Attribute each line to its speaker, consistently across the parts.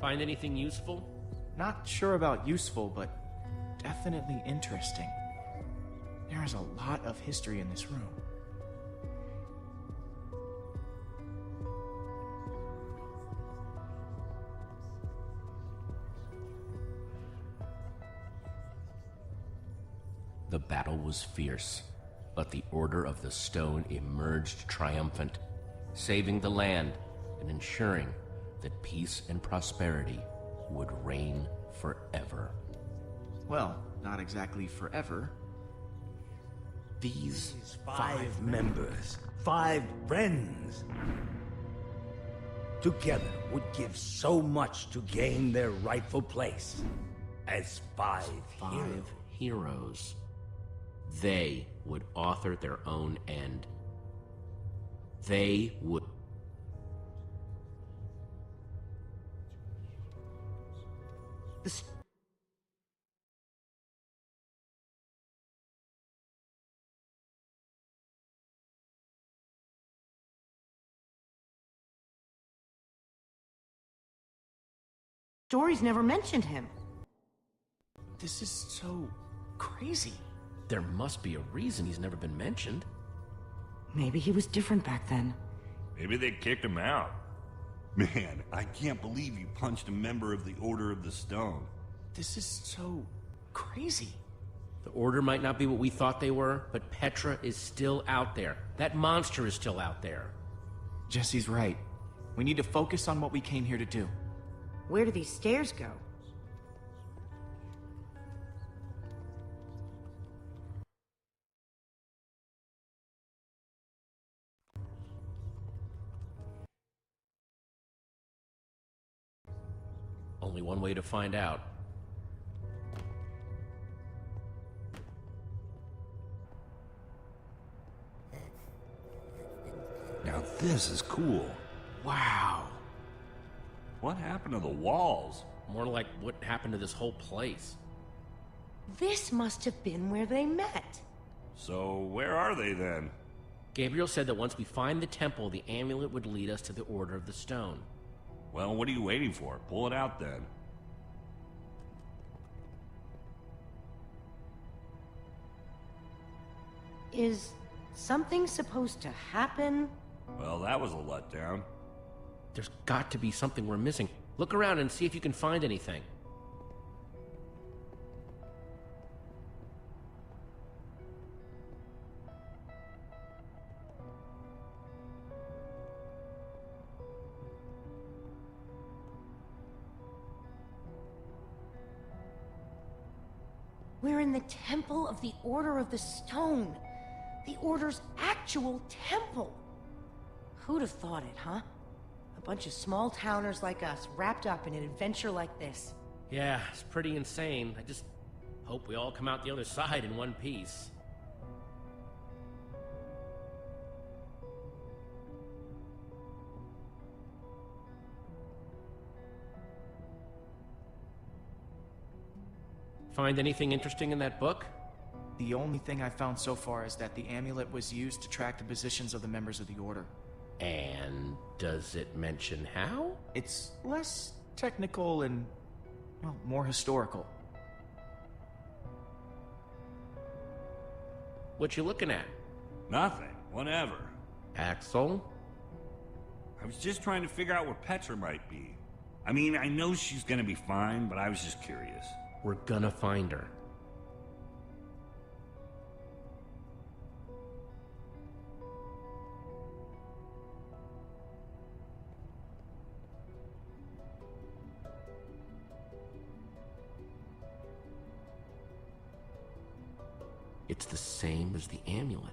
Speaker 1: Find anything useful?
Speaker 2: Not sure about useful, but definitely interesting. There is a lot of history in this room.
Speaker 1: The battle was fierce, but the Order of the Stone emerged triumphant, saving the land and ensuring that peace and prosperity would reign forever.
Speaker 2: Well, not exactly forever.
Speaker 3: These 5 members, 5 friends, together would give so much to gain their rightful place as 5
Speaker 1: heroes. They would author their own end. They would...
Speaker 4: Stories never mentioned him.
Speaker 2: This is so crazy.
Speaker 1: There must be a reason he's never been mentioned.
Speaker 4: Maybe he was different back then.
Speaker 5: Maybe they kicked him out.
Speaker 6: Man, I can't believe you punched a member of the Order of the Stone.
Speaker 2: This is so crazy.
Speaker 1: The Order might not be what we thought they were, but Petra is still out there. That monster is still out there.
Speaker 2: Jesse's right. We need to focus on what we came here to do.
Speaker 4: Where do these stairs go?
Speaker 1: Only one way to find out.
Speaker 6: Now this is cool.
Speaker 2: Wow.
Speaker 6: What happened to the walls?
Speaker 1: More like what happened to this whole place.
Speaker 4: This must have been where they met.
Speaker 6: So where are they then?
Speaker 1: Gabriel said that once we find the temple, the amulet would lead us to the Order of the Stone.
Speaker 6: Well, what are you waiting for? Pull it out then.
Speaker 4: Is something supposed to happen?
Speaker 6: Well, that was a letdown.
Speaker 1: There's got to be something we're missing. Look around and see if you can find anything.
Speaker 4: We're in the Temple of the Order of the Stone. The Order's actual temple. Who'd have thought it, huh? A bunch of small-towners like us wrapped up in an adventure like this.
Speaker 1: Yeah, it's pretty insane. I just hope we all come out the other side in one piece. Find anything interesting in that book?
Speaker 2: The only thing I found so far is that the amulet was used to track the positions of the members of the Order.
Speaker 1: And does it mention how?
Speaker 2: It's less technical and, well, more historical.
Speaker 1: What you looking at?
Speaker 6: Nothing. Whatever.
Speaker 1: Axel?
Speaker 6: I was just trying to figure out where Petra might be. I mean, I know she's gonna be fine, but I was just curious.
Speaker 1: We're gonna find her. It's the same as the amulet.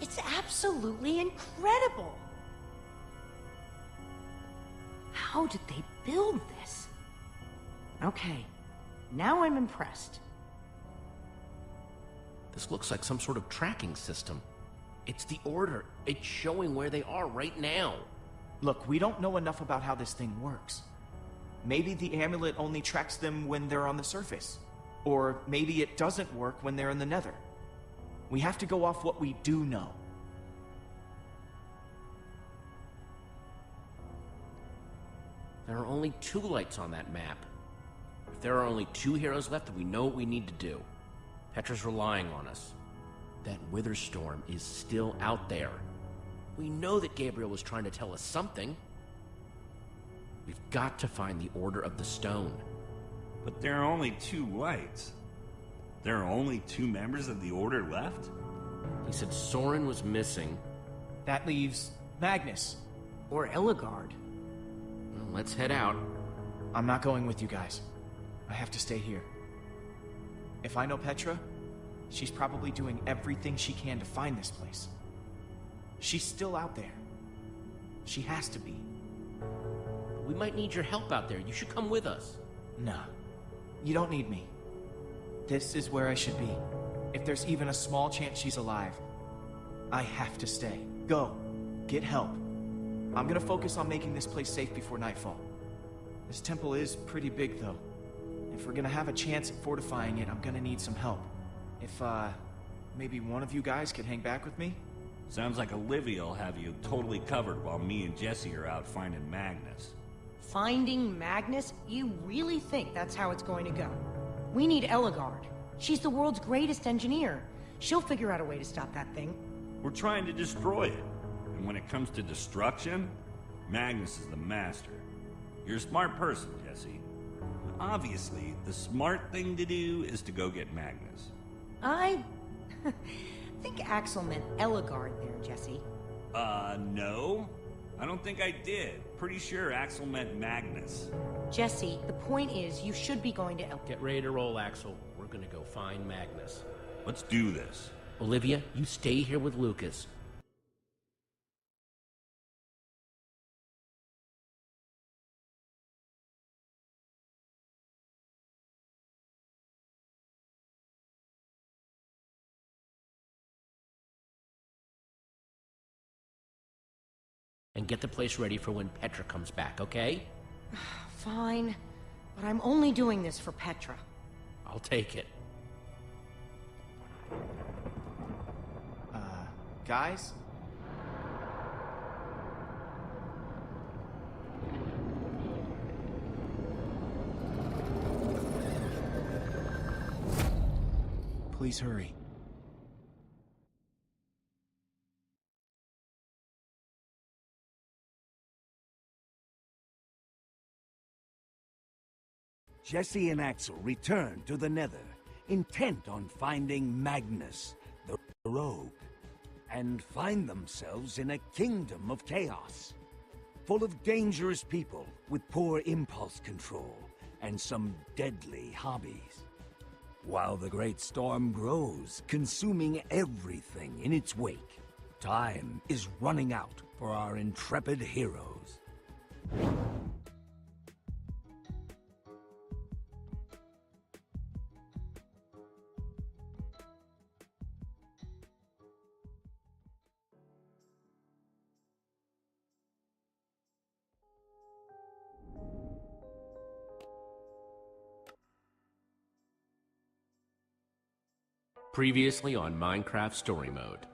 Speaker 4: It's absolutely incredible! How did they build this? Okay, now I'm impressed.
Speaker 1: This looks like some sort of tracking system. It's the Order. It's showing where they are right now.
Speaker 2: Look, we don't know enough about how this thing works. Maybe the amulet only tracks them when they're on the surface. Or maybe it doesn't work when they're in the Nether. We have to go off what we do know.
Speaker 1: There are only 2 lights on that map. If there are only 2 heroes left, then we know what we need to do. Petra's relying on us. That Witherstorm is still out there. We know that Gabriel was trying to tell us something. We've got to find the Order of the Stone.
Speaker 6: But there are only 2 lights. There are only 2 members of the Order left?
Speaker 1: He said Soren was missing.
Speaker 2: That leaves Magnus.
Speaker 4: Or Ellegaard.
Speaker 1: Well, let's head out.
Speaker 2: I'm not going with you guys. I have to stay here. If I know Petra, she's probably doing everything she can to find this place. She's still out there. She has to be.
Speaker 1: We might need your help out there. You should come with us.
Speaker 2: Nah. You don't need me. This is where I should be. If there's even a small chance she's alive, I have to stay. Go. Get help. I'm gonna focus on making this place safe before nightfall. This temple is pretty big, though. If we're gonna have a chance at fortifying it, I'm gonna need some help. If, maybe one of you guys could hang back with me?
Speaker 6: Sounds like Olivia will have you totally covered while me and Jesse are out finding Magnus.
Speaker 4: Finding Magnus? You really think that's how it's going to go? We need Ellegaard. She's the world's greatest engineer. She'll figure out a way to stop that thing.
Speaker 6: We're trying to destroy it. And when it comes to destruction, Magnus is the master. You're a smart person, Jesse. Obviously, the smart thing to do is to go get Magnus.
Speaker 4: I think Axel meant Ellegaard there, Jesse.
Speaker 6: No. I don't think I did. Pretty sure Axel meant Magnus.
Speaker 4: Jesse, the point is, you should be going to
Speaker 1: Get ready to roll, Axel. We're gonna go find Magnus.
Speaker 6: Let's do this.
Speaker 1: Olivia, you stay here with Lucas. And get the place ready for when Petra comes back, okay?
Speaker 4: Fine, but I'm only doing this for Petra.
Speaker 1: I'll take it.
Speaker 2: Guys? Please hurry.
Speaker 3: Jesse and Axel return to the Nether, intent on finding Magnus, the rogue, and find themselves in a kingdom of chaos, full of dangerous people with poor impulse control and some deadly hobbies. While the great storm grows, consuming everything in its wake, time is running out for our intrepid heroes.
Speaker 1: Previously on Minecraft Story Mode.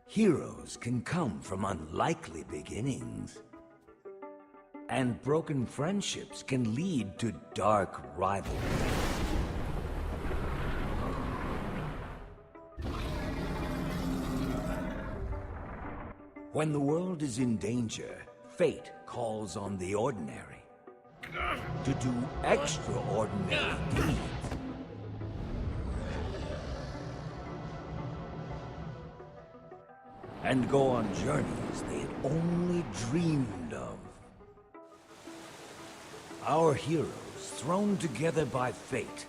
Speaker 3: Heroes can come from unlikely beginnings. And broken friendships can lead to dark rivalry. When the world is in danger, fate calls on the ordinary to do extraordinary deeds. And go on journeys they had only dreamed of. Our heroes, thrown together by fate,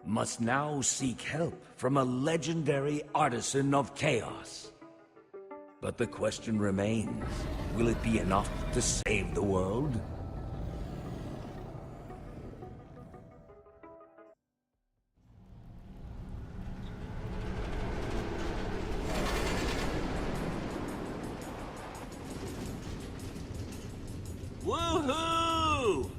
Speaker 3: must now seek help from a legendary artisan of chaos. But the question remains, will it be enough to save the world?
Speaker 6: Woohoo!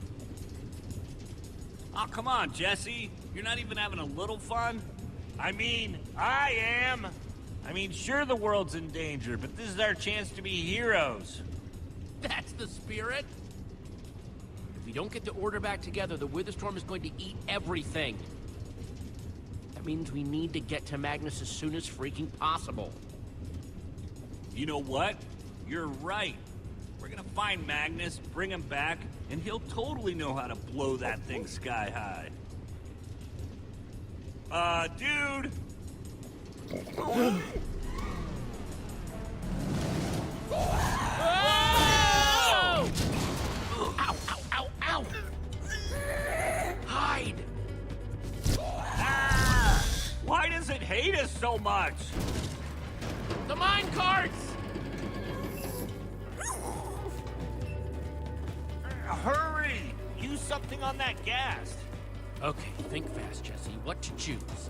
Speaker 6: Oh, come on, Jesse. You're not even having a little fun?
Speaker 5: I mean, I am. I mean, sure the world's in danger, but this is our chance to be heroes.
Speaker 1: That's the spirit. If we don't get the Order back together, the Witherstorm is going to eat everything. That means we need to get to Magnus as soon as freaking possible.
Speaker 6: You know what? You're right. We're gonna find Magnus, bring him back, and he'll totally know how to blow that thing sky high. Dude!
Speaker 1: Oh! Ow, ow, ow, ow! Hide!
Speaker 6: Ah! Why does it hate us so much?
Speaker 1: The mine carts!
Speaker 5: Hurry! Use something on that gas.
Speaker 1: Okay, think fast, Jesse. What to choose?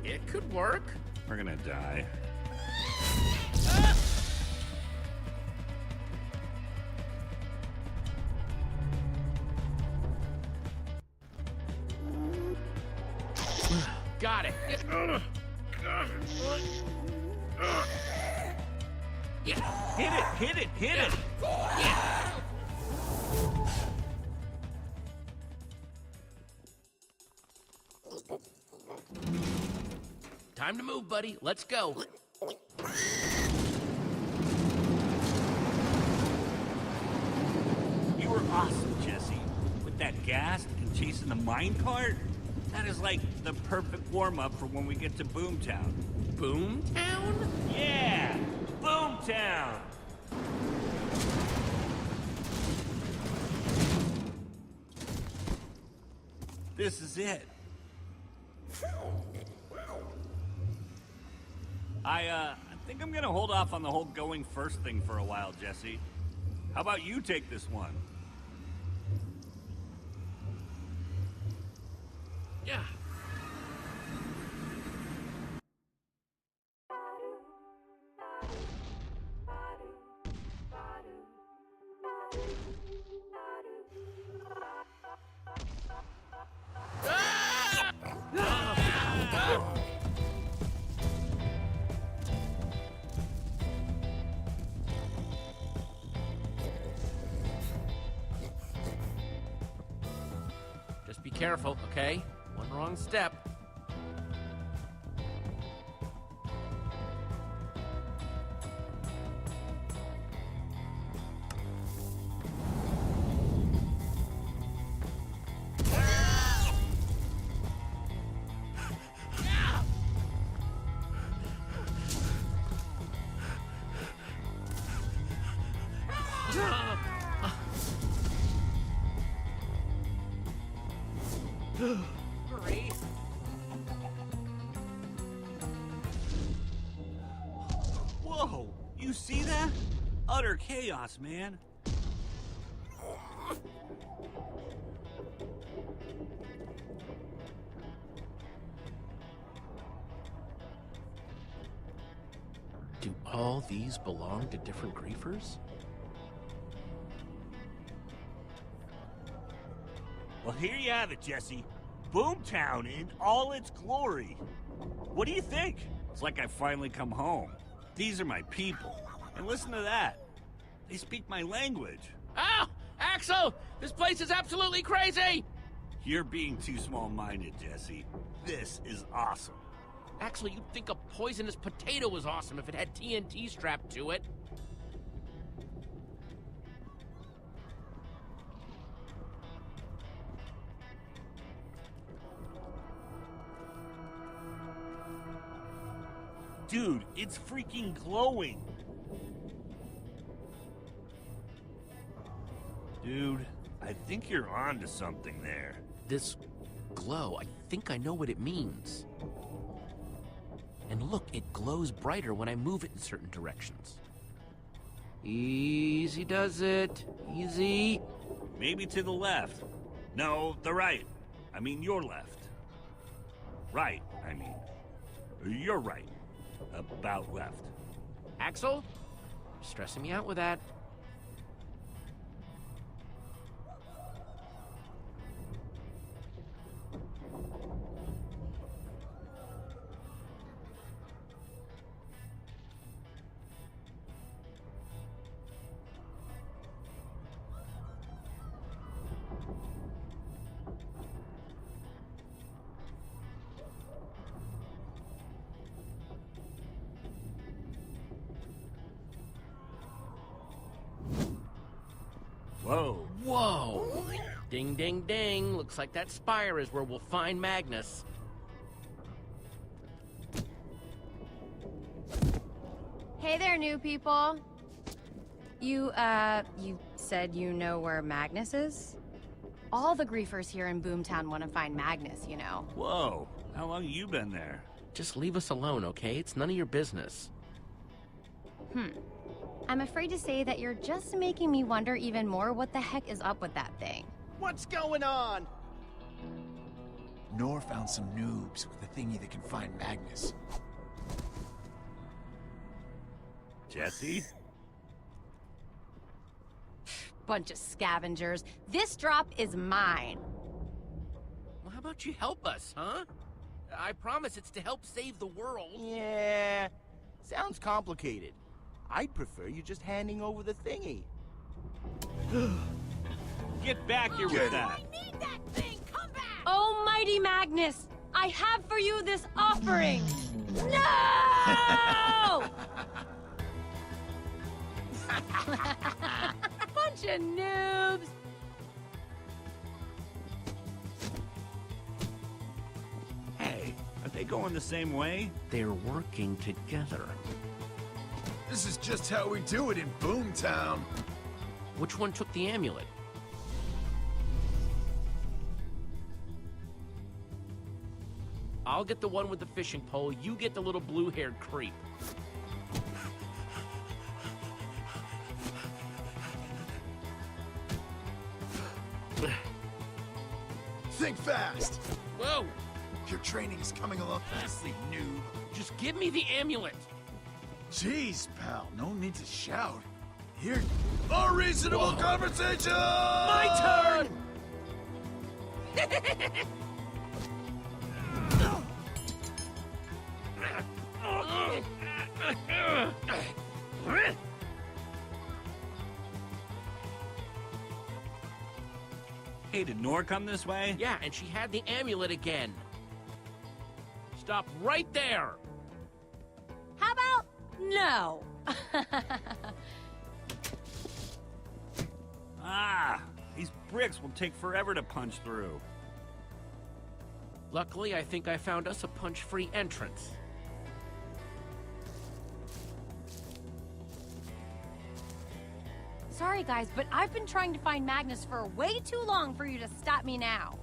Speaker 1: It could work.
Speaker 6: We're gonna die.
Speaker 1: Got it. Yeah.
Speaker 6: Hit it! Hit it! Hit it!
Speaker 1: Yeah. Time to move, buddy. Let's go.
Speaker 6: You were awesome, Jesse. With that gas and chasing the minecart, that is like the perfect warm-up for when we get to Boomtown.
Speaker 1: Boomtown?
Speaker 6: Yeah! Boomtown! This is it. I think I'm gonna hold off on the whole going first thing for a while, Jesse. How about you take this one?
Speaker 1: Yeah. Just be careful, okay? One wrong step. Hurry.
Speaker 6: Whoa! You see that? Utter chaos, man.
Speaker 1: Do all these belong to different griefers?
Speaker 5: Well, here you have it, Jesse. Boomtown in all its glory. What do you think?
Speaker 6: It's like I finally come home. These are my people. And listen to that. They speak my language.
Speaker 1: Oh! Axel! This place is absolutely crazy!
Speaker 6: You're being too small-minded, Jesse. This is awesome.
Speaker 1: Axel, you'd think a poisonous potato was awesome if it had TNT strapped to it.
Speaker 5: Dude, it's freaking glowing. Dude, I think you're onto something there.
Speaker 1: This glow, I think I know what it means. And look, it glows brighter when I move it in certain directions. Easy does it. Easy.
Speaker 6: Maybe to the left. No, the right. I mean your left. Right, I mean. You're right. About left.
Speaker 1: Axel? You're stressing me out with that.
Speaker 6: Whoa.
Speaker 1: Whoa! Ding, ding, ding. Looks like that spire is where we'll find Magnus.
Speaker 7: Hey there, new people. You said you know where Magnus is? All the griefers here in Boomtown want to find Magnus, you know.
Speaker 6: Whoa. How long you been there?
Speaker 1: Just leave us alone, okay? It's none of your business.
Speaker 7: I'm afraid to say that you're just making me wonder even more what the heck is up with that thing.
Speaker 8: What's going on? Nor found some noobs with a thingy that can find Magnus.
Speaker 6: Jesse?
Speaker 7: Bunch of scavengers. This drop is mine.
Speaker 1: Well, how about you help us, huh? I promise it's to help save the world.
Speaker 8: Yeah, sounds complicated. I'd prefer you just handing over the thingy.
Speaker 5: Get back here with that.
Speaker 7: Need that thing! Come back! Almighty Magnus, I have for you this offering. No! Bunch of noobs.
Speaker 6: Hey, are they going the same way?
Speaker 1: They're working together.
Speaker 8: This is just how we do it in Boomtown.
Speaker 1: Which one took the amulet? I'll get the one with the fishing pole, you get the little blue-haired creep.
Speaker 8: Think fast.
Speaker 1: Whoa!
Speaker 8: Your training is coming along fastly, noob.
Speaker 1: Just give me the amulet!
Speaker 8: Jeez, pal, no need to shout. Here, a reasonable conversation! My
Speaker 1: turn!
Speaker 6: Hey, did Nor come this way?
Speaker 1: Yeah, and she had the amulet again. Stop right there!
Speaker 7: How about no?
Speaker 6: Ah, these bricks will take forever to punch through.
Speaker 1: Luckily, I think I found us a punch-free entrance.
Speaker 7: Sorry, guys, but I've been trying to find Magnus for way too long for you to stop me now.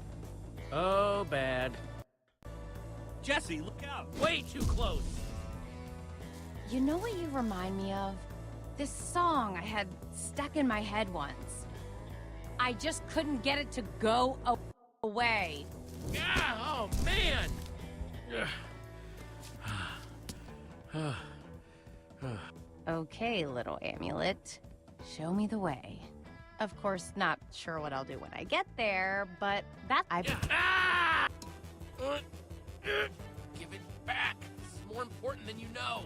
Speaker 1: Oh, bad.
Speaker 6: Jesse, look out!
Speaker 1: Way too close!
Speaker 7: You know what you remind me of? This song I had stuck in my head once. I just couldn't get it to go away.
Speaker 1: Yeah, oh man!
Speaker 7: Okay, little amulet. Show me the way. Of course, not sure what I'll do when I get there, but that
Speaker 1: Ah! Give it back. This is more important than you know.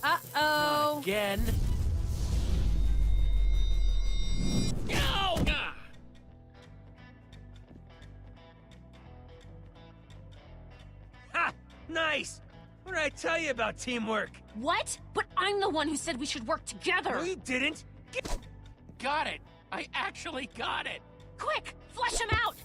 Speaker 7: Uh-oh.
Speaker 1: Again. No!
Speaker 2: Ha! Nice! What did I tell you about teamwork?
Speaker 7: What? But I'm the one who said we should work together.
Speaker 2: No, you didn't!
Speaker 1: Got it. I actually got it.
Speaker 7: Quick, flush him out.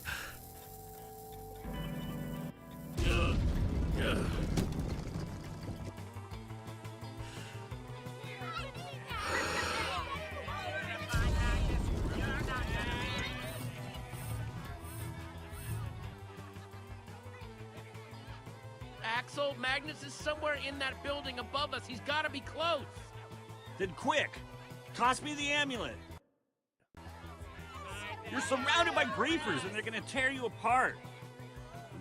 Speaker 1: Axel, Magnus is somewhere in that building above us. He's got to be close.
Speaker 6: Then quick! Toss me the amulet! You're surrounded by griefers and they're gonna tear you apart.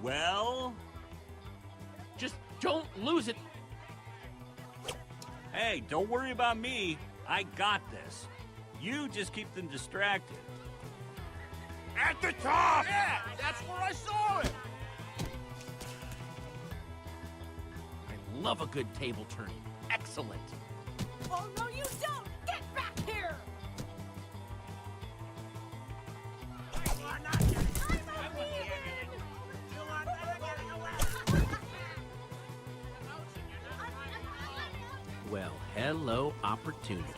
Speaker 6: Well?
Speaker 1: Just don't lose it.
Speaker 6: Hey, don't worry about me. I got this. You just keep them distracted.
Speaker 8: At the top!
Speaker 1: Yeah, that's where I saw it. I love a good table turning. Excellent.
Speaker 7: Oh, no, you don't! Get back here!
Speaker 1: Well, hello, opportunity.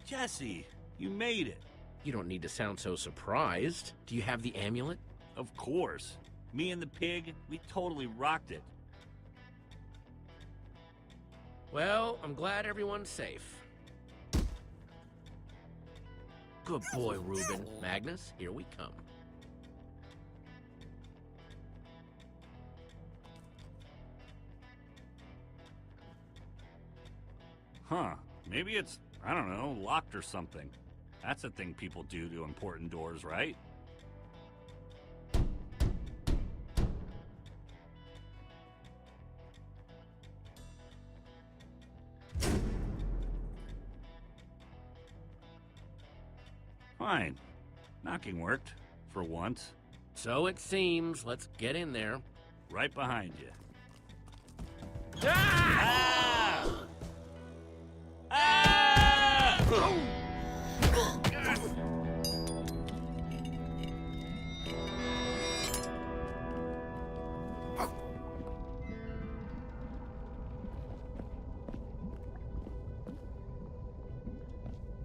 Speaker 6: Jesse, you made it.
Speaker 1: You don't need to sound so surprised. Do you have the amulet?
Speaker 6: Of course. Me and the pig, we totally rocked it.
Speaker 1: Well, I'm glad everyone's safe. Good boy, Reuben. Magnus, here we come.
Speaker 6: Huh. Maybe it's, I don't know, locked or something. That's a thing people do to important doors, right? Fine. Knocking worked. For once.
Speaker 1: So it seems. Let's get in there.
Speaker 6: Right behind you.
Speaker 1: Ah!
Speaker 6: Ah!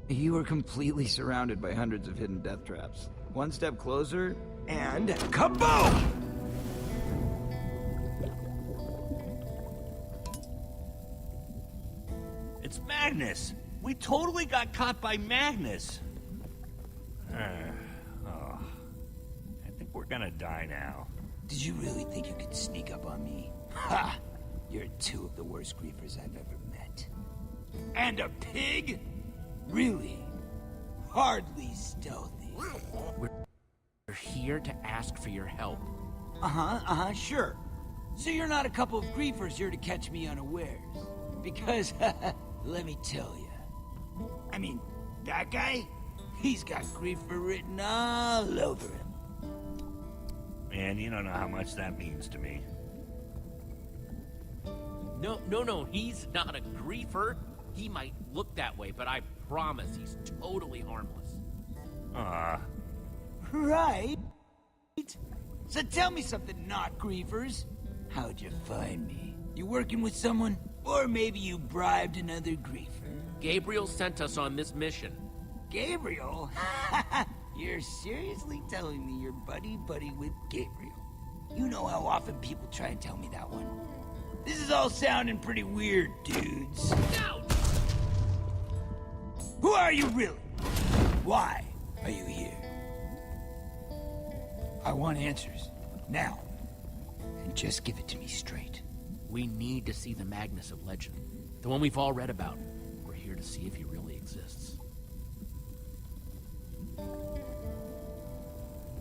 Speaker 9: You were completely surrounded by hundreds of hidden death traps. One step closer,
Speaker 2: And kaboom!
Speaker 6: It's Magnus! We totally got caught by Magnus! Oh, I think we're gonna die now.
Speaker 10: Did you really think you could sneak up on me? Ha! You're two of the worst griefers I've ever met. And a pig? Really? Hardly stealthy.
Speaker 1: We're here to ask for your help.
Speaker 10: Sure. So you're not a couple of griefers here to catch me unawares. Because, let me tell you. I mean, that guy? He's got griefer written all over him.
Speaker 6: Man, you don't know how much that means to me.
Speaker 1: No, he's not a griefer. He might look that way, but I promise he's totally harmless.
Speaker 10: Right. So tell me something, not griefers. How'd you find me? You working with someone? Or maybe you bribed another griefer?
Speaker 1: Gabriel sent us on this mission.
Speaker 10: Gabriel? You're seriously telling me you're buddy-buddy with Gabriel? You know how often people try and tell me that one. This is all sounding pretty weird, dudes.
Speaker 1: No!
Speaker 10: Who are you really? Why are you here? I want answers. Now, just give it to me straight.
Speaker 1: We need to see the Magnus of legend. The one we've all read about. We're here to see if he really exists.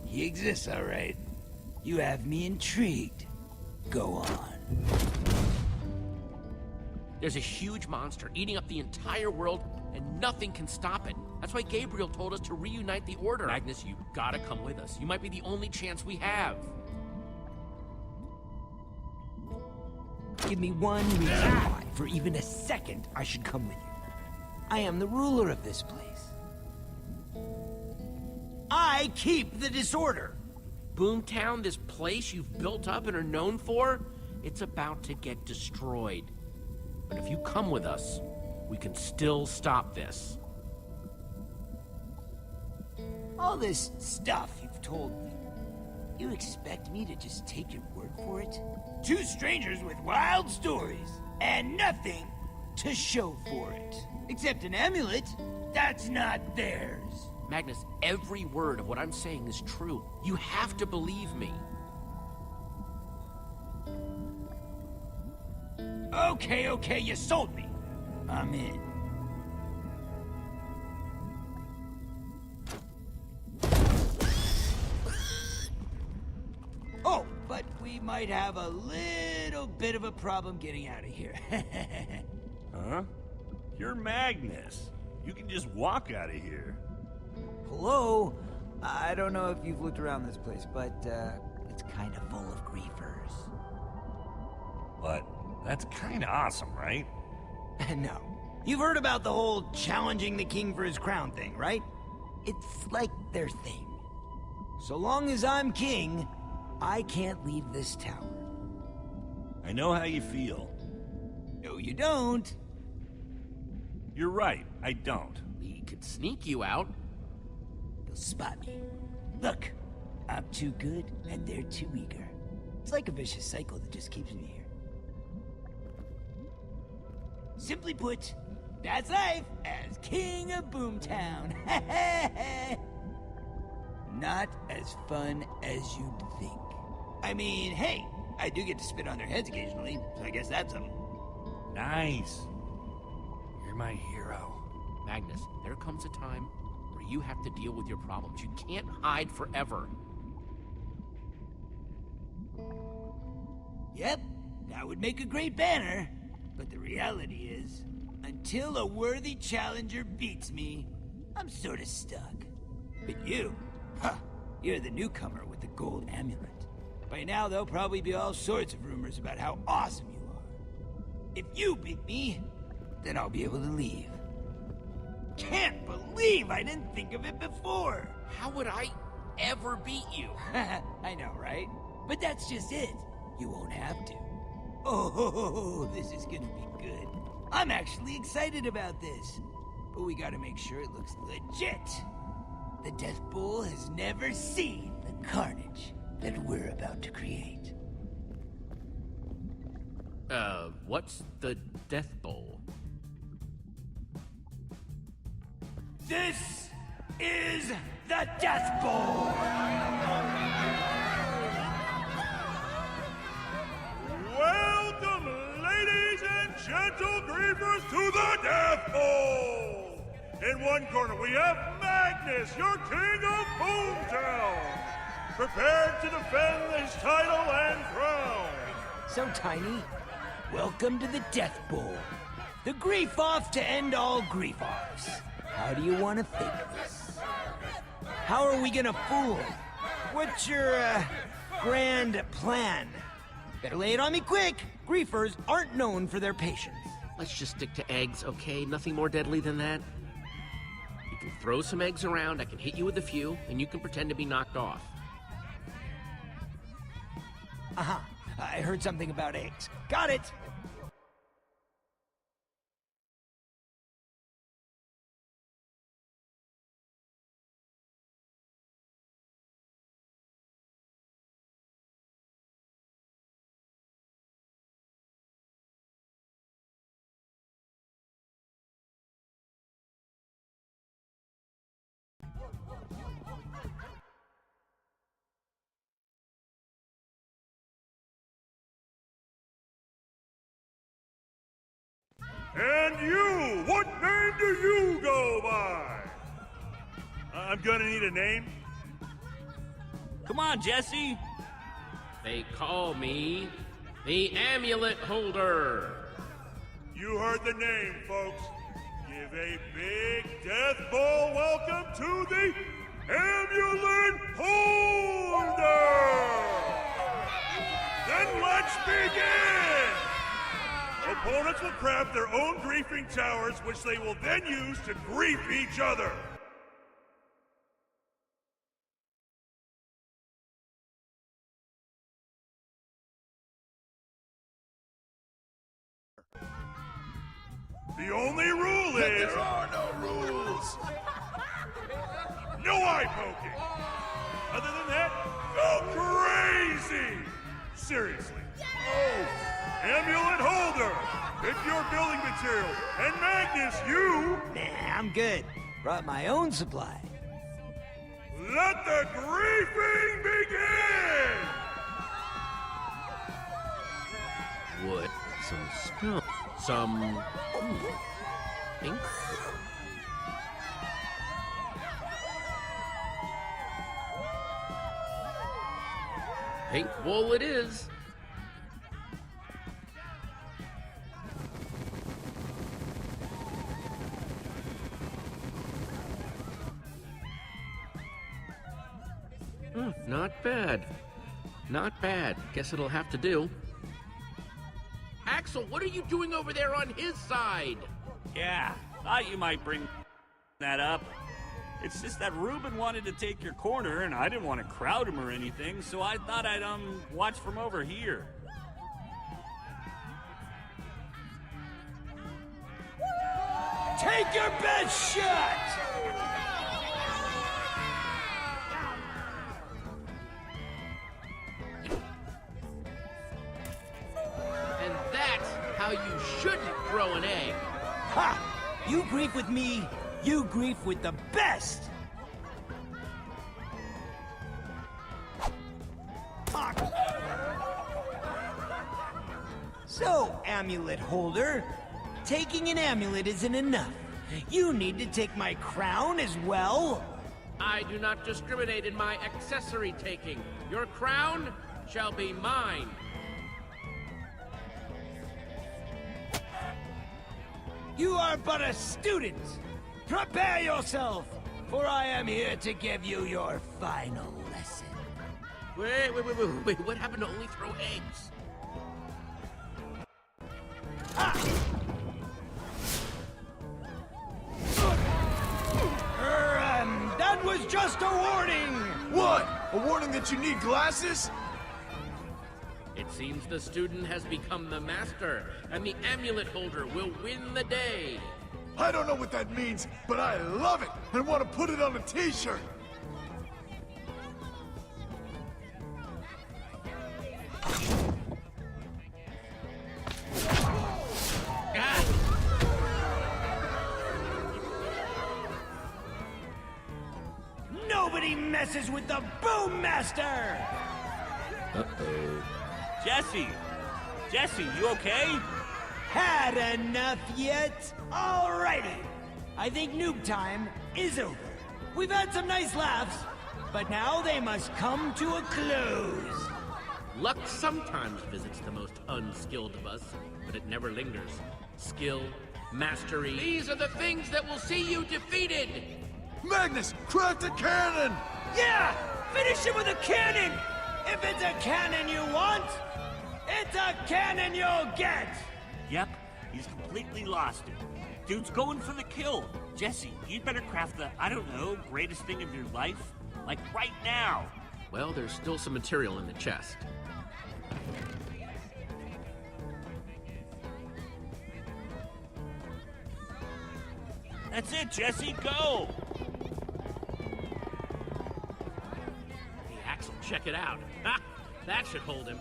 Speaker 10: He exists, all right. You have me intrigued. Go on.
Speaker 1: There's a huge monster eating up the entire world, and nothing can stop it. That's why Gabriel told us to reunite the Order. Magnus, you gotta come with us. You might be the only chance we have.
Speaker 10: Give me one reason why, for even a second, I should come with you. I am the ruler of this place. I keep the disorder.
Speaker 1: Boomtown, this place you've built up and are known for, it's about to get destroyed. But if you come with us, we can still stop this.
Speaker 10: All this stuff you've told me, you expect me to just take your word for it? Two strangers with wild stories, and nothing to show for it. Except an amulet that's not theirs.
Speaker 1: Magnus, every word of what I'm saying is true. You have to believe me.
Speaker 10: Okay, you sold me. I'm in. Oh, but we might have a little bit of a problem getting out of here.
Speaker 6: Huh? You're Magnus. You can just walk out of here.
Speaker 9: Hello? I don't know if you've looked around this place, but, it's kind of full of griefers.
Speaker 6: But that's kind of awesome, right?
Speaker 10: No. You've heard about the whole challenging the king for his crown thing, right? It's like their thing. So long as I'm king, I can't leave this tower.
Speaker 6: I know how you feel.
Speaker 10: No, you don't.
Speaker 6: You're right, I don't.
Speaker 1: We could sneak you out.
Speaker 10: They'll spot me. Look, I'm too good and they're too eager. It's like a vicious cycle that just keeps me here. Simply put, that's life as king of Boomtown. Not as fun as you'd think. I mean, hey, I do get to spit on their heads occasionally, so I guess that's something.
Speaker 6: Nice. You're my hero.
Speaker 1: Magnus, there comes a time where you have to deal with your problems. You can't hide forever.
Speaker 10: Yep, that would make a great banner. But the reality is, until a worthy challenger beats me, I'm sort of stuck. But you, you're the newcomer with the gold amulet. By now, there'll probably be all sorts of rumors about how awesome you are. If you beat me, then I'll be able to leave. Can't believe I didn't think of it before!
Speaker 1: How would I ever beat you?
Speaker 10: I know, right? But that's just it. You won't have to. Oh, this is gonna be good. I'm actually excited about this. But we gotta make sure it looks legit. The Death Bowl has never seen the carnage that we're about to create.
Speaker 1: What's the Death Bowl?
Speaker 10: This is the Death Bowl!
Speaker 8: Welcome, ladies and gentle griefers, to the Death Bowl! In one corner, we have Magnus, your king of Boomtown, prepared to defend his title and crown.
Speaker 10: So, Tiny, welcome to the Death Bowl. The grief-off to end all grief-offs. How do you want to think of this? How are we gonna fool him? What's your, grand plan? Better lay it on me quick! Griefers aren't known for their patience.
Speaker 1: Let's just stick to eggs, okay? Nothing more deadly than that. You can throw some eggs around, I can hit you with a few, and you can pretend to be knocked off.
Speaker 10: Uh-huh. I heard something about eggs. Got it!
Speaker 8: And you, what name do you go by? I'm gonna need a name.
Speaker 5: Come on, Jesse.
Speaker 1: They call me the Amulet Holder.
Speaker 8: You heard the name, folks. Give a big Death Ball welcome to the Amulet Holder! Then let's begin! Opponents will craft their own griefing towers, which they will then use to grief each other. The only rule is... There are no rules! No eye poking! Other than that, go crazy! Seriously. Oh! Amulet Holder! Pick your building material. And Magnus, you...
Speaker 9: Nah, I'm good. Brought my own supply.
Speaker 8: Let the griefing begin!
Speaker 1: Wood, some stone, some ink. Pink wool it is. Not bad. Not bad. Guess it'll have to do. Axel, what are you doing over there on his side?
Speaker 5: Yeah, thought you might bring that up. It's just that Reuben wanted to take your corner, and I didn't want to crowd him or anything, so I thought I'd, watch from over here.
Speaker 10: Take your best shot!
Speaker 1: And that's how you shouldn't throw an egg.
Speaker 10: Ha! You grief with me, you grief with the best! So, Amulet Holder, taking an amulet isn't enough. You need to take my crown as well?
Speaker 1: I do not discriminate in my accessory taking. Your crown shall be mine.
Speaker 10: You are but a student. Prepare yourself, for I am here to give you your final lesson.
Speaker 1: Wait, what happened to only throw eggs?
Speaker 10: That was just a warning!
Speaker 11: What? A warning that you need glasses?
Speaker 1: It seems the student has become the master, and the amulet holder will win the day.
Speaker 11: I don't know what that means, but I love it and want to put it on a t-shirt.
Speaker 10: Nobody messes with the Boom Master!
Speaker 1: Uh-oh.
Speaker 5: Jesse, you okay?
Speaker 10: Had enough yet? Alrighty. I think noob time is over. We've had some nice laughs, but now they must come to a close.
Speaker 1: Luck sometimes visits the most unskilled of us, but it never lingers. Skill, mastery, these are the things that will see you defeated!
Speaker 11: Magnus, craft a cannon!
Speaker 10: Yeah! Finish him with a cannon! If it's a cannon you want, it's a cannon you'll get!
Speaker 5: Yep, he's completely lost it. Dude's going for the kill. Jesse, you'd better craft the, I don't know, greatest thing of your life. Like right now.
Speaker 1: Well, there's still some material in the chest.
Speaker 5: That's it, Jesse, go!
Speaker 1: Hey, Axel, check it out. Ha! That should hold him.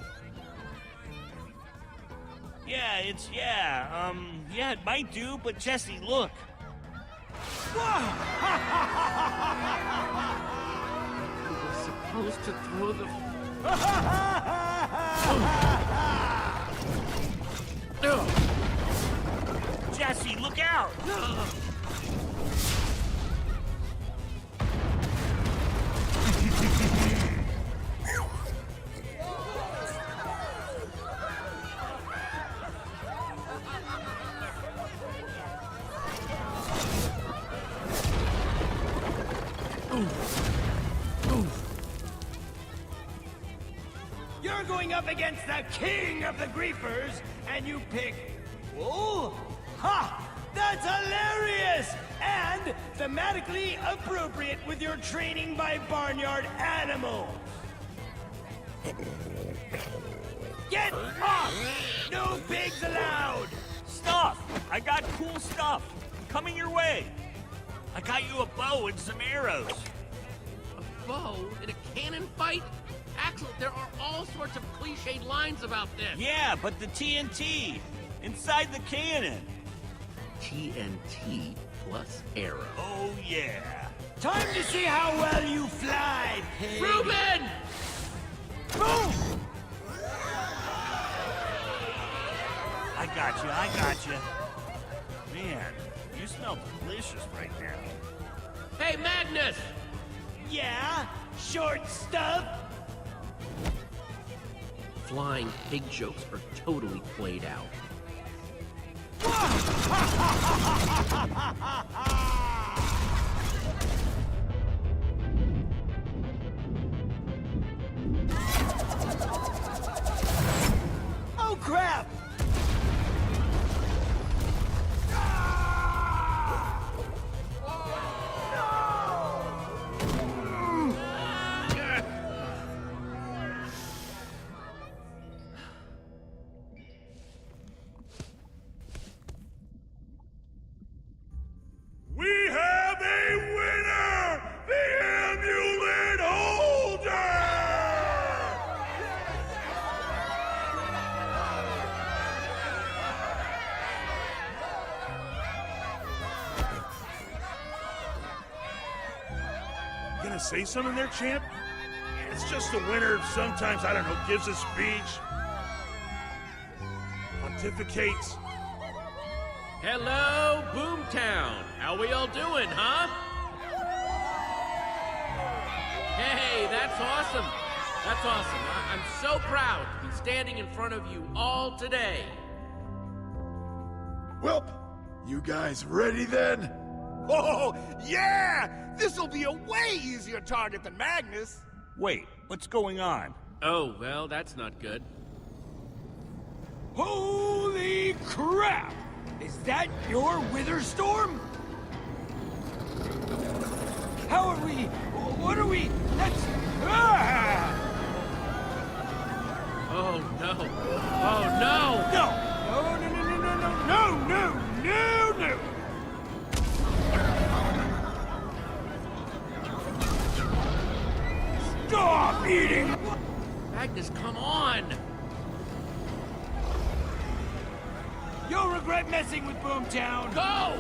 Speaker 5: Yeah, yeah, it might do, but Jesse, look.
Speaker 1: He was supposed to throw the...
Speaker 5: Jesse, look out!
Speaker 10: You're going up against the king of the griefers, and you pick... Oh! Ha! That's hilarious! And thematically appropriate with your training by barnyard animals! Get off! No pigs allowed!
Speaker 5: Stuff! I got cool stuff! Coming your way! I got you a bow and some arrows!
Speaker 1: A bow in a cannon fight? Axel, there are all sorts of cliched lines about this.
Speaker 5: Yeah, but the TNT! Inside the cannon!
Speaker 1: TNT plus arrow.
Speaker 5: Oh, yeah!
Speaker 10: Time to see how well you fly, pig!
Speaker 1: Reuben!
Speaker 10: Boom!
Speaker 5: I got you. Man, you smell delicious right now.
Speaker 1: Hey, Magnus!
Speaker 10: Yeah? Short stuff?
Speaker 1: Flying pig jokes are totally played out.
Speaker 10: Oh, crap!
Speaker 8: We have a winner! The amulet holder! You gonna say something there, champ? It's just the winner sometimes, I don't know, gives a speech, pontificates.
Speaker 1: Hello, Boomtown. How we all doing, huh? Hey, that's awesome. That's awesome. I'm so proud to be standing in front of you all today.
Speaker 11: Well, you guys ready then?
Speaker 8: Oh, yeah! This'll be a way easier target than Magnus.
Speaker 5: Wait, what's going on?
Speaker 1: Oh, well, that's not good.
Speaker 10: Holy crap! Is that your Witherstorm? How are we? What are we? That's... Ah!
Speaker 1: Oh, no. Oh, no!
Speaker 10: No! Stop eating!
Speaker 1: Magnus, come on!
Speaker 10: You'll regret messing with Boomtown!
Speaker 1: Go!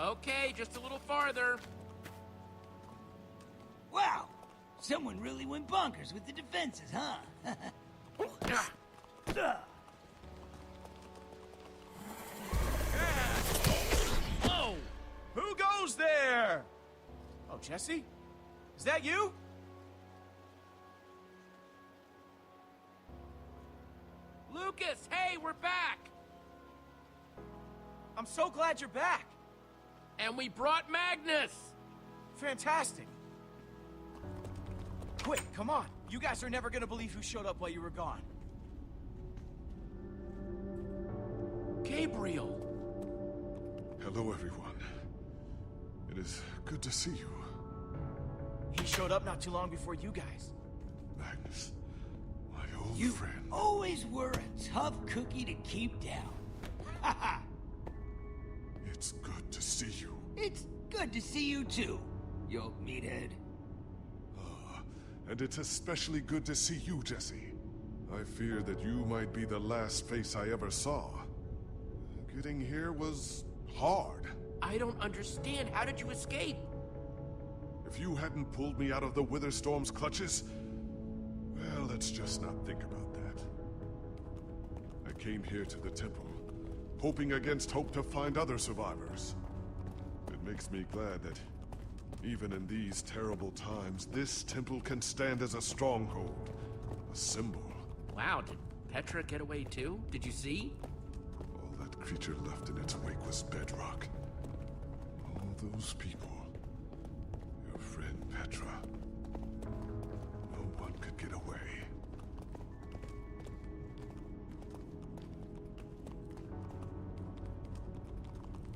Speaker 1: Okay, just a little farther.
Speaker 10: Wow! Someone really went bonkers with the defenses, huh?
Speaker 2: Whoa! Who goes there? Oh, Jesse? Is that you?
Speaker 1: Lucas, hey, we're back!
Speaker 2: I'm so glad you're back.
Speaker 1: And we brought Magnus!
Speaker 2: Fantastic. Quick, come on. You guys are never gonna believe who showed up while you were gone.
Speaker 1: Gabriel!
Speaker 11: Hello, everyone. It is good to see you.
Speaker 2: He showed up not too long before you guys.
Speaker 11: Magnus, my old
Speaker 10: You
Speaker 11: friend.
Speaker 10: always were a tough cookie to keep down. Haha!
Speaker 11: It's good to see you.
Speaker 10: It's good to see you too, you old meathead.
Speaker 11: And it's especially good to see you, Jesse. I fear that you might be the last face I ever saw. Getting here was hard.
Speaker 1: I don't understand. How did you escape?
Speaker 11: If you hadn't pulled me out of the Witherstorm's clutches, well, let's just not think about that. I came here to the temple, hoping against hope to find other survivors. It makes me glad that even in these terrible times, this temple can stand as a stronghold, a symbol.
Speaker 1: Wow, did Petra get away too? Did you see?
Speaker 11: All that creature left in its wake was bedrock. All those people. Your friend Petra. No one could get away.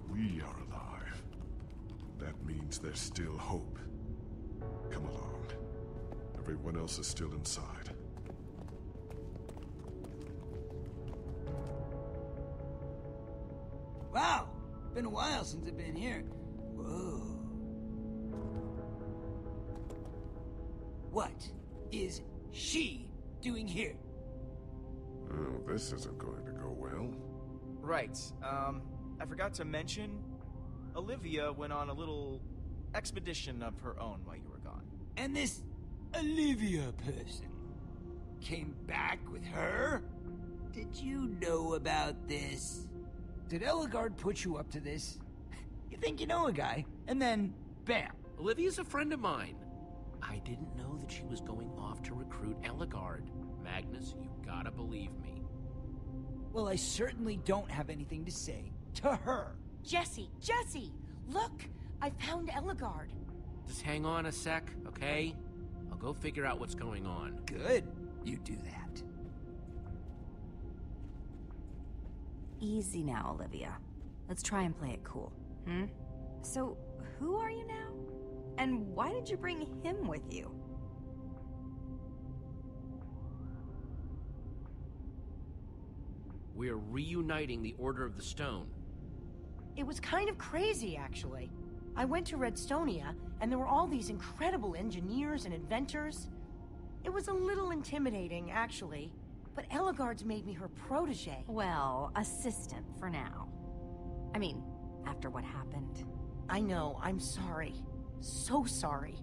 Speaker 11: We are alive. That means there's still hope. Come along. Everyone else is still inside.
Speaker 10: Wow, been a while since I've been here. Whoa. What is she doing here?
Speaker 11: Oh, this isn't going to go well.
Speaker 2: Right, I forgot to mention, Olivia went on a little expedition of her own while you were gone.
Speaker 10: And this Olivia person came back with her? Did you know about this? Did Ellegaard put you up to this? You think you know a guy, and then, bam.
Speaker 1: Olivia's a friend of mine. I didn't know that she was going off to recruit Ellegaard. Magnus, you gotta believe me.
Speaker 10: Well, I certainly don't have anything to say to her.
Speaker 4: Jesse! Look! I found Ellegaard.
Speaker 1: Just hang on a sec, okay? I'll go figure out what's going on.
Speaker 10: Good. You do that.
Speaker 12: Easy now, Olivia. Let's try and play it cool. So, who are you now? And why did you bring him with you?
Speaker 1: We're reuniting the Order of the Stone.
Speaker 4: It was kind of crazy, actually. I went to Redstonia, and there were all these incredible engineers and inventors. It was a little intimidating, actually. But Ellegaard's made me her protege.
Speaker 12: Well, assistant for now. I mean, after what happened.
Speaker 4: I know, I'm sorry. So sorry.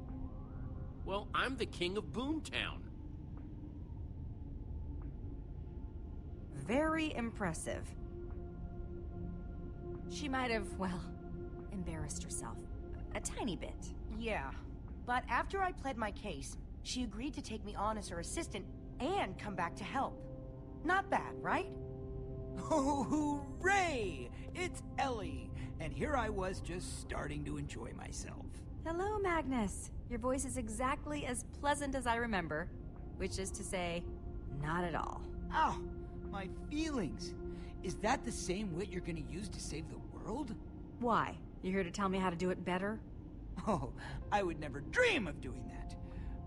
Speaker 1: Well, I'm the king of Boomtown.
Speaker 12: Very impressive. She might have, well, embarrassed herself. A tiny bit.
Speaker 4: Yeah. But after I pled my case, she agreed to take me on as her assistant and come back to help. Not bad, right?
Speaker 10: Oh, hooray! It's Ellie, and here I was just starting to enjoy myself.
Speaker 12: Hello, Magnus. Your voice is exactly as pleasant as I remember, which is to say, not at all.
Speaker 10: Ow! My feelings! Is that the same wit you're gonna use to save the world?
Speaker 12: Why? You here to tell me how to do it better?
Speaker 10: Oh, I would never dream of doing that.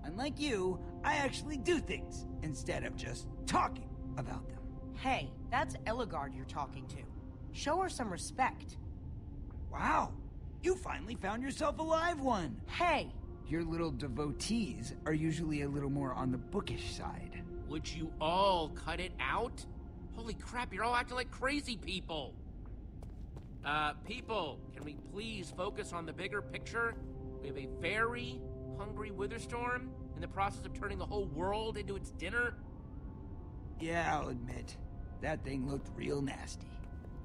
Speaker 10: Unlike you, I actually do things, instead of just talking about them.
Speaker 4: Hey, that's Ellegaard you're talking to. Show her some respect.
Speaker 10: Wow! You finally found yourself a live one!
Speaker 4: Hey!
Speaker 10: Your little devotees are usually a little more on the bookish side.
Speaker 1: Would you all cut it out? Holy crap, you're all acting like crazy people! People, can we please focus on the bigger picture? We have a very hungry Witherstorm in the process of turning the whole world into its dinner.
Speaker 10: Yeah, I'll admit, that thing looked real nasty.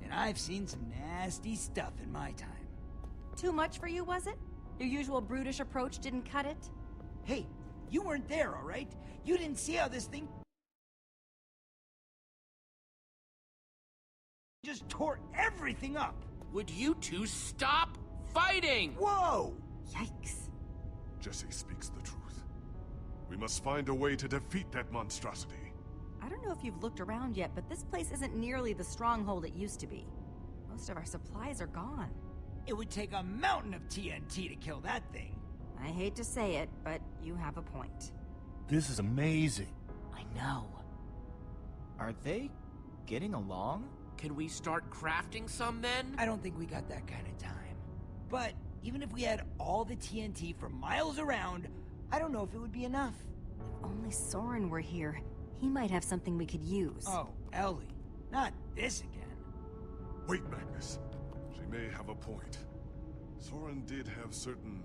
Speaker 10: And I've seen some nasty stuff in my time.
Speaker 12: Too much for you, was it? Your usual brutish approach didn't cut it?
Speaker 10: Hey, you weren't there, all right? You didn't see how this thing just tore everything up.
Speaker 1: Would you two stop fighting?
Speaker 10: Whoa!
Speaker 12: Yikes.
Speaker 11: Jesse speaks the truth. We must find a way to defeat that monstrosity.
Speaker 12: I don't know if you've looked around yet, but this place isn't nearly the stronghold it used to be. Most of our supplies are gone.
Speaker 10: It would take a mountain of TNT to kill that thing.
Speaker 12: I hate to say it, but you have a point.
Speaker 8: This is amazing.
Speaker 4: I know.
Speaker 2: Are they getting along?
Speaker 1: Can we start crafting some then?
Speaker 10: I don't think we got that kind of time. But even if we had all the TNT for miles around, I don't know if it would be enough.
Speaker 12: If only Soren were here. He might have something we could use.
Speaker 10: Oh, Ellie. Not this again.
Speaker 11: Wait, Magnus. She may have a point. Soren did have certain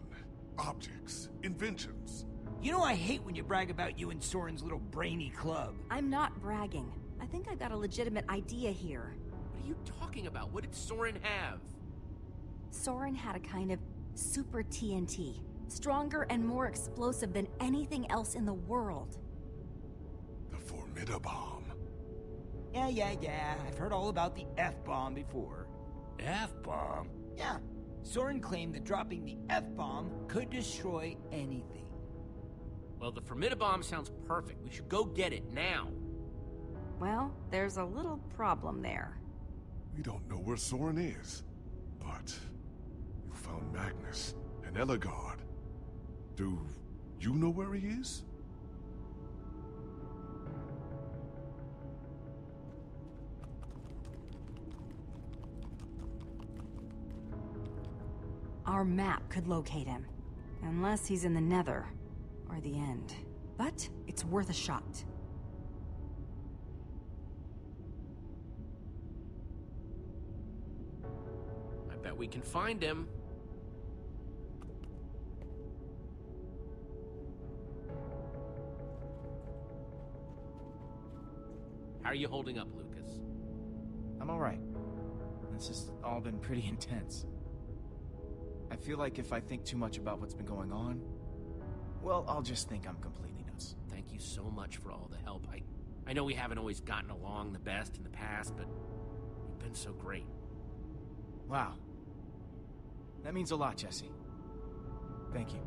Speaker 11: objects, inventions.
Speaker 10: You know I hate when you brag about you and Soren's little brainy club.
Speaker 12: I'm not bragging. I think I've got a legitimate idea here.
Speaker 1: What are you talking about? What did Soren have?
Speaker 12: Soren had a kind of super TNT. Stronger and more explosive than anything else in the world.
Speaker 11: The Formidabomb.
Speaker 10: Yeah. I've heard all about the F-bomb before.
Speaker 6: F-bomb?
Speaker 10: Yeah. Soren claimed that dropping the F-bomb could destroy anything.
Speaker 1: Well, the Formidabomb sounds perfect. We should go get it now.
Speaker 12: Well, there's a little problem there.
Speaker 11: We don't know where Soren is, but you found Magnus and Ellegaard. Do you know where he is?
Speaker 12: Our map could locate him. Unless he's in the Nether. Or the End. But it's worth a shot.
Speaker 1: I bet we can find him. How are you holding up, Lucas?
Speaker 2: I'm alright. This has all been pretty intense. I feel like if I think too much about what's been going on, well, I'll just think I'm completely nuts.
Speaker 1: Thank you so much for all the help. I know we haven't always gotten along the best in the past, but you've been so great.
Speaker 2: Wow. That means a lot, Jesse. Thank you.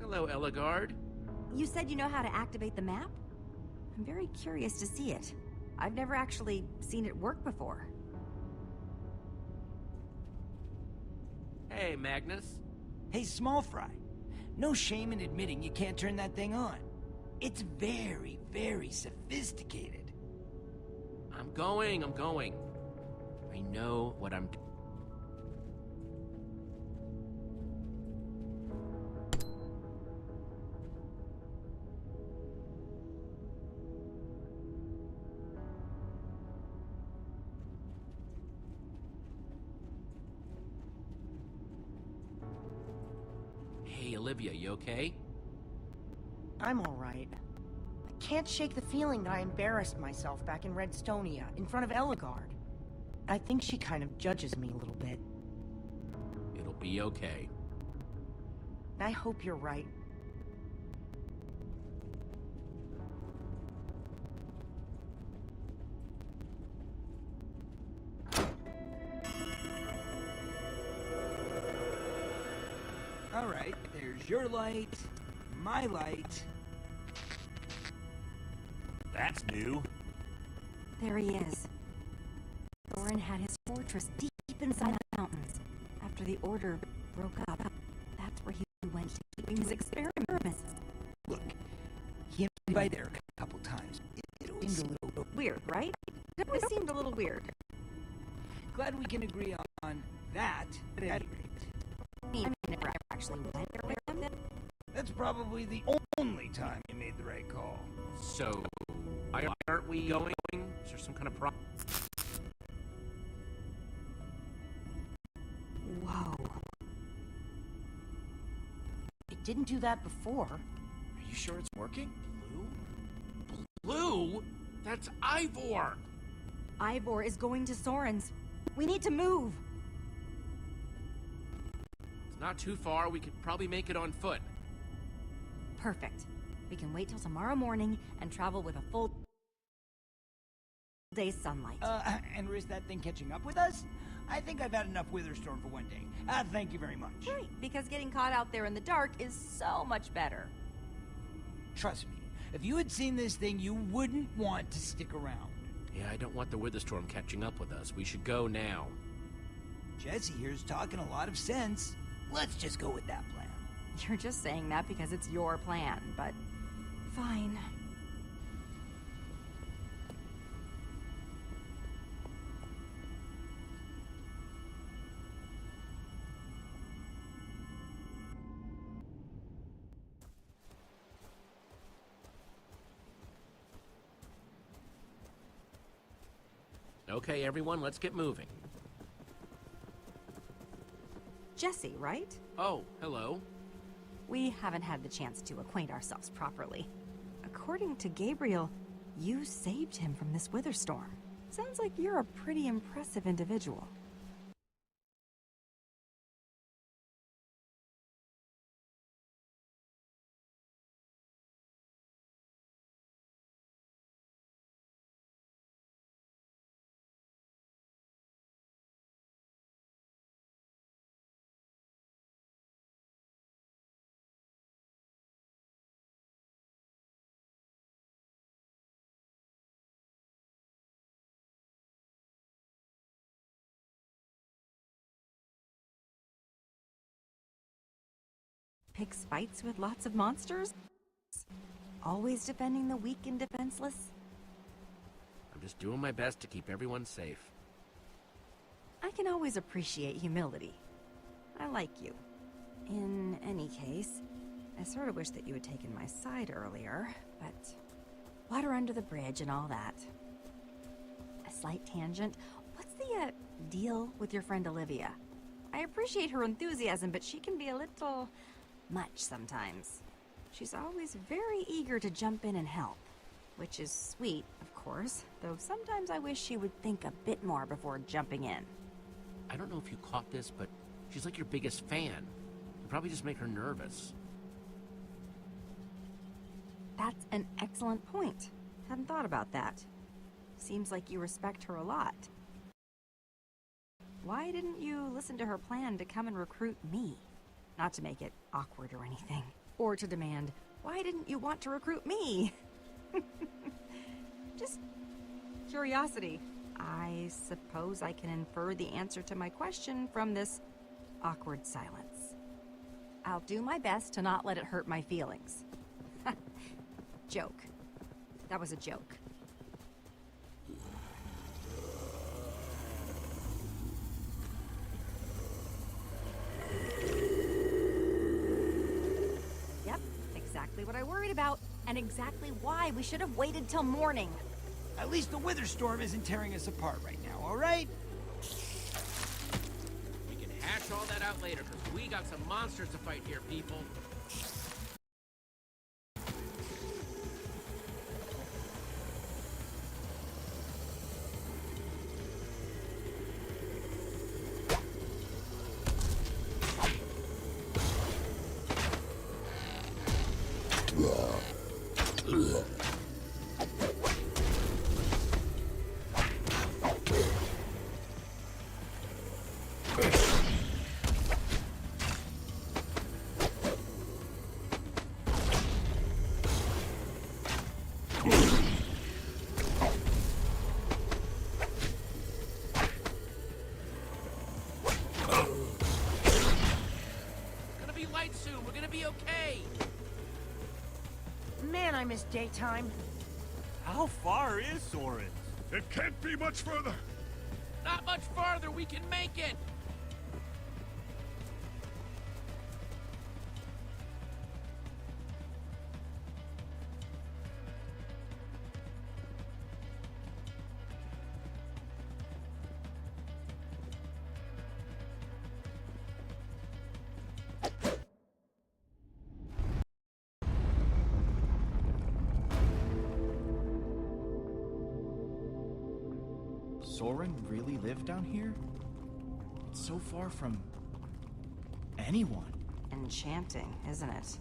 Speaker 1: Hello, Ellegaard.
Speaker 12: You said you know how to activate the map? I'm very curious to see it. I've never actually seen it work before.
Speaker 1: Hey, Magnus.
Speaker 10: Hey, Small Fry. No shame in admitting you can't turn that thing on. It's very, very sophisticated.
Speaker 1: I'm going. I know what I'm doing. Hey, Olivia, you okay?
Speaker 4: I'm alright. I can't shake the feeling that I embarrassed myself back in Redstonia, in front of Ellegaard. I think she kind of judges me a little bit.
Speaker 1: It'll be okay.
Speaker 4: I hope you're right.
Speaker 10: Alright, there's your light, my light.
Speaker 5: That's new.
Speaker 12: There he is. Soren had his fortress deep inside the mountains. After the Order broke up, that's where he went to keep his experiments.
Speaker 10: Look, he and I there a couple times. It seemed a little
Speaker 12: weird, right? It always seemed a little weird.
Speaker 10: Glad we can agree on that at any rate.
Speaker 12: I mean, never actually went there with them.
Speaker 10: That's probably the only time you made the right call.
Speaker 1: So, why aren't we going? Is there some kind of problem?
Speaker 4: Whoa. It didn't do that before.
Speaker 2: Are you sure it's working?
Speaker 1: Blue? That's Ivor!
Speaker 12: Ivor is going to Soren's. We need to move.
Speaker 1: It's not too far. We could probably make it on foot.
Speaker 12: Perfect. We can wait till tomorrow morning and travel with a full day's sunlight.
Speaker 10: And risk that thing catching up with us? I think I've had enough Witherstorm for one day. Thank you very much.
Speaker 12: Right, because getting caught out there in the dark is so much better.
Speaker 10: Trust me, if you had seen this thing, you wouldn't want to stick around.
Speaker 1: Yeah, I don't want the Witherstorm catching up with us. We should go now.
Speaker 10: Jesse here's talking a lot of sense. Let's just go with that plan.
Speaker 12: You're just saying that because it's your plan, but fine.
Speaker 1: Okay, everyone, let's get moving.
Speaker 12: Jesse, right?
Speaker 1: Oh, hello.
Speaker 12: We haven't had the chance to acquaint ourselves properly. According to Gabriel, you saved him from this wither storm. Sounds like you're a pretty impressive individual. Picks fights with lots of monsters? Always defending the weak and defenseless?
Speaker 1: I'm just doing my best to keep everyone safe.
Speaker 12: I can always appreciate humility. I like you. In any case, I sort of wish that you had taken my side earlier, but water under the bridge and all that. A slight tangent. What's the deal with your friend Olivia? I appreciate her enthusiasm, but she can be a little much sometimes. She's always very eager to jump in and help, which is sweet, of course, though sometimes I wish she would think a bit more before jumping in.
Speaker 1: I don't know if you caught this, but she's like your biggest fan. You probably just make her nervous.
Speaker 12: That's an excellent point. Hadn't thought about that. Seems like you respect her a lot. Why didn't you listen to her plan to come and recruit me? Not to make it awkward or anything. Or to demand, why didn't you want to recruit me? Just curiosity. I suppose I can infer the answer to my question from this awkward silence. I'll do my best to not let it hurt my feelings. Joke. That was a joke. Yep, exactly what I worried about, and exactly why we should have waited till morning.
Speaker 10: At least the wither storm isn't tearing us apart right now, all right?
Speaker 1: We can hash all that out later, because we got some monsters to fight here, people.
Speaker 4: Man, I miss daytime.
Speaker 5: How far is Soren?
Speaker 11: It can't be much further.
Speaker 1: Not much farther, we can make it!
Speaker 2: Soren really lived down here? It's so far from anyone.
Speaker 12: Enchanting, isn't it?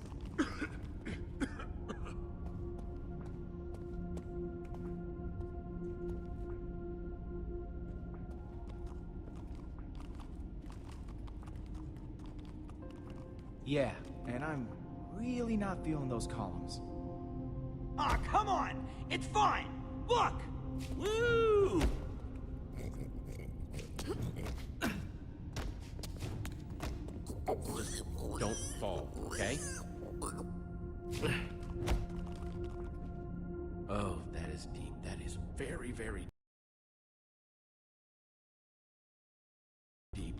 Speaker 2: Yeah, and I'm really not feeling those columns.
Speaker 10: Ah, come on! It's fine! Look!
Speaker 5: Woo!
Speaker 1: Just don't fall, okay? Oh, that is deep. That is very, very deep.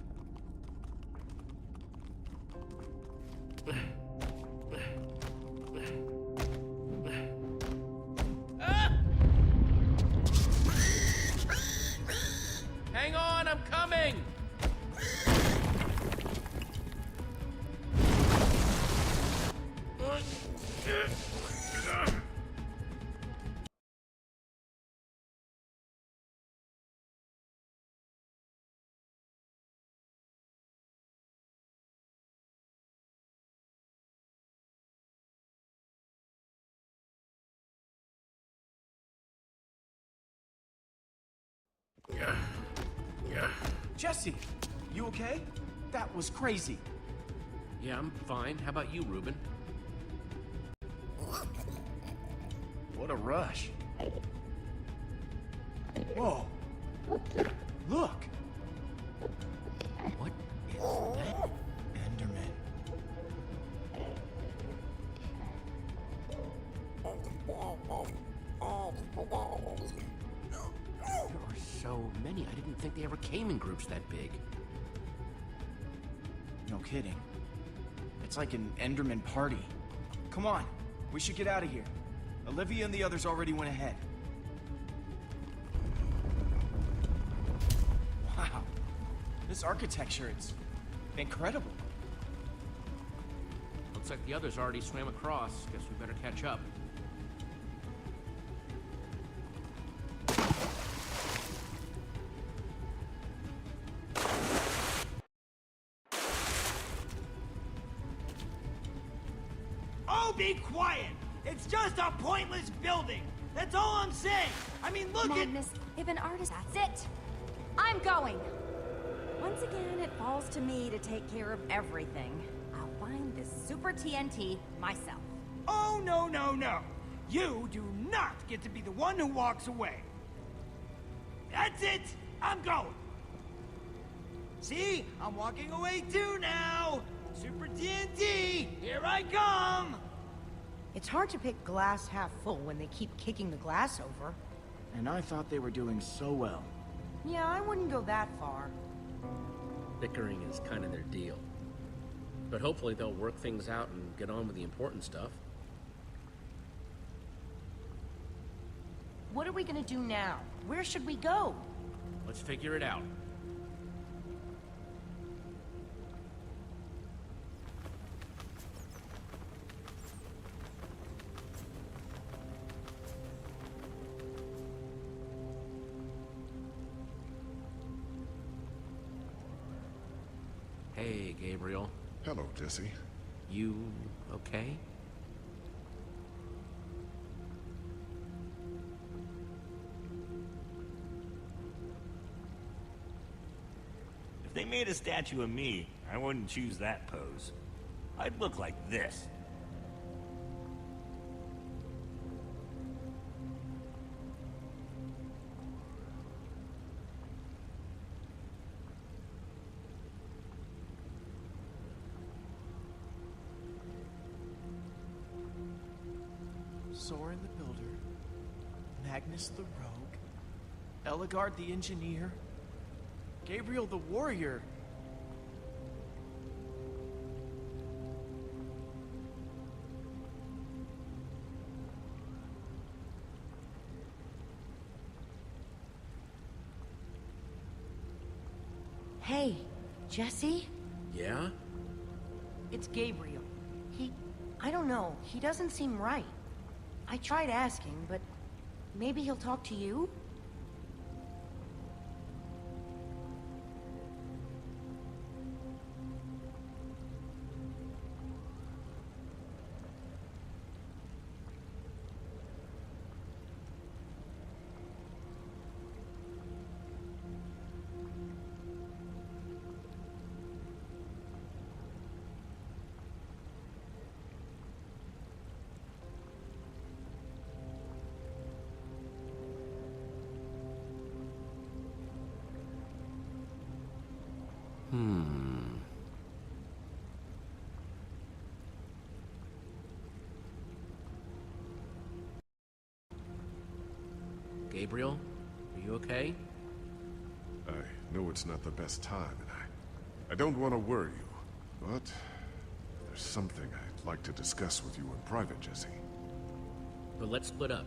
Speaker 2: Jesse, you okay? That was crazy.
Speaker 1: Yeah, I'm fine. How about you, Reuben?
Speaker 2: What a rush. Whoa. Look.
Speaker 1: What is that?
Speaker 2: Enderman.
Speaker 1: There are so many. I didn't think they ever came in groups that big.
Speaker 2: No kidding. It's like an Enderman party. Come on, we should get out of here. Olivia and the others already went ahead. Wow. This architecture, it's incredible.
Speaker 1: Looks like the others already swam across. Guess we better catch up.
Speaker 10: Oh, be quiet! It's just a pointless building! That's all I'm saying! I mean, look
Speaker 12: Magnus, if an artist... That's it! I'm going! Once again, it falls to me to take care of everything. I'll find this Super TNT myself.
Speaker 10: Oh, no, no, no! You do not get to be the one who walks away. That's it! I'm going! See? I'm walking away too now! Super TNT, here I come!
Speaker 4: It's hard to pick glass half full when they keep kicking the glass over.
Speaker 2: And I thought they were doing so well.
Speaker 4: Yeah, I wouldn't go that far.
Speaker 1: Bickering is kind of their deal. But hopefully they'll work things out and get on with the important stuff.
Speaker 4: What are we gonna do now? Where should we go?
Speaker 1: Let's figure it out. Hey, Gabriel.
Speaker 11: Hello, Jesse.
Speaker 1: You okay?
Speaker 6: If they made a statue of me, I wouldn't choose that pose. I'd look like this.
Speaker 2: Soren the Builder, Magnus the Rogue, Ellegaard the Engineer, Gabriel the Warrior.
Speaker 4: Hey, Jesse?
Speaker 1: Yeah?
Speaker 4: It's Gabriel. I don't know. He doesn't seem right. I tried asking, but maybe he'll talk to you?
Speaker 1: Gabriel, are you okay?
Speaker 11: I know it's not the best time, and I don't want to worry you, but there's something I'd like to discuss with you in private, Jesse.
Speaker 1: But let's split up.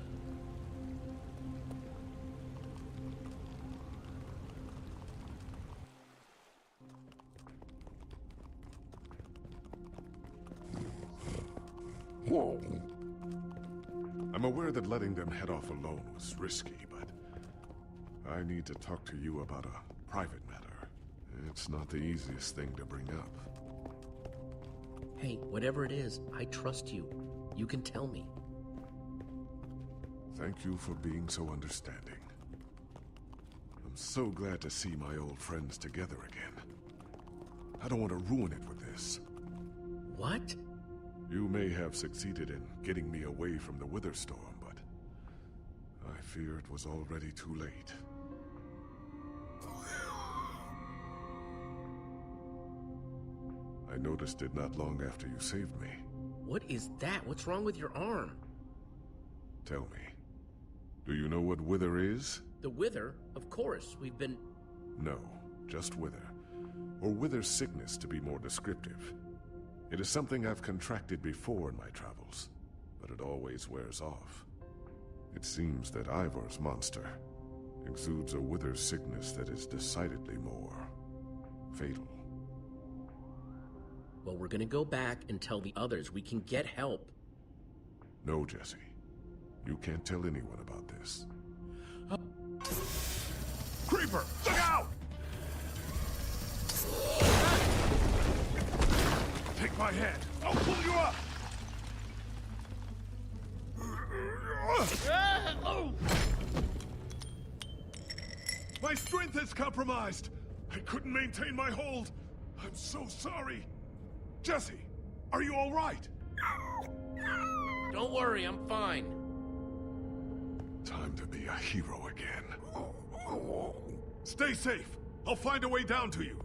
Speaker 11: I'm aware that letting them head off alone was risky, but I need to talk to you about a private matter. It's not the easiest thing to bring up.
Speaker 1: Hey, whatever it is, I trust you. You can tell me.
Speaker 11: Thank you for being so understanding. I'm so glad to see my old friends together again. I don't want to ruin it with this.
Speaker 1: What?
Speaker 11: You may have succeeded in getting me away from the Witherstorm, but I fear it was already too late. I noticed it not long after you saved me.
Speaker 1: What is that? What's wrong with your arm?
Speaker 11: Tell me, do you know what wither is?
Speaker 1: The wither? Of course, we've been...
Speaker 11: No, just wither. Or wither sickness, to be more descriptive. It is something I've contracted before in my travels, but it always wears off. It seems that Ivor's monster exudes a wither sickness that is decidedly more fatal.
Speaker 1: Well, we're gonna go back and tell the others we can get help.
Speaker 11: No, Jesse. You can't tell anyone about this.
Speaker 8: Creeper, look out! Take my hand. I'll pull you up. My strength is compromised. I couldn't maintain my hold. I'm so sorry. Jesse, are you all right?
Speaker 1: Don't worry, I'm fine.
Speaker 11: Time to be a hero again.
Speaker 8: Stay safe. I'll find a way down to you.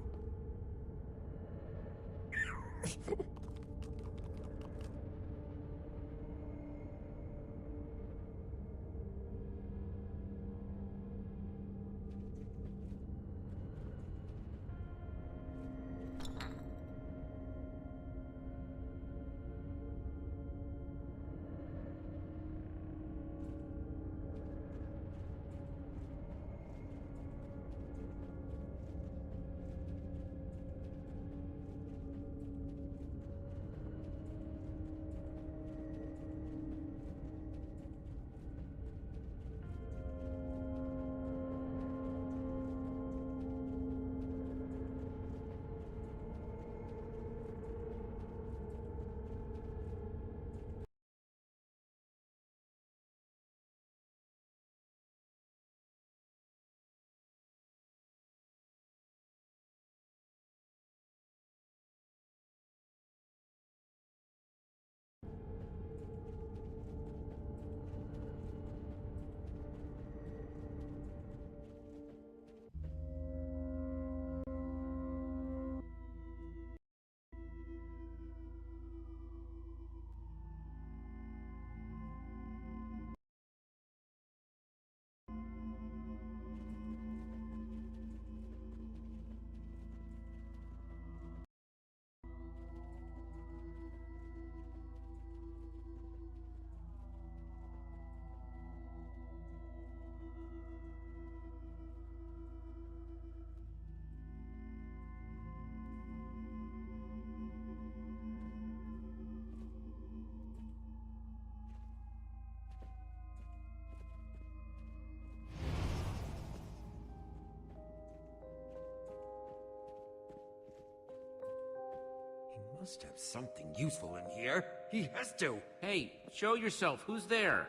Speaker 13: Must have something useful in here. He has to.
Speaker 1: Hey, show yourself. Who's there?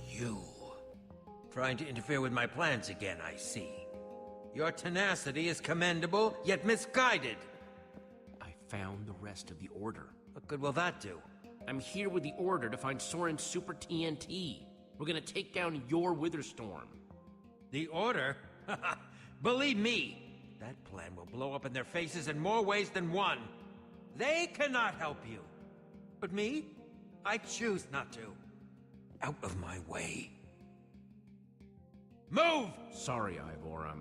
Speaker 13: You. Trying to interfere with my plans again, I see. Your tenacity is commendable, yet misguided.
Speaker 1: I found the rest of the Order.
Speaker 13: What good will that do?
Speaker 1: I'm here with the Order to find Soren's Super TNT. We're gonna take down your Witherstorm.
Speaker 13: The Order? Believe me, that plan will blow up in their faces in more ways than one. They cannot help you. But me? I choose not to. Out of my way. Move!
Speaker 1: Sorry, Ivor,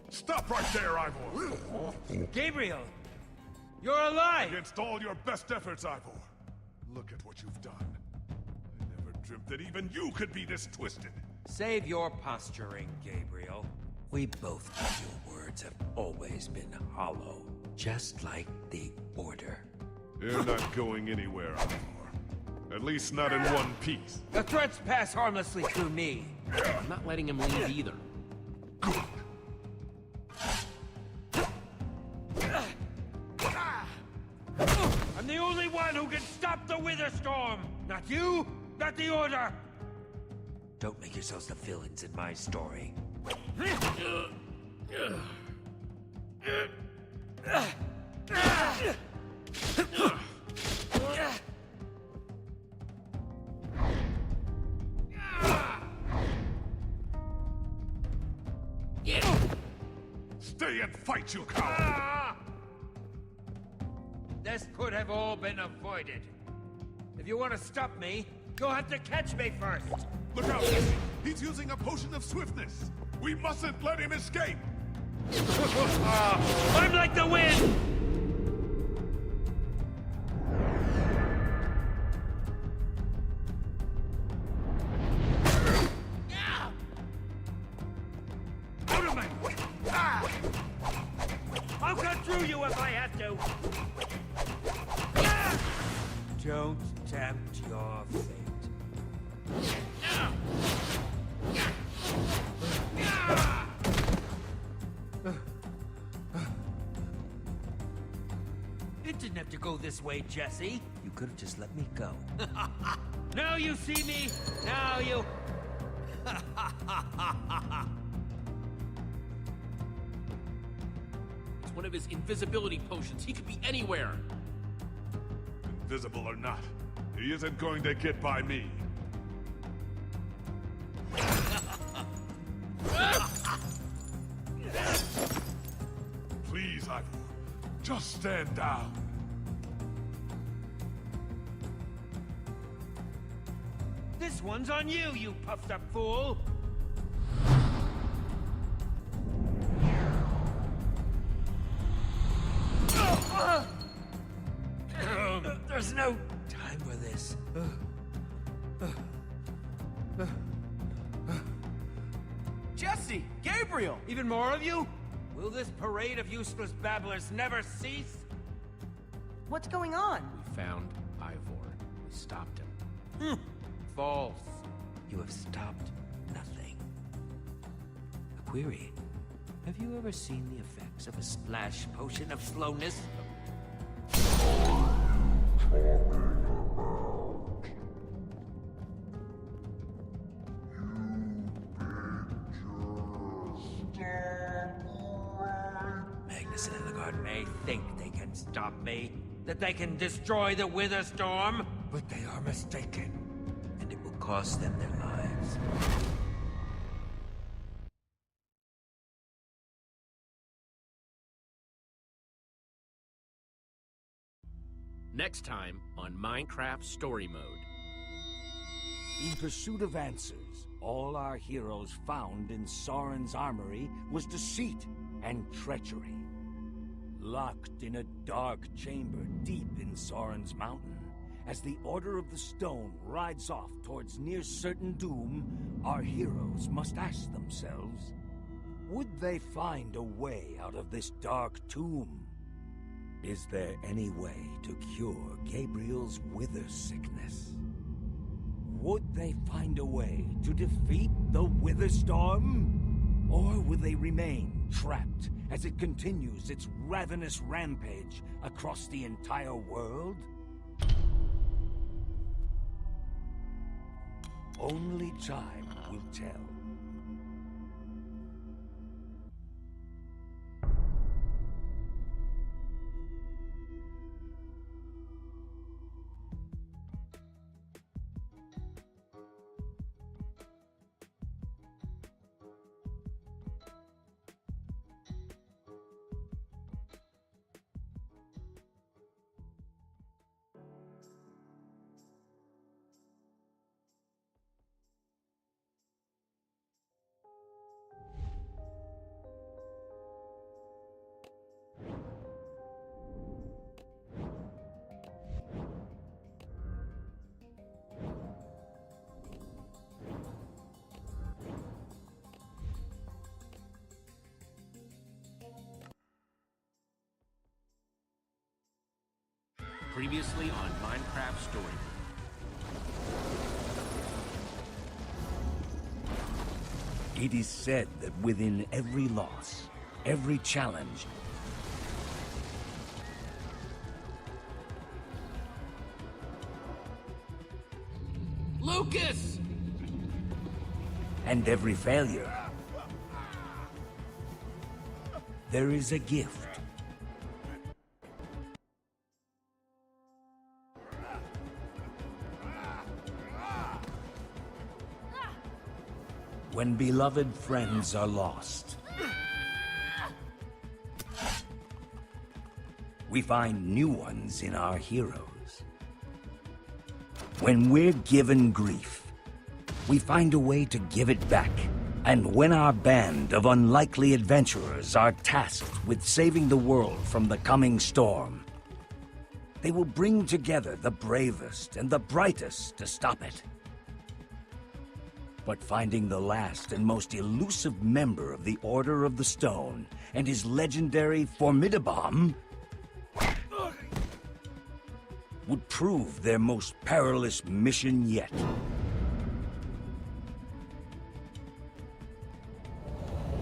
Speaker 8: Stop right there, Ivor!
Speaker 13: Gabriel! You're alive!
Speaker 8: Against all your best efforts, Ivor. Look at what you've done. I never dreamt that even you could be this twisted.
Speaker 13: Save your posturing, Gabriel. We both know your words have always been hollow, just like the Order.
Speaker 11: You're not going anywhere, Ivor. At least not in one piece.
Speaker 13: The threats pass harmlessly through me.
Speaker 1: I'm not letting him leave either.
Speaker 11: Good.
Speaker 13: I'm the only one who can stop the Witherstorm! Not you, not the Order! Don't make yourselves the villains in my story.
Speaker 11: Stay and fight, you coward!
Speaker 13: This could have all been avoided. If you want to stop me, you'll have to catch me first.
Speaker 11: Look out, Jesse! He's using a potion of swiftness! We mustn't let him escape!
Speaker 13: I'm like the wind! Out of my way! I'll cut through you if I have to! Don't tempt your fate. It didn't have to go this way, Jesse. You could have just let me go. Now you see me. Now you...
Speaker 1: It's one of his invisibility potions. He could be anywhere.
Speaker 11: Invisible or not, he isn't going to get by me. Please, Ivor, just stand down.
Speaker 13: This one's on you, you puffed up fool! There's no time for this.
Speaker 2: Jesse! Gabriel!
Speaker 13: Even more of you? Will this parade of useless babblers never cease?
Speaker 4: What's going on?
Speaker 1: We found Ivor. We stopped him.
Speaker 13: False. You have stopped nothing. A query. Have you ever seen the effects of a splash potion of slowness? Magnus and Ellegaard may think they can stop me, that they can destroy the Witherstorm, but they are mistaken, and it will cost them their lives.
Speaker 1: Next time on Minecraft Story Mode.
Speaker 3: In pursuit of answers, all our heroes found in Soren's armory was deceit and treachery. Locked in a dark chamber deep in Soren's mountain, as the Order of the Stone rides off towards near certain doom, our heroes must ask themselves, would they find a way out of this dark tomb? Is there any way to cure Gabriel's wither sickness? Would they find a way to defeat the Witherstorm? Or will they remain trapped as it continues its ravenous rampage across the entire world? Only time will tell.
Speaker 1: Previously on Minecraft Story Mode.
Speaker 3: It is said that within every loss, every challenge,
Speaker 1: Lucas!
Speaker 3: and every failure, there is a gift. When beloved friends are lost, we find new ones in our heroes. When we're given grief, we find a way to give it back. And when our band of unlikely adventurers are tasked with saving the world from the coming storm, they will bring together the bravest and the brightest to stop it. But finding the last and most elusive member of the Order of the Stone and his legendary Formidabomb would prove their most perilous mission yet.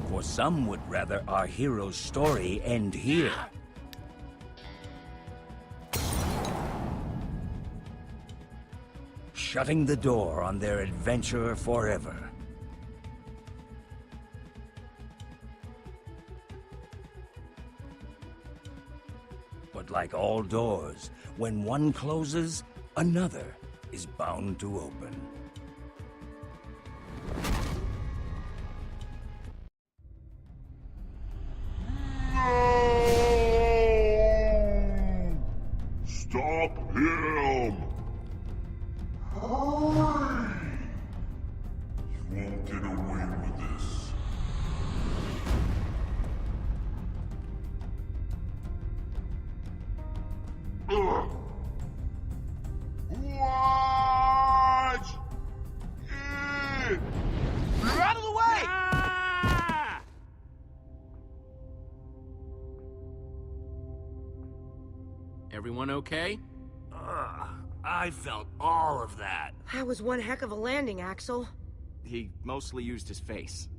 Speaker 3: For some would rather our hero's story end here. Shutting the door on their adventure forever. But like all doors, when one closes, another is bound to open.
Speaker 11: Stop him! Hurry! You won't get away with this. Watch it!
Speaker 2: You're out of the way!
Speaker 5: Ah!
Speaker 1: Everyone okay?
Speaker 6: I felt all of that.
Speaker 4: That was one heck of a landing, Axel.
Speaker 2: He mostly used his face.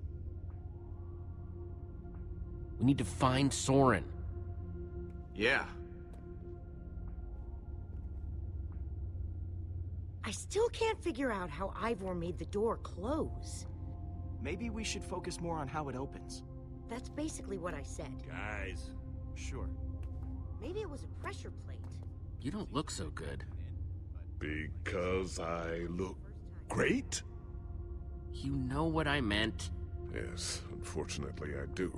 Speaker 1: We need to find Soren.
Speaker 2: Yeah.
Speaker 4: I still can't figure out how Ivor made the door close.
Speaker 2: Maybe we should focus more on how it opens.
Speaker 4: That's basically what I said.
Speaker 6: Guys.
Speaker 2: Sure.
Speaker 4: Maybe it was a pressure plate.
Speaker 1: You don't look so good.
Speaker 11: Because I look great?
Speaker 1: You know what I meant.
Speaker 11: Yes, unfortunately I do.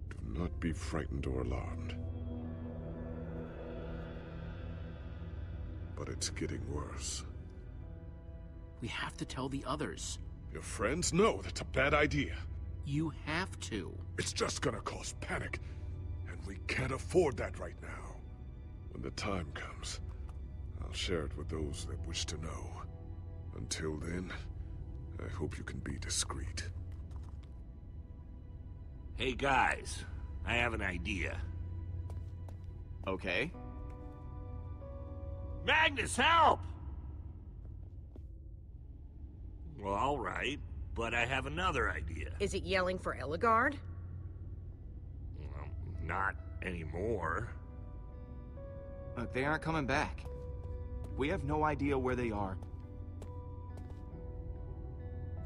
Speaker 11: Do not be frightened or alarmed. But it's getting worse.
Speaker 1: We have to tell the others.
Speaker 11: Your friends know that's a bad idea.
Speaker 1: You have to.
Speaker 11: It's just gonna cause panic, and we can't afford that right now. When the time comes, I'll share it with those that wish to know. Until then, I hope you can be discreet.
Speaker 6: Hey guys, I have an idea.
Speaker 2: Okay.
Speaker 6: Magnus, help! Well, all right, but I have another idea.
Speaker 4: Is it yelling for Ellegaard?
Speaker 6: Well, not anymore.
Speaker 2: Look, they aren't coming back. We have no idea where they are.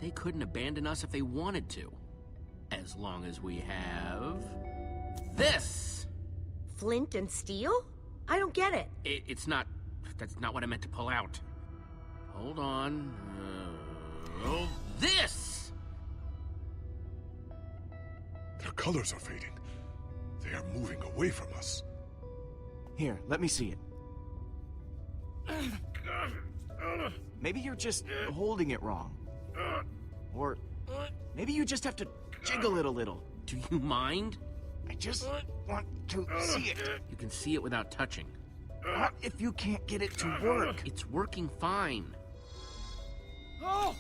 Speaker 1: They couldn't abandon us if they wanted to. As long as we have... this!
Speaker 4: Flint and steel? I don't get it.
Speaker 1: It's not... That's not what I meant to pull out. Hold on. This!
Speaker 11: Their colors are fading. They are moving away from us.
Speaker 2: Here, let me see it. Maybe you're just holding it wrong. Or maybe you just have to jiggle it a little.
Speaker 1: Do you mind?
Speaker 2: I just want to see it.
Speaker 1: You can see it without touching.
Speaker 2: What if you can't get it to work?
Speaker 1: It's working fine.
Speaker 2: Oh!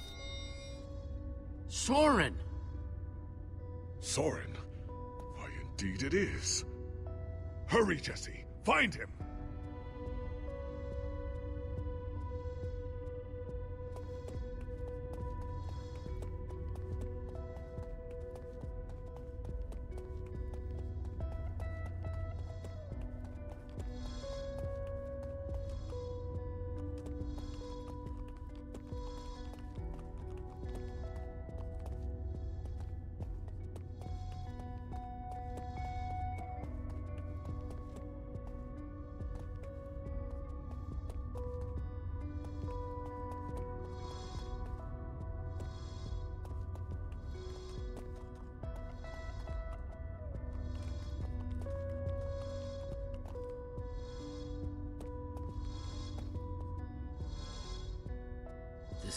Speaker 1: Soren!
Speaker 11: Soren? Why, indeed it is. Hurry, Jesse. Find him.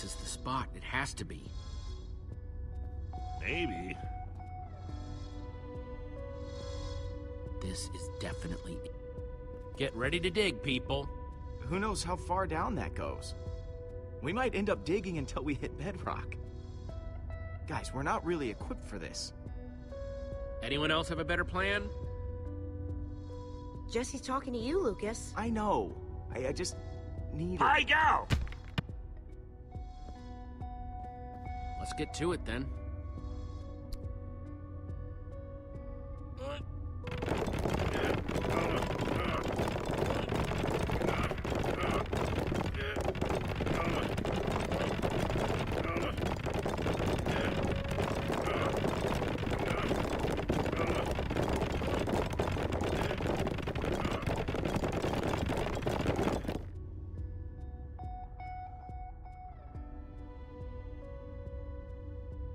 Speaker 1: This is the spot. It has to be.
Speaker 6: Maybe.
Speaker 1: This is definitely it. Get ready to dig, people.
Speaker 2: Who knows how far down that goes? We might end up digging until we hit bedrock. Guys, we're not really equipped for this.
Speaker 1: Anyone else have a better plan?
Speaker 4: Jesse's talking to you, Lucas.
Speaker 2: I know. I just need...
Speaker 5: Hi, go!
Speaker 1: Let's get to it then.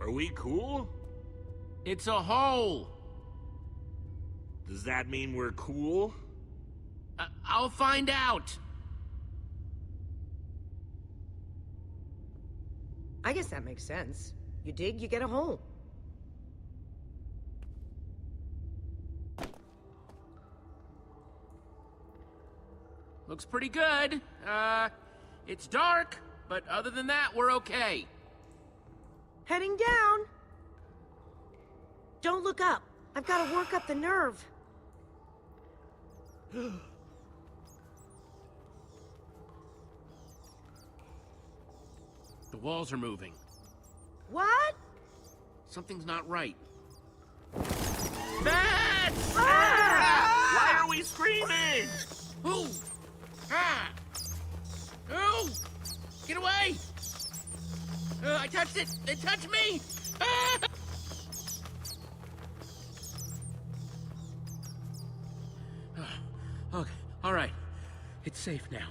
Speaker 5: Are we cool?
Speaker 1: It's a hole!
Speaker 5: Does that mean we're cool?
Speaker 1: I'll find out!
Speaker 4: I guess that makes sense. You dig, you get a hole.
Speaker 1: Looks pretty good. It's dark, but other than that, we're okay.
Speaker 4: Heading down. Don't look up. I've got to work up the nerve.
Speaker 1: The walls are moving.
Speaker 4: What?
Speaker 1: Something's not right. Bats!
Speaker 5: Ah! Why are we screaming?
Speaker 1: Ooh! Ah! Ooh! Get away! I touched it! It touched me! Ah! Okay, all right. It's safe now.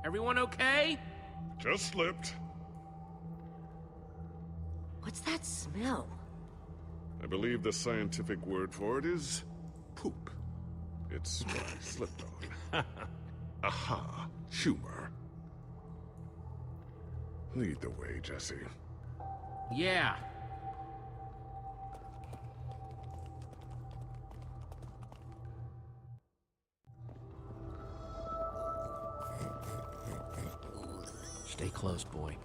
Speaker 1: Everyone okay?
Speaker 11: Just slipped.
Speaker 4: What's that smell?
Speaker 11: I believe the scientific word for it is poop. It's what I slipped on. Aha, humor. Lead the way, Jesse.
Speaker 1: Yeah. Stay close, boy.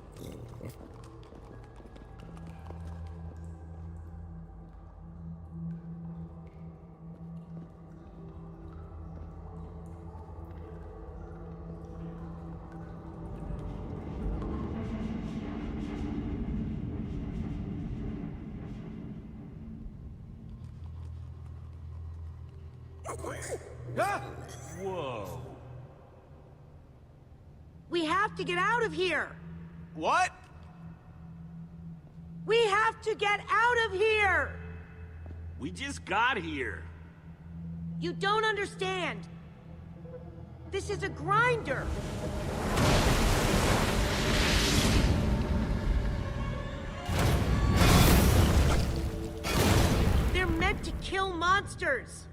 Speaker 5: Whoa.
Speaker 4: We have to get out of here.
Speaker 2: What?
Speaker 4: We have to get out of here.
Speaker 5: We just got here.
Speaker 4: You don't understand. This is a grinder. They're meant to kill monsters.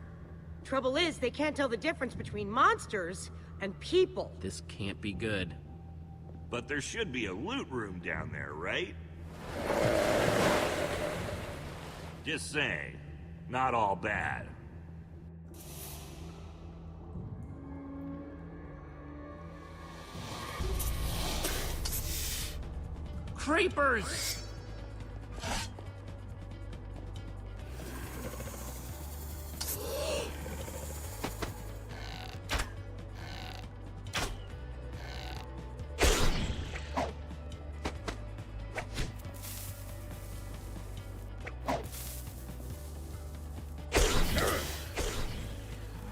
Speaker 4: Trouble is, they can't tell the difference between monsters and people.
Speaker 1: This can't be good.
Speaker 5: But there should be a loot room down there, right? Just saying. Not all bad.
Speaker 1: Creepers!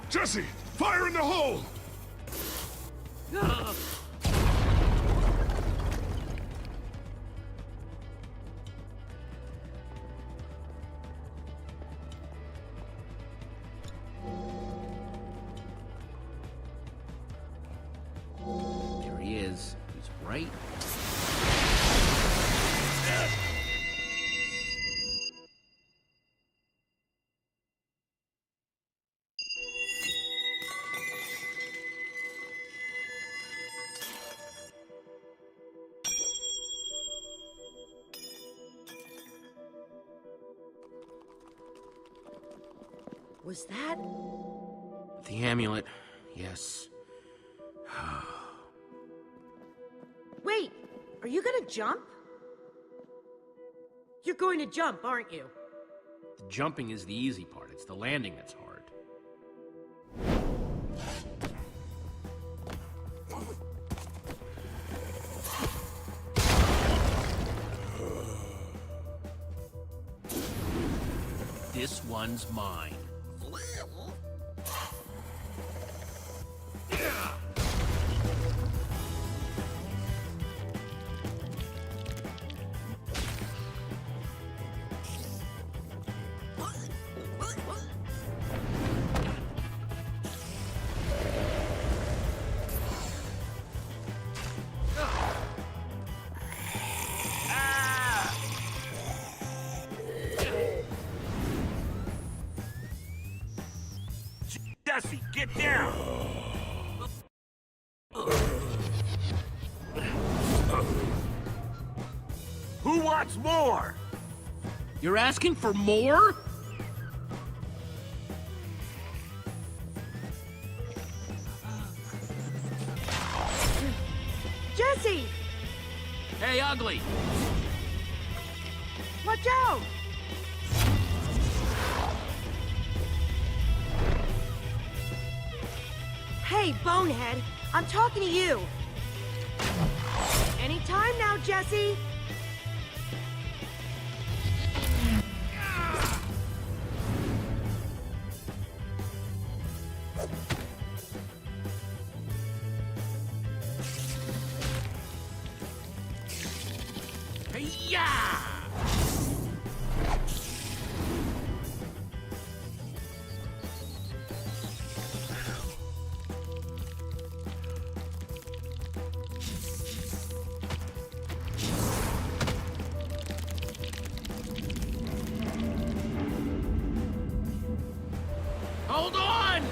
Speaker 11: Jesse, fire in the hole!
Speaker 1: There he is. He's right?
Speaker 4: Was that?
Speaker 1: The amulet, yes.
Speaker 4: Wait, are you gonna jump? You're going to jump, aren't you?
Speaker 1: The jumping is the easy part. It's the landing that's hard. This one's mine.
Speaker 5: Jesse, get down! Who wants more?
Speaker 1: You're asking for more?
Speaker 4: Jesse!
Speaker 1: Hey, Ugly!
Speaker 4: Watch out! Hey, Bonehead, I'm talking to you. Anytime now, Jesse.
Speaker 1: Hey-ya! Hold on!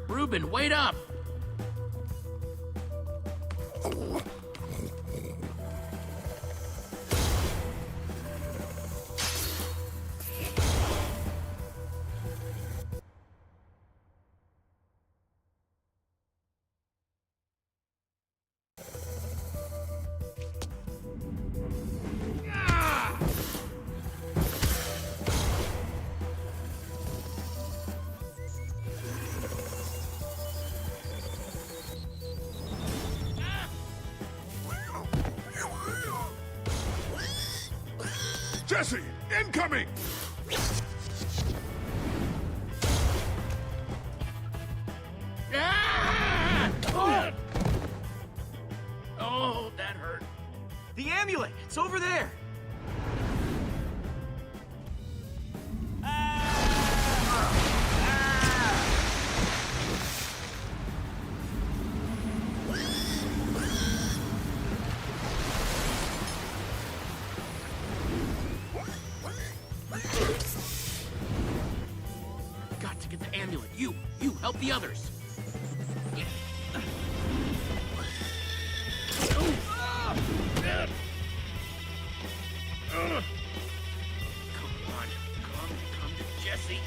Speaker 1: Reuben, wait up!
Speaker 11: Jesse, incoming!
Speaker 1: Ah! Oh! Oh, that hurt.
Speaker 2: The amulet! It's over there!
Speaker 1: Got to get the amulet. You help the others. Yeah. Come on, come to Jesse.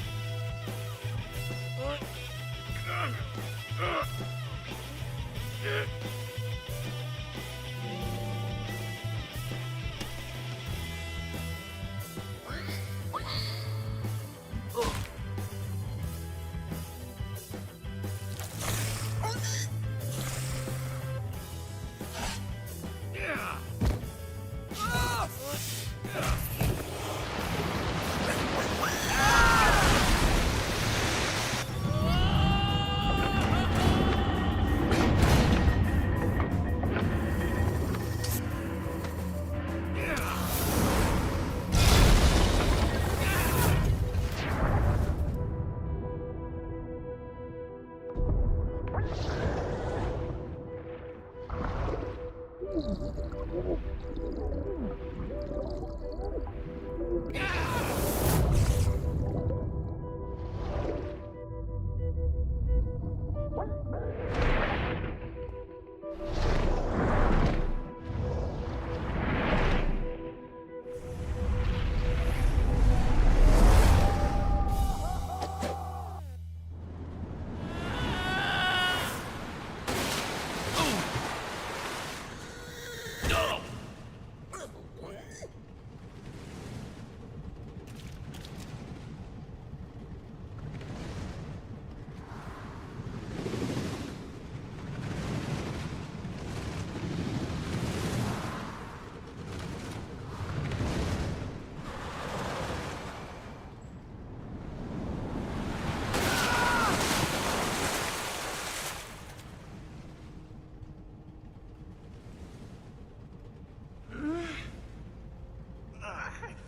Speaker 2: I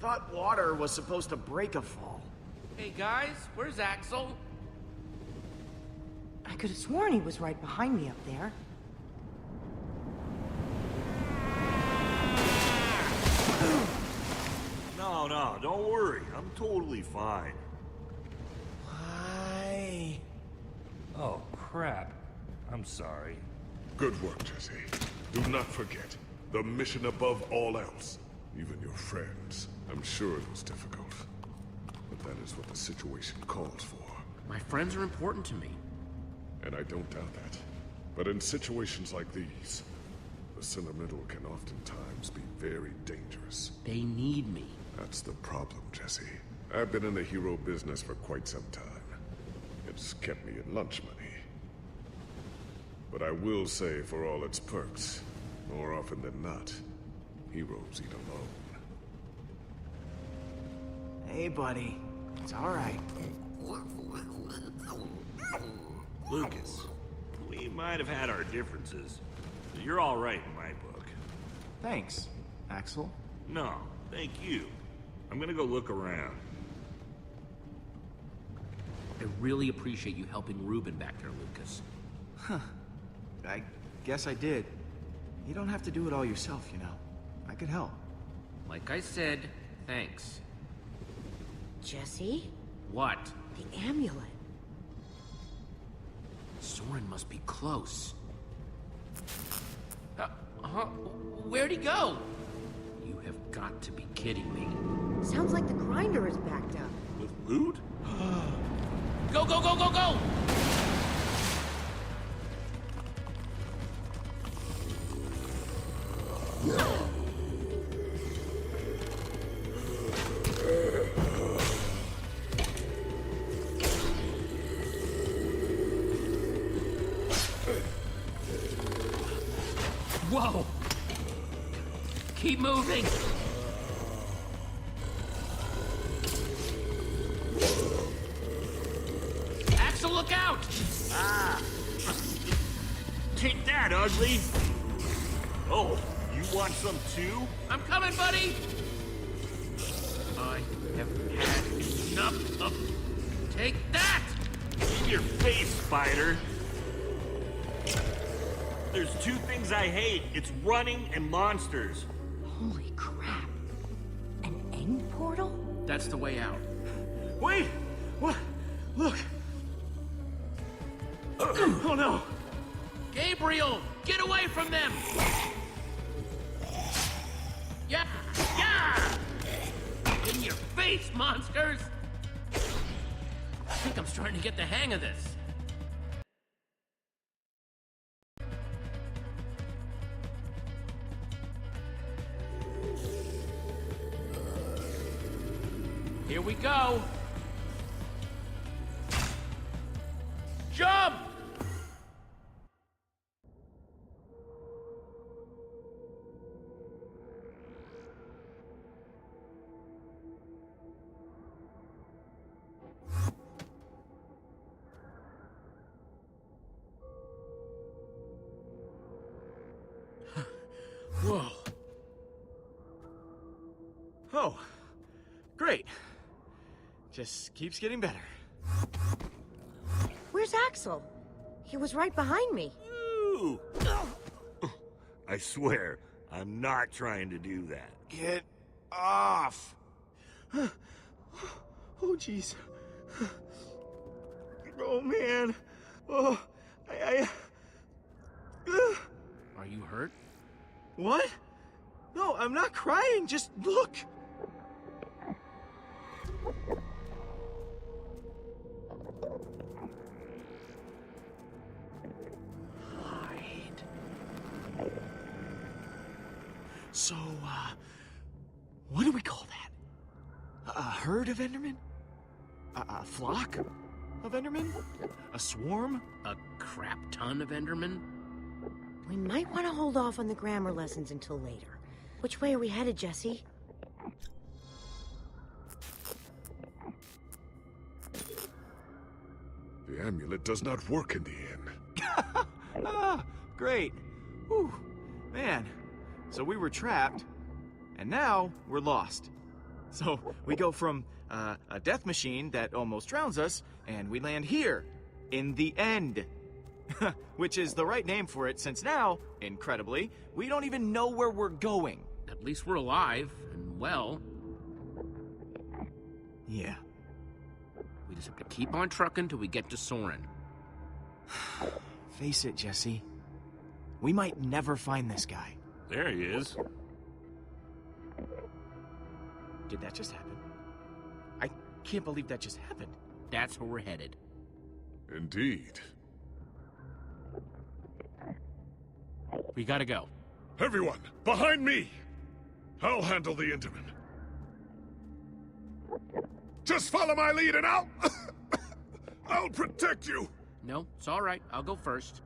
Speaker 2: thought water was supposed to break a fall.
Speaker 1: Hey guys, where's Axel?
Speaker 4: I could have sworn he was right behind me up there.
Speaker 6: No, don't worry. I'm totally fine.
Speaker 2: Why?
Speaker 6: Oh, crap. I'm sorry.
Speaker 11: Good work, Jesse. Do not forget, the mission above all else. Even your friends. I'm sure it was difficult. But that is what the situation calls for.
Speaker 1: My friends are important to me.
Speaker 11: And I don't doubt that. But in situations like these, the sentimental can oftentimes be very dangerous.
Speaker 1: They need me.
Speaker 11: That's the problem, Jesse. I've been in the hero business for quite some time. It's kept me in lunch money. But I will say, for all its perks, more often than not, heroes eat alone.
Speaker 2: Hey, buddy. It's all right.
Speaker 6: Lucas, we might have had our differences, but you're all right in my book.
Speaker 2: Thanks, Axel.
Speaker 6: No, thank you. I'm gonna go look around.
Speaker 1: I really appreciate you helping Reuben back there, Lucas.
Speaker 2: Huh. I guess I did. You don't have to do it all yourself, you know. I could help.
Speaker 1: Like I said, thanks.
Speaker 4: Jesse?
Speaker 1: What?
Speaker 4: The amulet.
Speaker 1: Soren must be close. Where'd he go? You have got to be kidding me.
Speaker 4: Sounds like the grinder is backed up.
Speaker 6: With loot?
Speaker 1: Go, go, go, go, go! Whoa! Keep moving! Axel, look out!
Speaker 6: Ah! Take that, ugly! Oh, you want some too?
Speaker 1: I'm coming, buddy! I have had enough of... Take that!
Speaker 6: In your face, spider! There's two things I hate. It's running and monsters.
Speaker 4: Holy crap. An end portal?
Speaker 1: That's the way out.
Speaker 2: Wait! What? Look! Oh no!
Speaker 1: Gabriel! Get away from them! Yeah! Yeah! In your face, monsters! I think I'm starting to get the hang of this. Here we go! Jump! Whoa.
Speaker 2: Oh, great. Just keeps getting better.
Speaker 4: Where's Axel? He was right behind me.
Speaker 6: Ooh. I swear, I'm not trying to do that.
Speaker 2: Get off! Oh, jeez. Oh, man. Oh,
Speaker 1: Are you hurt?
Speaker 2: What? No, I'm not crying. Just look. Hide. So, what do we call that? A herd of Endermen? A flock of Endermen? A swarm?
Speaker 1: A crap ton of Endermen?
Speaker 4: We might want to hold off on the grammar lessons until later. Which way are we headed, Jesse?
Speaker 11: The amulet does not work in the inn.
Speaker 2: Ah, great. Whew. Man, so we were trapped, and now we're lost. So we go from a death machine that almost drowns us, and we land here, in the end. Which is the right name for it, since now, incredibly, we don't even know where we're going.
Speaker 1: At least we're alive and well.
Speaker 2: Yeah.
Speaker 1: We just have to keep on trucking till we get to Soren.
Speaker 2: Face it, Jesse. We might never find this guy.
Speaker 6: There he is.
Speaker 2: Did that just happen? I can't believe that just happened.
Speaker 1: That's where we're headed.
Speaker 11: Indeed.
Speaker 1: We gotta go.
Speaker 11: Everyone, behind me! I'll handle the Enderman. Just follow my lead and I'll protect you!
Speaker 1: No, it's all right. I'll go first.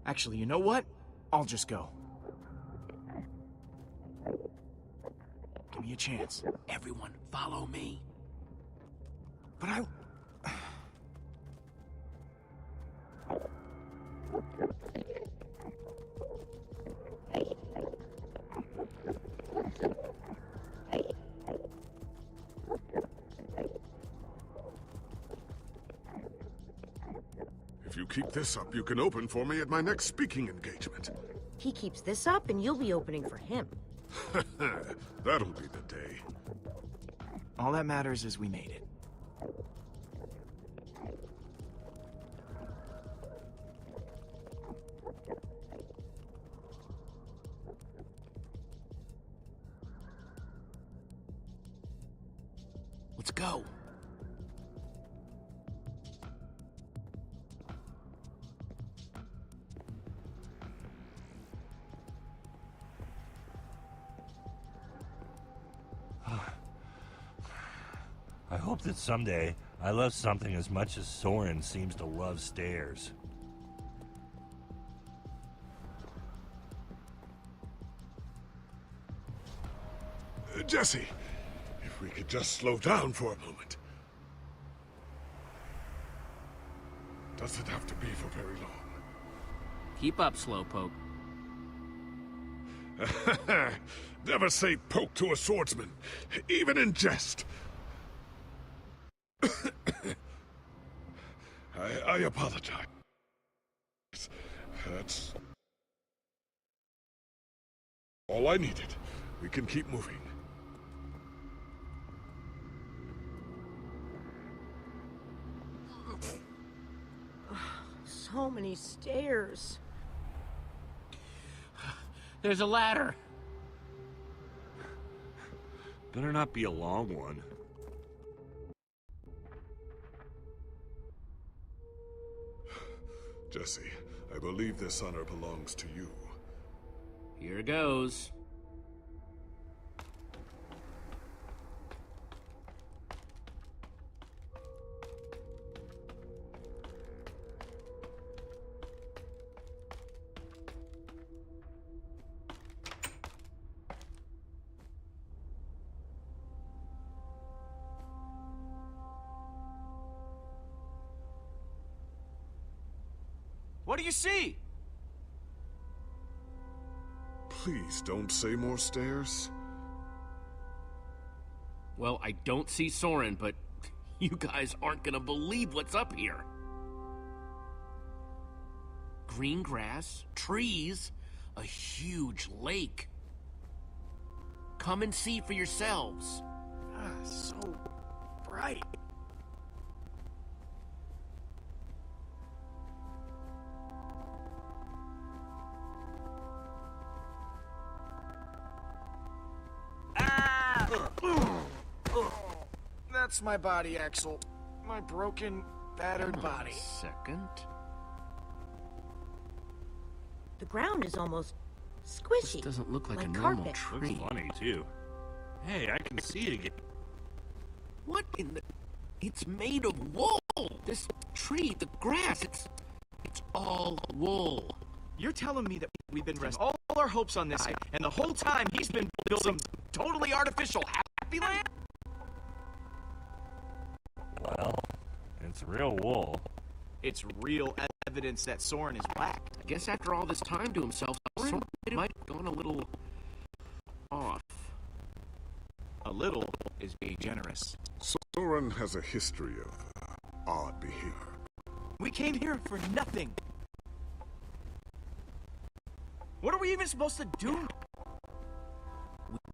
Speaker 2: Actually, you know what? I'll just go. Give me a chance.
Speaker 1: Everyone, follow me.
Speaker 2: But I...
Speaker 11: If you keep this up, you can open for me at my next speaking engagement.
Speaker 4: He keeps this up, and you'll be opening for him.
Speaker 11: That'll be the day.
Speaker 2: All that matters is we made it.
Speaker 1: Let's go.
Speaker 6: I hope that someday I love something as much as Soren seems to love stairs.
Speaker 11: Jesse, if we could just slow down for a moment. Doesn't have to be for very long.
Speaker 1: Keep up, Slowpoke.
Speaker 11: Never say poke to a swordsman, even in jest. I apologize. That's all I needed. We can keep moving.
Speaker 4: So many stairs.
Speaker 1: There's a ladder.
Speaker 6: Better not be a long one.
Speaker 11: Jesse, I believe this honor belongs to you.
Speaker 1: Here goes.
Speaker 2: What do you see?
Speaker 11: Please don't say more stairs.
Speaker 1: Well, I don't see Soren, but you guys aren't gonna believe what's up here. Green grass, trees, A huge lake. Come and see for yourselves.
Speaker 2: So bright. That's my body, Axel. My broken, battered body.
Speaker 1: Second.
Speaker 4: The ground is almost squishy.
Speaker 1: This doesn't look like a normal
Speaker 4: carpet.
Speaker 1: tree.
Speaker 5: Looks funny, too. Hey, I can see it again.
Speaker 1: What in the... It's made of wool! This tree, the grass, it's all wool.
Speaker 2: You're telling me that we've been resting all our hopes on this guy, and the whole time he's been building some totally artificial happy land?
Speaker 5: Well, it's real wool.
Speaker 2: It's real evidence that Soren is whacked.
Speaker 1: I guess after all this time to himself, Soren might have gone a little... off.
Speaker 2: A little is being generous.
Speaker 11: Soren has a history of odd behavior.
Speaker 2: We came here for nothing. What are we even supposed to do?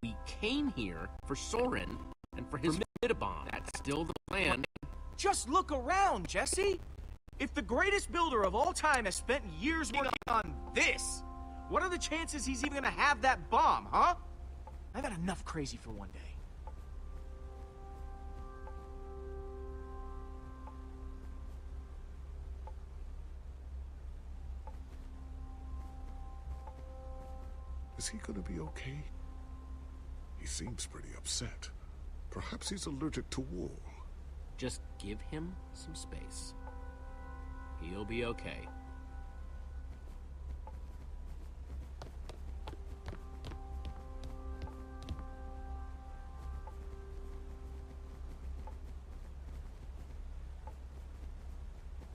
Speaker 1: We came here for Soren and for his Mittobon. That's still the plan.
Speaker 2: Just look around, Jesse. If the greatest builder of all time has spent years working on this, what are the chances he's even gonna have that bomb, huh? I've had enough crazy for one day.
Speaker 11: Is he gonna be okay? He seems pretty upset. Perhaps he's allergic to wool.
Speaker 1: Just give him some space. He'll be okay.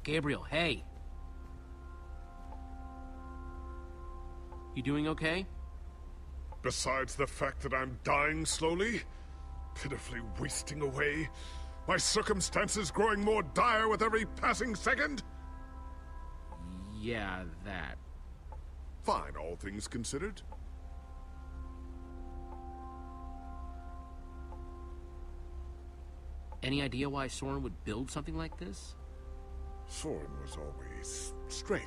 Speaker 1: Gabriel, hey. You doing okay?
Speaker 11: Besides the fact that I'm dying slowly, pitifully wasting away, my circumstances growing more dire with every passing second?
Speaker 1: Yeah, that.
Speaker 11: Fine, all things considered.
Speaker 1: Any idea why Soren would build something like this?
Speaker 11: Soren was always strange.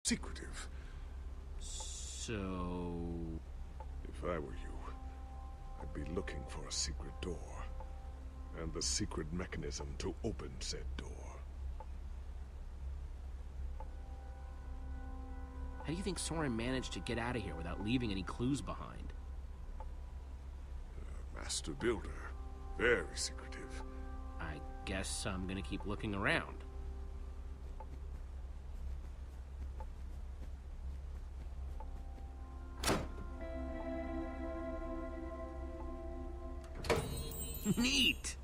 Speaker 11: Secretive.
Speaker 1: So...
Speaker 11: If I were you, I'd be looking for a secret door. And the secret mechanism to open said door.
Speaker 1: How do you think Soren managed to get out of here without leaving any clues behind?
Speaker 11: Master builder. Very secretive.
Speaker 1: I guess I'm gonna keep looking around. Neat!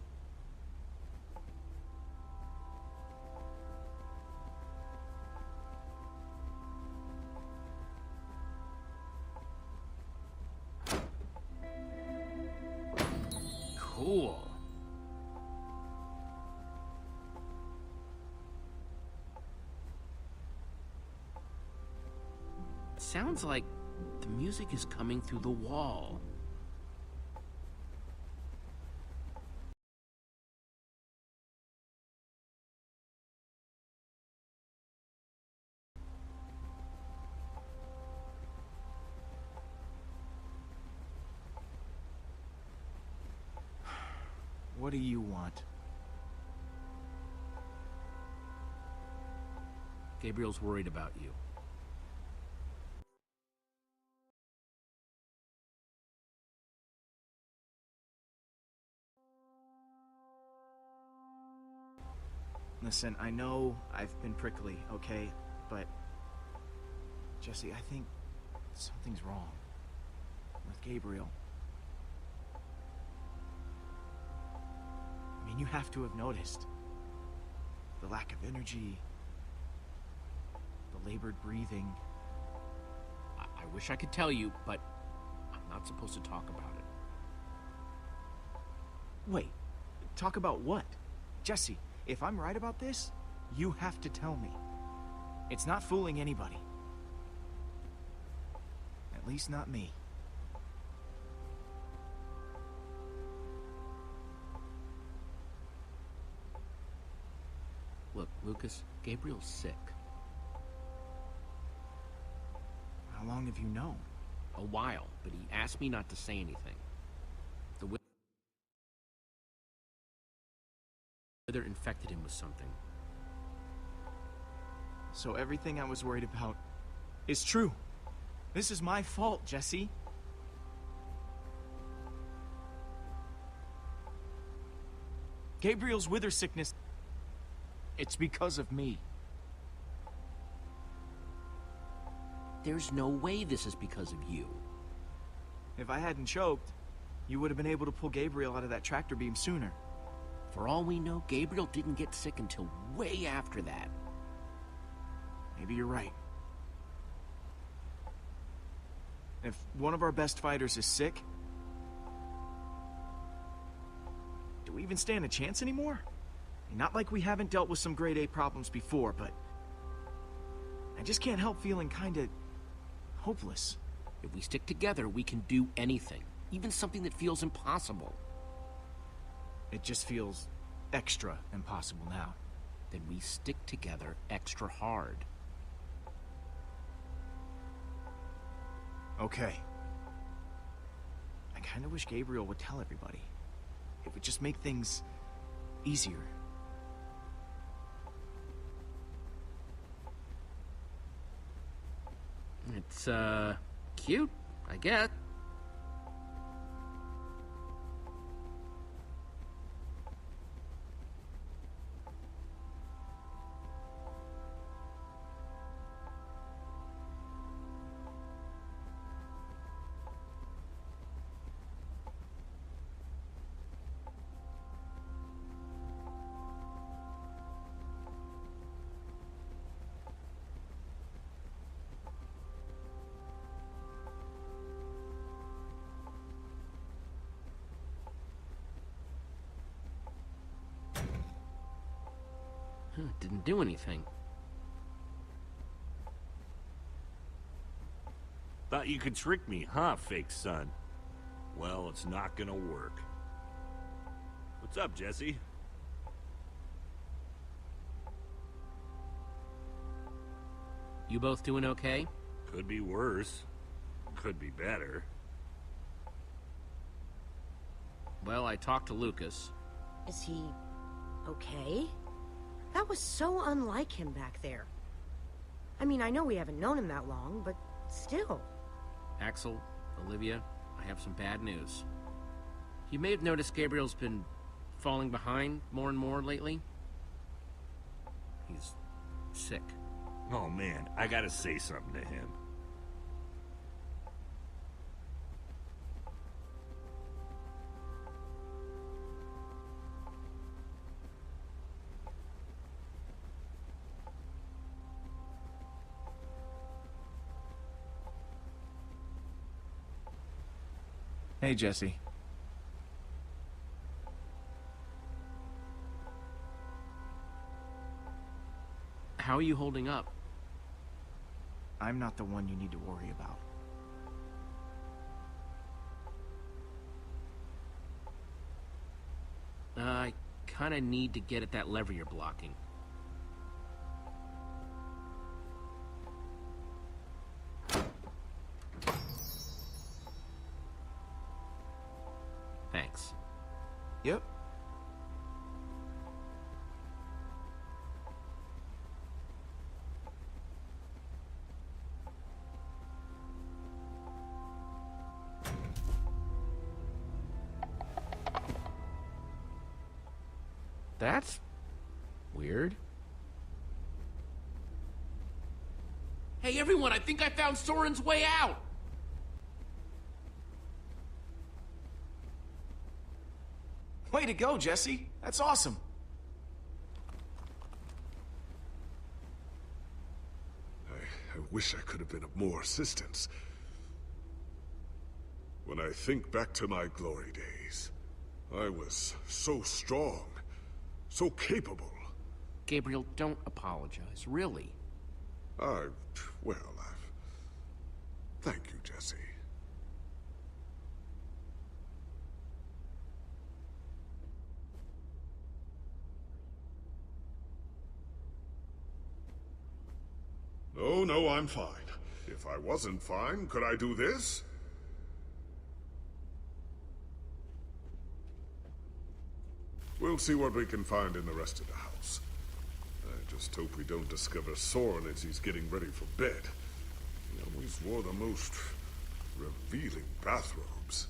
Speaker 1: Cool. Sounds like the music is coming through the wall.
Speaker 2: What do you want?
Speaker 1: Gabriel's worried about you.
Speaker 2: Listen, I know I've been prickly, okay? But... Jesse, I think something's wrong with Gabriel. I mean, you have to have noticed. The lack of energy. The labored breathing.
Speaker 1: I wish I could tell you, but I'm not supposed to talk about it.
Speaker 2: Wait, talk about what? Jesse, if I'm right about this, you have to tell me. It's not fooling anybody. At least not me.
Speaker 1: Look, Lucas, Gabriel's sick.
Speaker 2: How long have you known?
Speaker 1: A while, but he asked me not to say anything. The wither infected him with something.
Speaker 2: So everything I was worried about is true. This is my fault, Jesse. Gabriel's wither sickness, it's because of me.
Speaker 1: There's no way this is because of you.
Speaker 2: If I hadn't choked, you would have been able to pull Gabriel out of that tractor beam sooner.
Speaker 1: For all we know, Gabriel didn't get sick until way after that.
Speaker 2: Maybe you're right. If one of our best fighters is sick, do we even stand a chance anymore? Not like we haven't dealt with some grade A problems before, but I just can't help feeling kinda hopeless.
Speaker 1: If we stick together, we can do anything. Even something that feels impossible.
Speaker 2: It just feels extra impossible now.
Speaker 1: Then we stick together extra hard.
Speaker 2: Okay. I kinda wish Gabriel would tell everybody. It would just make things easier.
Speaker 1: It's, cute, I guess. Didn't do anything.
Speaker 6: Thought you could trick me, huh, fake son? Well, it's not gonna work. What's up, Jesse?
Speaker 1: You both doing okay?
Speaker 6: Could be worse. Could be better.
Speaker 1: Well, I talked to Lucas.
Speaker 4: Is he okay? That was so unlike him back there. I mean, I know we haven't known him that long, but still.
Speaker 1: Axel, Olivia, I have some bad news. You may have noticed Gabriel's been falling behind more and more lately. He's sick.
Speaker 6: Oh man, I gotta say something to him.
Speaker 2: Hey, Jesse.
Speaker 1: How are you holding up?
Speaker 2: I'm not the one you need to worry about.
Speaker 1: I kinda need to get at that lever you're blocking. Thanks.
Speaker 2: Yep.
Speaker 1: That's weird. Hey everyone, I think I found Soren's way out!
Speaker 2: Way to go, Jesse. That's awesome.
Speaker 11: I wish I could have been of more assistance. When I think back to my glory days, I was so strong, so capable.
Speaker 1: Gabriel, don't apologize, really.
Speaker 11: Thank you, Jesse. No, I'm fine. If I wasn't fine, could I do this? We'll see what we can find in the rest of the house. I just hope we don't discover Soren as he's getting ready for bed. He always wore the most revealing bathrobes.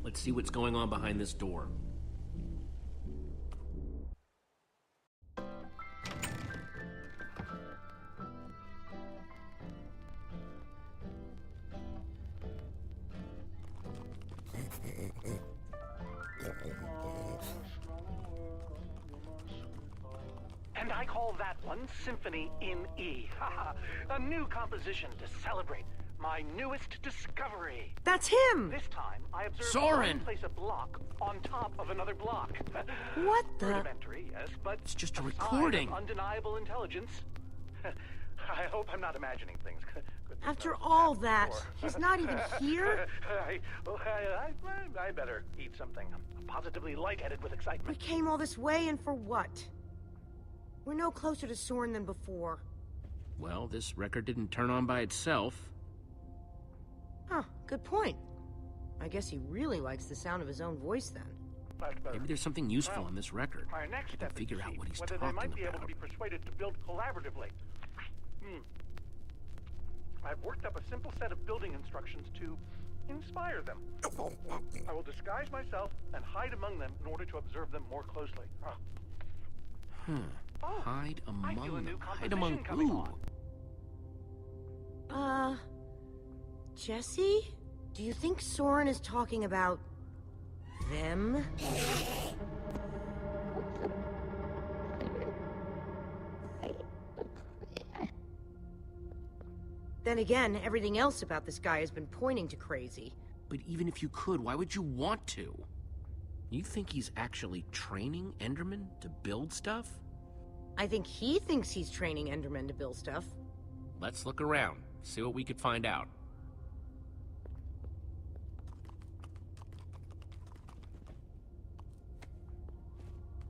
Speaker 1: Let's see what's going on behind this door.
Speaker 14: And I call that one Symphony in E. A new composition to celebrate my newest discovery.
Speaker 4: That's him!
Speaker 14: This time, I observed
Speaker 1: Soren!
Speaker 14: place a block on top of another block.
Speaker 4: What the?
Speaker 14: Rudimentary, yes, but
Speaker 1: It's just a
Speaker 14: sign of
Speaker 1: recording.
Speaker 14: Undeniable intelligence. I hope I'm not imagining things.
Speaker 4: After all that, he's not even here?
Speaker 14: I better eat something. I'm positively lightheaded with
Speaker 4: We
Speaker 14: excitement.
Speaker 4: came all this way, and for what? We're no closer to Soren than before.
Speaker 1: Well, this record didn't turn on by itself.
Speaker 4: Huh, good point. I guess he really likes the sound of his own voice then.
Speaker 1: Maybe there's something useful in this record.
Speaker 14: My next
Speaker 1: I can
Speaker 14: step is
Speaker 1: figure
Speaker 14: to
Speaker 1: out
Speaker 14: see
Speaker 1: what he's
Speaker 14: whether
Speaker 1: talking
Speaker 14: they might be able to
Speaker 1: about.
Speaker 14: be persuaded to build collaboratively. I've worked up a simple set of building instructions to inspire them. I will disguise myself and hide among them in order to observe them more closely.
Speaker 1: Hide
Speaker 14: I feel a
Speaker 1: among
Speaker 14: new
Speaker 1: them. Hide
Speaker 14: composition
Speaker 1: among
Speaker 14: coming
Speaker 1: who?
Speaker 14: on.
Speaker 4: Jesse? Do you think Soren is talking about them? Then again, everything else about this guy has been pointing to crazy.
Speaker 1: But even if you could, why would you want to? You think he's actually training Endermen to build stuff?
Speaker 4: I think he thinks he's training Endermen to build stuff.
Speaker 1: Let's look around, see what we could find out.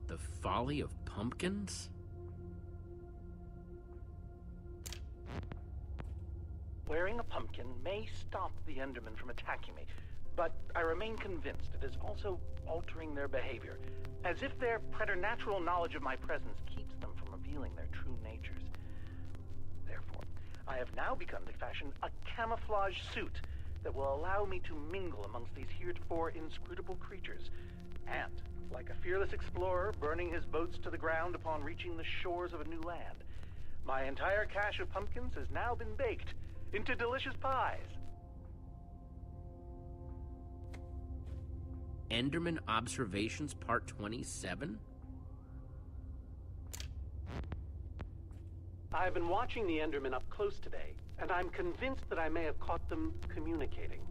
Speaker 1: The Folly of Pumpkins?
Speaker 14: Wearing a pumpkin may stop the Endermen from attacking me, but I remain convinced it is also altering their behavior, as if their preternatural knowledge of my presence keeps them from revealing their true natures. Therefore, I have now begun to fashion a camouflage suit that will allow me to mingle amongst these heretofore inscrutable creatures, and, like a fearless explorer burning his boats to the ground upon reaching the shores of a new land, my entire cache of pumpkins has now been baked into delicious pies.
Speaker 1: Enderman Observations Part 27?
Speaker 14: I've been watching the Endermen up close today, and I'm convinced that I may have caught them communicating.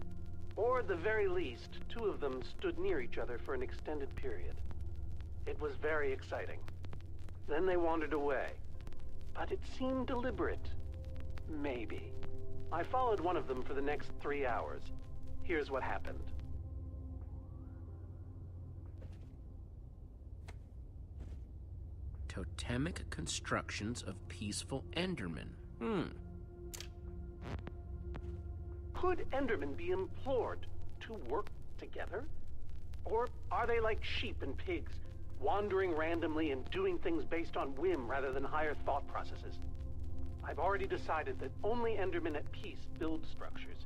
Speaker 14: Or at the very least, two of them stood near each other for an extended period. It was very exciting. Then they wandered away. But it seemed deliberate. Maybe. I followed one of them for the next 3 hours. Here's what happened.
Speaker 1: Totemic constructions of peaceful Endermen.
Speaker 14: Could Endermen be implored to work together? Or are they like sheep and pigs, wandering randomly and doing things based on whim rather than higher thought processes? I've already decided that only Endermen at peace build structures.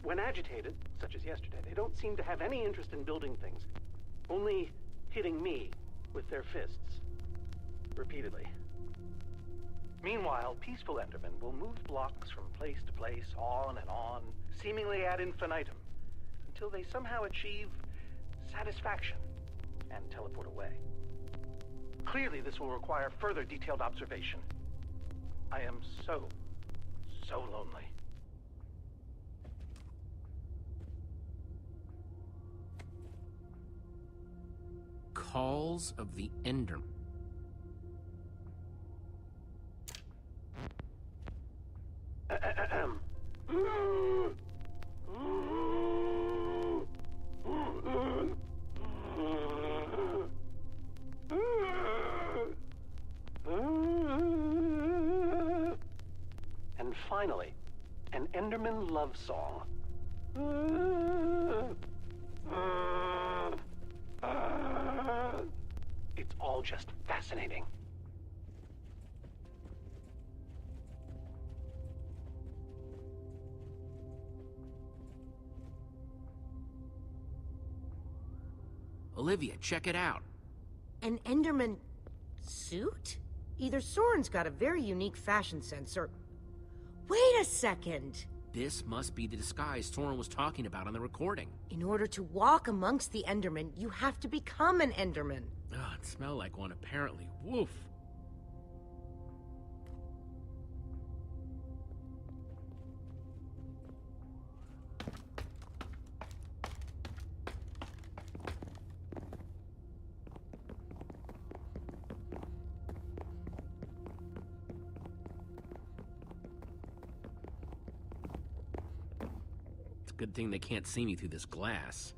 Speaker 14: When agitated, such as yesterday, they don't seem to have any interest in building things, only hitting me with their fists. Repeatedly. Meanwhile, peaceful Endermen will move blocks from place to place, on and on, seemingly ad infinitum, until they somehow achieve satisfaction and teleport away. Clearly, this will require further detailed observation. I am so lonely.
Speaker 1: Calls of the Enderman.
Speaker 14: And finally, an Enderman love song. It's all just fascinating.
Speaker 1: Olivia, check it out.
Speaker 4: An Enderman suit? Either Soren's got a very unique fashion sense, or... Wait a second!
Speaker 1: This must be the disguise Soren was talking about on the recording.
Speaker 4: In order to walk amongst the Endermen, you have to become an Enderman.
Speaker 1: Oh, it smelled like one apparently. Woof. Good thing they can't see me through this glass.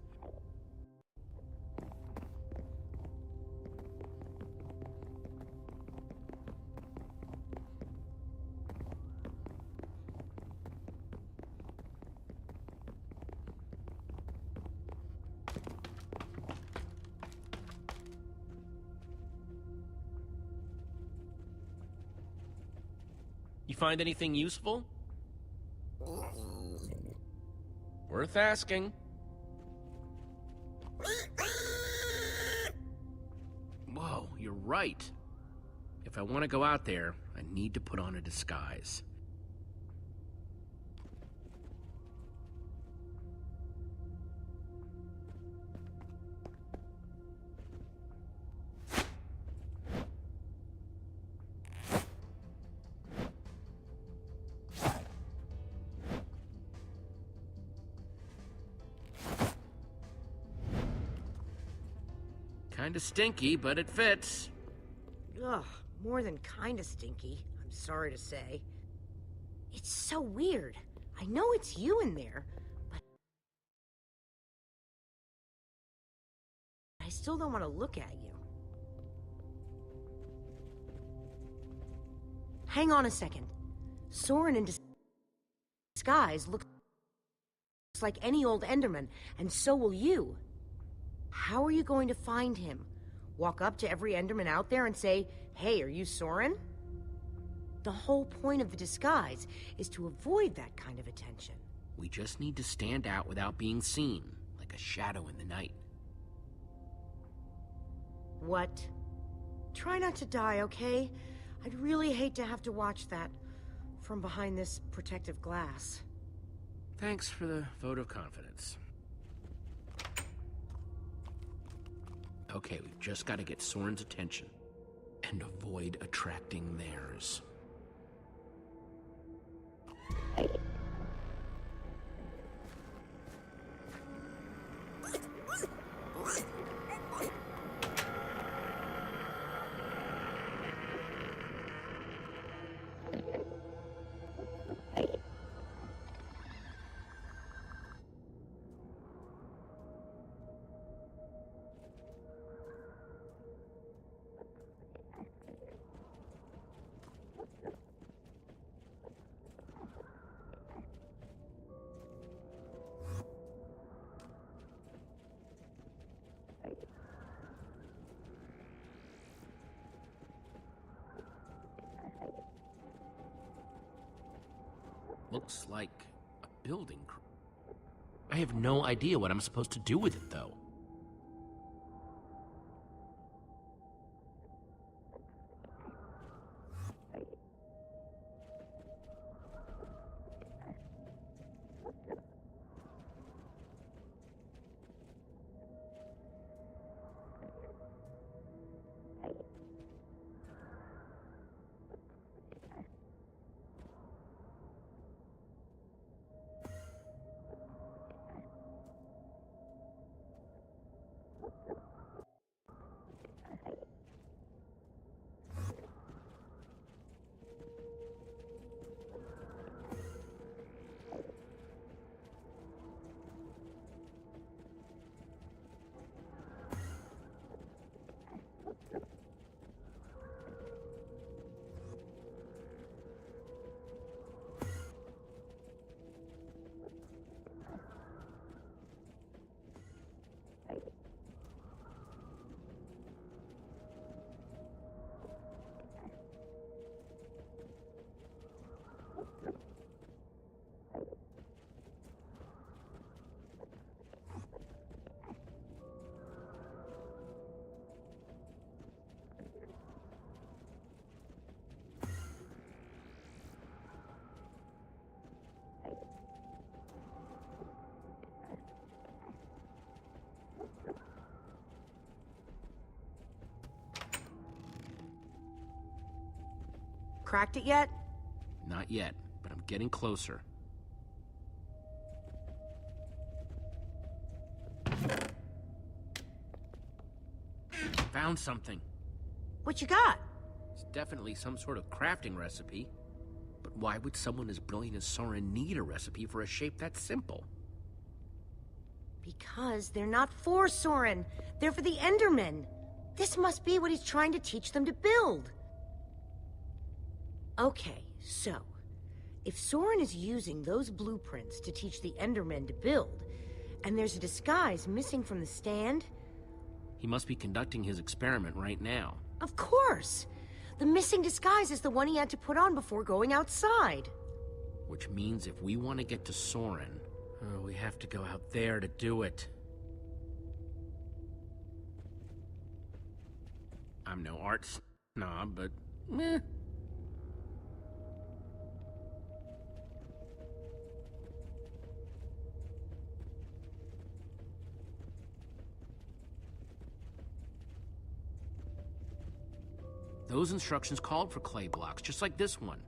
Speaker 1: You find anything useful? Worth asking. Whoa, you're right. If I want to go out there, I need to put on a disguise. Kinda stinky, but it fits.
Speaker 4: Ugh, more than kinda stinky, I'm sorry to say. It's so weird. I know it's you in there, but I still don't want to look at you. Hang on a second. Soren in disguise looks like any old Enderman, and so will you. How are you going to find him? Walk up to every Enderman out there and say, "Hey, are you Soren?" The whole point of the disguise is to avoid that kind of attention.
Speaker 1: We just need to stand out without being seen, like a shadow in the night.
Speaker 4: What? Try not to die, okay? I'd really hate to have to watch that from behind this protective glass.
Speaker 1: Thanks for the vote of confidence. Okay, we've just got to get Soren's attention and avoid attracting theirs. Looks like a building crew. I have no idea what I'm supposed to do with it, though.
Speaker 4: cracked it yet?
Speaker 1: Not yet, but I'm getting closer. Found something.
Speaker 4: What you got?
Speaker 1: It's definitely some sort of crafting recipe. But why would someone as brilliant as Soren need a recipe for a shape that simple?
Speaker 4: Because they're not for Soren. They're for the Endermen. This must be what he's trying to teach them to build. Okay, so if Soren is using those blueprints to teach the Endermen to build, and there's a disguise missing from the stand...
Speaker 1: He must be conducting his experiment right now.
Speaker 4: Of course! The missing disguise is the one he had to put on before going outside.
Speaker 1: Which means if we want to get to Soren, we have to go out there to do it. I'm no art snob, but meh. Those instructions called for clay blocks, just like this one.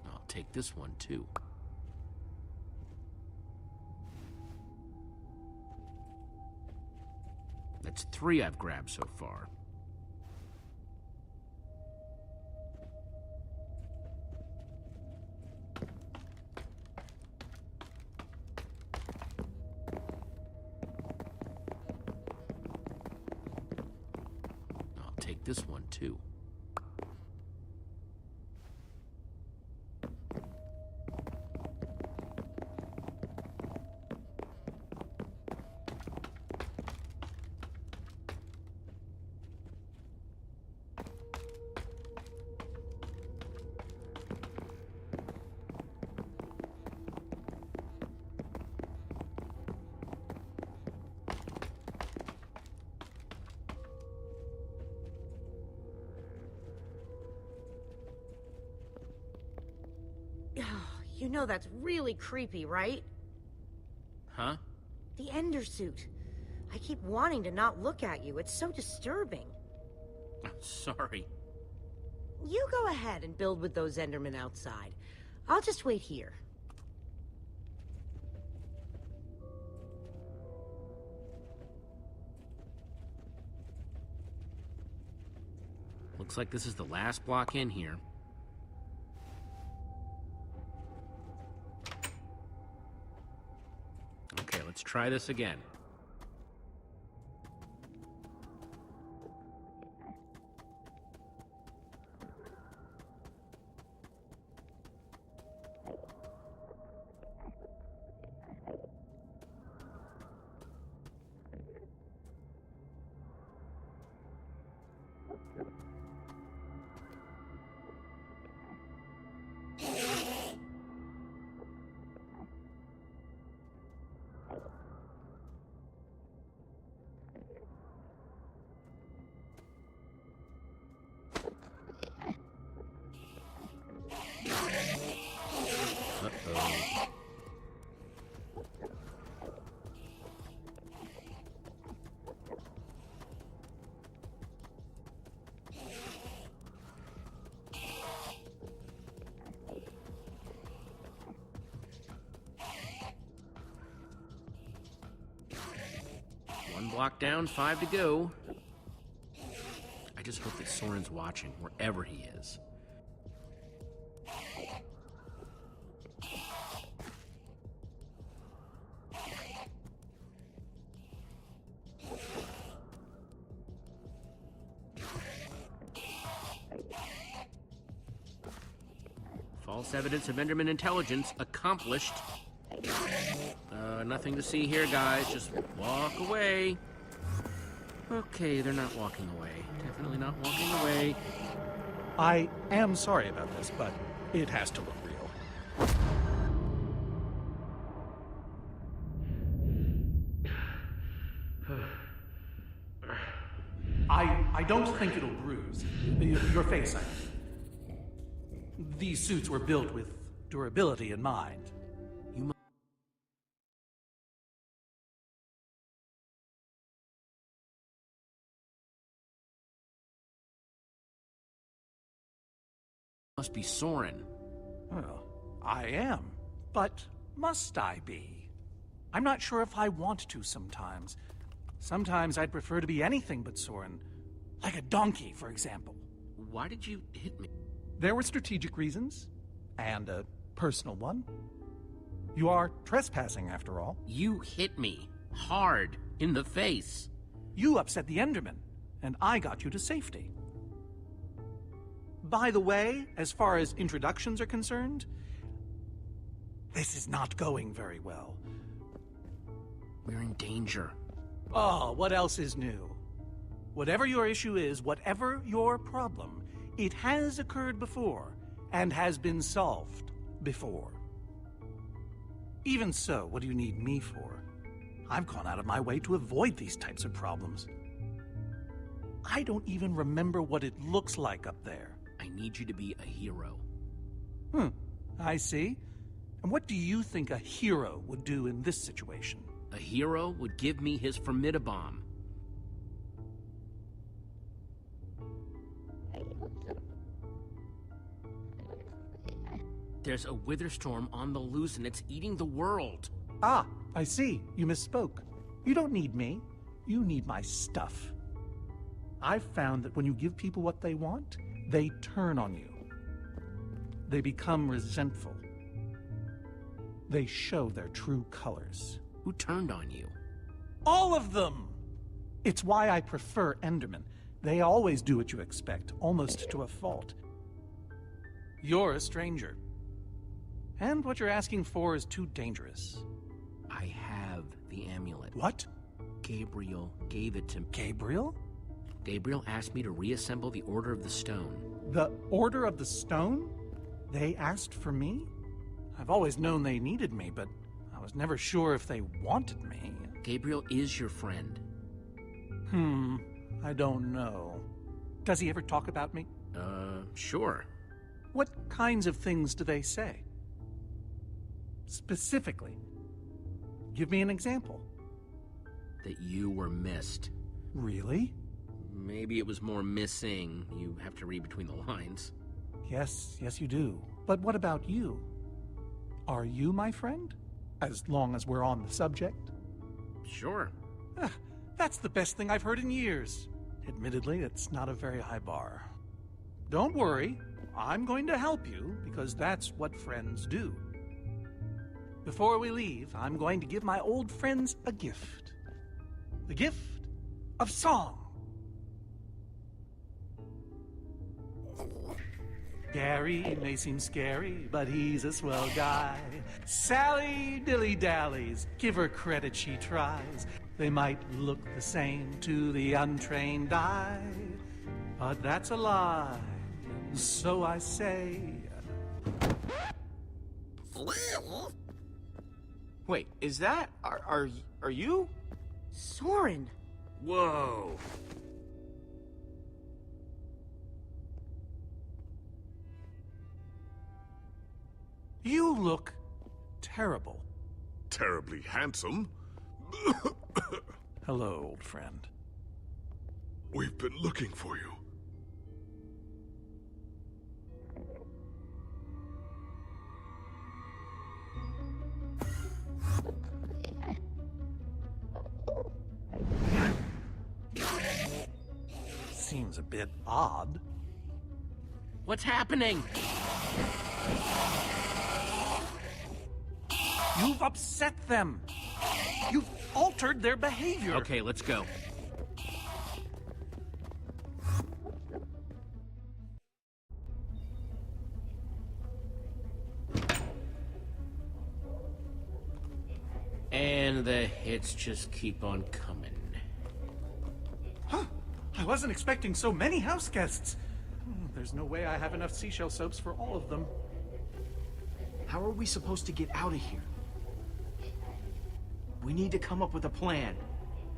Speaker 1: I'll take this one, too. That's 3 I've grabbed so far. This one, too.
Speaker 4: You know that's really creepy, right?
Speaker 1: Huh?
Speaker 4: The Ender suit. I keep wanting to not look at you. It's so disturbing.
Speaker 1: Sorry.
Speaker 4: You go ahead and build with those Endermen outside. I'll just wait here.
Speaker 1: Looks like this is the last block in here. Okay, let's try this again. One block down, 5 to go. I just hope that Soren's watching, wherever he is. False evidence of Enderman intelligence accomplished. Nothing to see here, guys. Just walk away. Okay, they're not walking away. Definitely not walking away.
Speaker 15: I am sorry about this, but it has to look real. I don't think it'll bruise. Your face, I mean. These suits were built with durability in mind.
Speaker 1: must be Soren.
Speaker 15: Well, I am. But must I be? I'm not sure if I want to sometimes. Sometimes I'd prefer to be anything but Soren. Like a donkey, for example.
Speaker 1: Why did you hit me?
Speaker 15: There were strategic reasons. And a personal one. You are trespassing, after all.
Speaker 1: You hit me. Hard. In the face.
Speaker 15: You upset the Enderman, and I got you to safety. By the way, as far as introductions are concerned, this is not going very well.
Speaker 1: We're in danger.
Speaker 15: Oh, what else is new? Whatever your issue is, whatever your problem, it has occurred before, and has been solved before. Even so, what do you need me for? I've gone out of my way to avoid these types of problems. I don't even remember what it looks like up there.
Speaker 1: I need you to be a hero.
Speaker 15: I see. And what do you think a hero would do in this situation?
Speaker 1: A hero would give me his Formidabomb. There's a Witherstorm on the loose and it's eating the world.
Speaker 15: Ah, I see. You misspoke. You don't need me. You need my stuff. I've found that when you give people what they want, they turn on you. They become resentful. They show their true colors.
Speaker 1: Who turned on you?
Speaker 15: All of them! It's why I prefer Endermen. They always do what you expect, almost to a fault. You're a stranger. And what you're asking for is too dangerous.
Speaker 1: I have the amulet.
Speaker 15: What?
Speaker 1: Gabriel gave it to me.
Speaker 15: Gabriel?
Speaker 1: Gabriel asked me to reassemble the Order of the Stone.
Speaker 15: The Order of the Stone? They asked for me? I've always known they needed me, but I was never sure if they wanted me.
Speaker 1: Gabriel is your friend.
Speaker 15: I don't know. Does he ever talk about me?
Speaker 1: Sure.
Speaker 15: What kinds of things do they say? Specifically. Give me an example.
Speaker 1: That you were missed.
Speaker 15: Really?
Speaker 1: Maybe it was more missing. You have to read between the lines.
Speaker 15: Yes you do. But what about you? Are you my friend? As long as we're on the subject?
Speaker 1: Sure.
Speaker 15: That's the best thing I've heard in years. Admittedly, it's not a very high bar. Don't worry. I'm going to help you, because that's what friends do. Before we leave, I'm going to give my old friends a gift. The gift of song. Gary may seem scary, but he's a swell guy. Sally dilly-dallies, give her credit, she tries. They might look the same to the untrained eye, but that's a lie, and so I say.
Speaker 2: Wait, is that... Are you?
Speaker 4: Soren!
Speaker 5: Whoa.
Speaker 15: You look terrible.
Speaker 11: Terribly handsome.
Speaker 15: Hello, old friend.
Speaker 11: We've been looking for you.
Speaker 15: Seems a bit odd.
Speaker 1: What's happening?
Speaker 15: You've upset them. You've altered their behavior.
Speaker 1: Okay, let's go. And the hits just keep on coming.
Speaker 15: Huh? I wasn't expecting so many house guests. There's no way I have enough seashell soaps for all of them.
Speaker 2: How are we supposed to get out of here? We need to come up with a plan.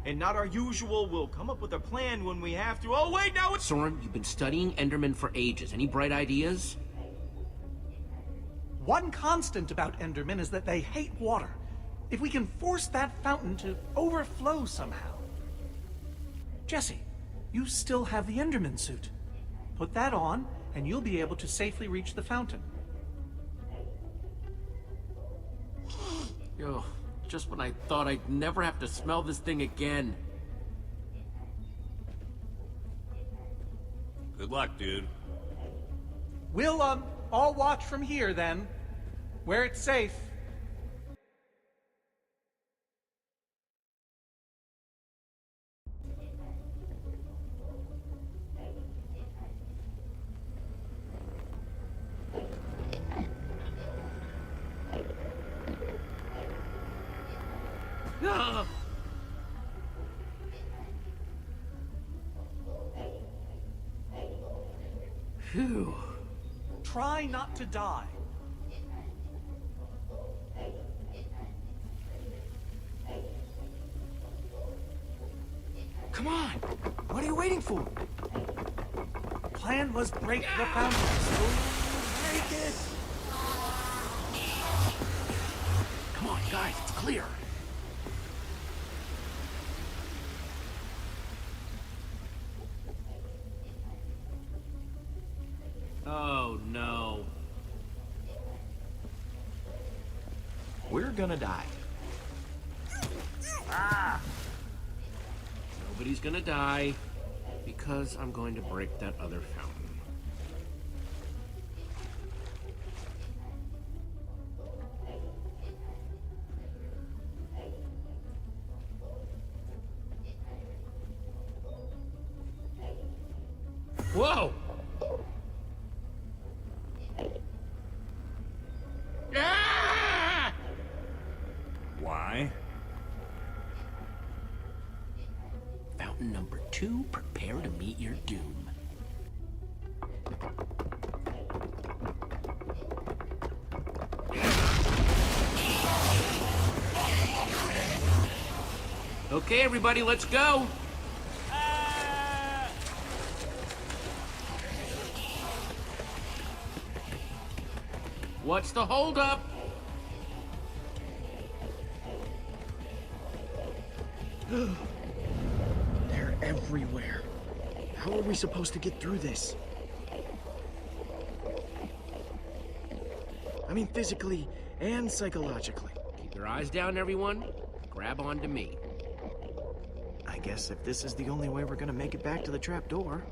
Speaker 2: And not our usual, we'll come up with a plan when we have to. Oh, wait, now it's...
Speaker 1: Soren, you've been studying Endermen for ages. Any bright ideas?
Speaker 15: One constant about Endermen is that they hate water. If we can force that fountain to overflow somehow. Jesse, you still have the Enderman suit. Put that on, and you'll be able to safely reach the fountain.
Speaker 1: Yo, just when I thought I'd never have to smell this thing again.
Speaker 6: Good luck, dude.
Speaker 15: We'll, all watch from here, then. Where it's safe.
Speaker 1: Ah! Phew.
Speaker 15: Try not to die.
Speaker 2: Come on! What are you waiting for?
Speaker 15: Plan was break the fountain. So break it.
Speaker 1: Come on, guys, it's clear. Oh, no.
Speaker 2: We're gonna die.
Speaker 1: Nobody's gonna die because I'm going to break that other fountain. Whoa! Ah!
Speaker 6: Why?
Speaker 1: Fountain number 2, prepare to meet your doom. Okay, everybody, let's go! What's the holdup?
Speaker 2: They're everywhere. How are we supposed to get through this? I mean, physically and psychologically.
Speaker 1: Keep your eyes down, everyone. Grab onto me.
Speaker 2: I guess if this is the only way we're gonna make it back to the trap door.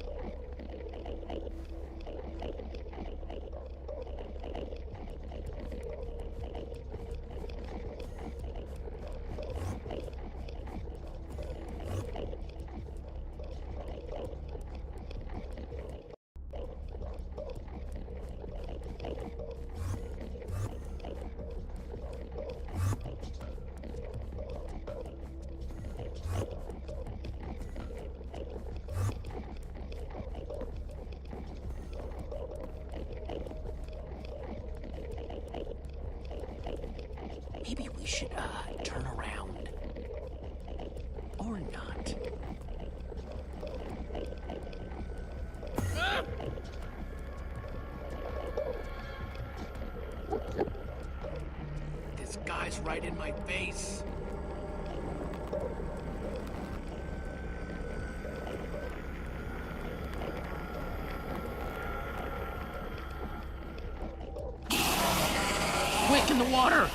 Speaker 1: Maybe we should, turn around. Or not. This guy's right in my face. Quick, in the water!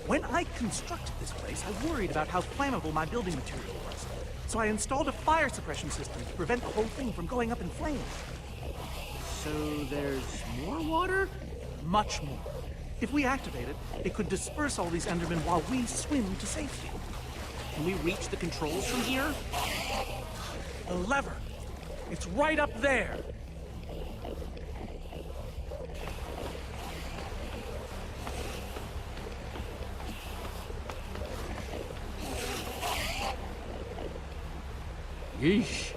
Speaker 15: When I constructed this place, I worried about how flammable my building material was. So I installed a fire suppression system to prevent the whole thing from going up in flames.
Speaker 1: So there's more water?
Speaker 15: Much more. If we activate it, it could disperse all these Endermen while we swim to safety.
Speaker 1: Can we reach the controls from here?
Speaker 15: The lever. It's right up there.
Speaker 1: Yeesh.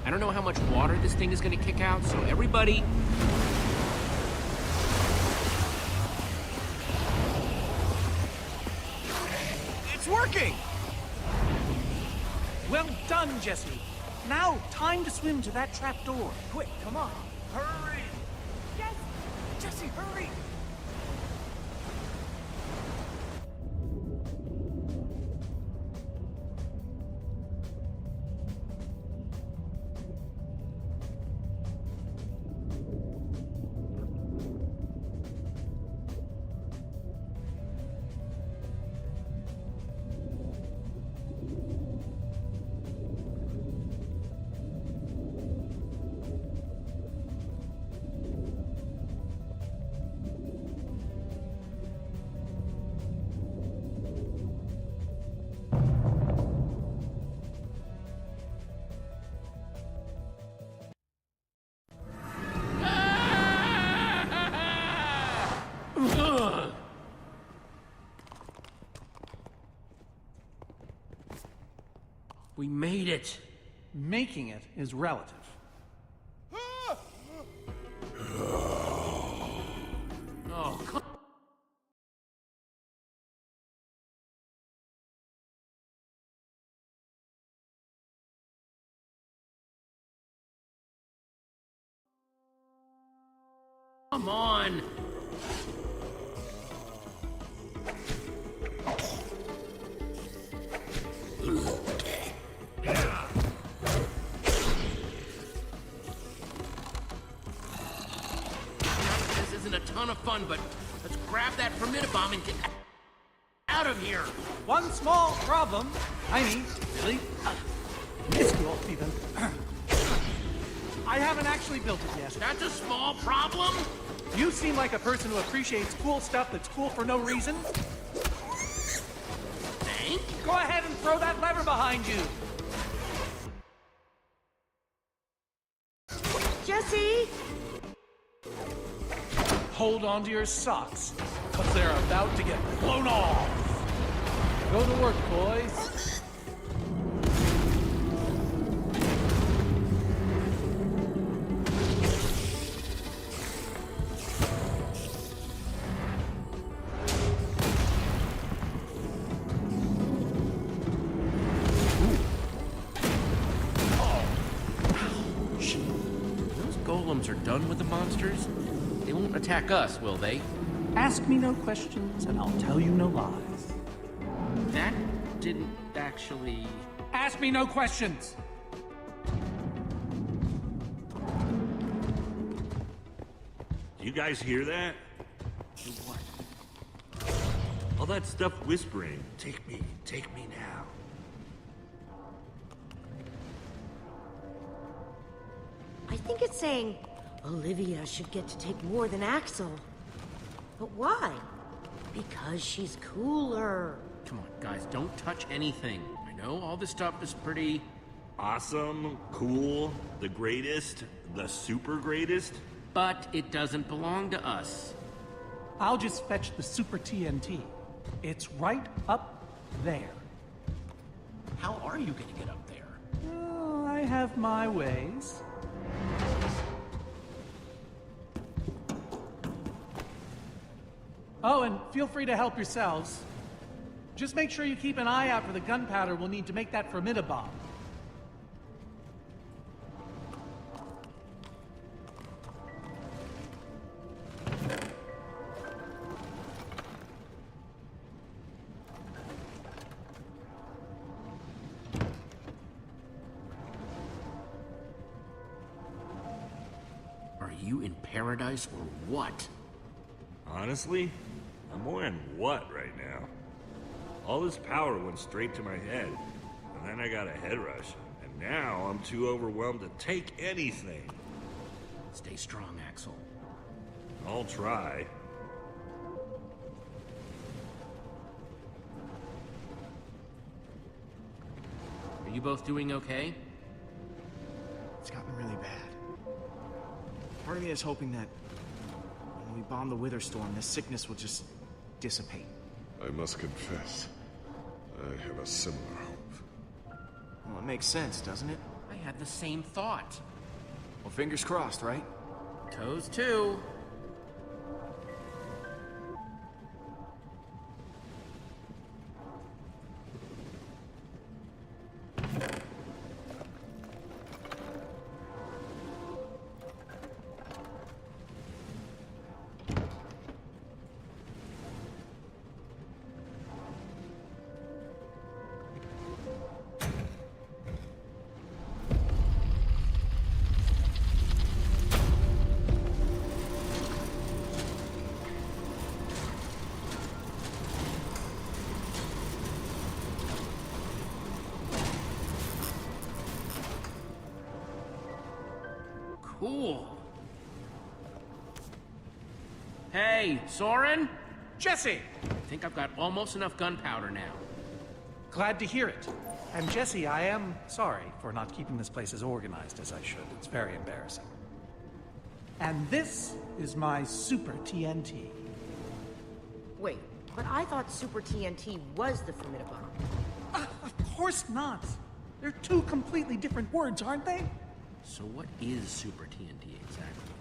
Speaker 1: I don't know how much water this thing is going to kick out, so everybody...
Speaker 2: It's working!
Speaker 15: Well done, Jesse. Now, time to swim to that trapdoor.
Speaker 2: Quick, come on.
Speaker 8: Hurry!
Speaker 2: Jesse, hurry!
Speaker 1: We made it.
Speaker 15: Making it is relative.
Speaker 1: Oh, come Come on! This isn't a ton of fun, but let's grab that Formidabomb and get out of here!
Speaker 15: One small problem. I mean, really? Minuscule, even. I haven't actually built it yet.
Speaker 1: That's a small problem?
Speaker 15: You seem like a person who appreciates cool stuff that's cool for no reason.
Speaker 1: Thank?
Speaker 15: Go ahead and throw that lever behind you.
Speaker 4: Jesse!
Speaker 15: Hold on to your socks, because they're about to get blown off. Go to work, boys.
Speaker 1: Golems are done with the monsters? They won't attack us, will they?
Speaker 15: Ask me no questions, and I'll tell you no lies.
Speaker 1: That didn't actually...
Speaker 15: Ask me no questions!
Speaker 6: Do you guys hear that?
Speaker 1: What?
Speaker 6: All that stuff whispering.
Speaker 10: Take me now.
Speaker 4: I think it's saying Olivia should get to take more than Axel. But why? Because she's cooler.
Speaker 1: Come on, guys, don't touch anything. I know all this stuff is pretty...
Speaker 6: Awesome, cool, the greatest, the super greatest.
Speaker 1: But it doesn't belong to us.
Speaker 15: I'll just fetch the Super TNT. It's right up there.
Speaker 1: How are you gonna get up there?
Speaker 15: Oh, I have my ways. Oh, and feel free to help yourselves. Just make sure you keep an eye out for the gunpowder we'll need to make that Formidabomb.
Speaker 1: Are you in paradise or what?
Speaker 6: Honestly, I'm more in what right now? All this power went straight to my head, and then I got a head rush, and now I'm too overwhelmed to take anything.
Speaker 1: Stay strong, Axel.
Speaker 6: I'll try.
Speaker 1: Are you both doing okay?
Speaker 2: It's gotten really bad. Part of me is hoping that when we bomb the Witherstorm, this sickness will just dissipate.
Speaker 11: I must confess, I have a similar hope.
Speaker 2: Well, it makes sense, doesn't it?
Speaker 1: I had the same thought.
Speaker 2: Well, fingers crossed, right?
Speaker 1: Toes too. Cool. Hey, Soren?
Speaker 15: Jesse!
Speaker 1: I think I've got almost enough gunpowder now.
Speaker 15: Glad to hear it. And Jesse, I am sorry for not keeping this place as organized as I should. It's very embarrassing. And this is my Super TNT.
Speaker 4: Wait, but I thought Super TNT was the Formidabomb.
Speaker 15: Of course not. They're two completely different words, aren't they?
Speaker 1: So what is Super TNT exactly?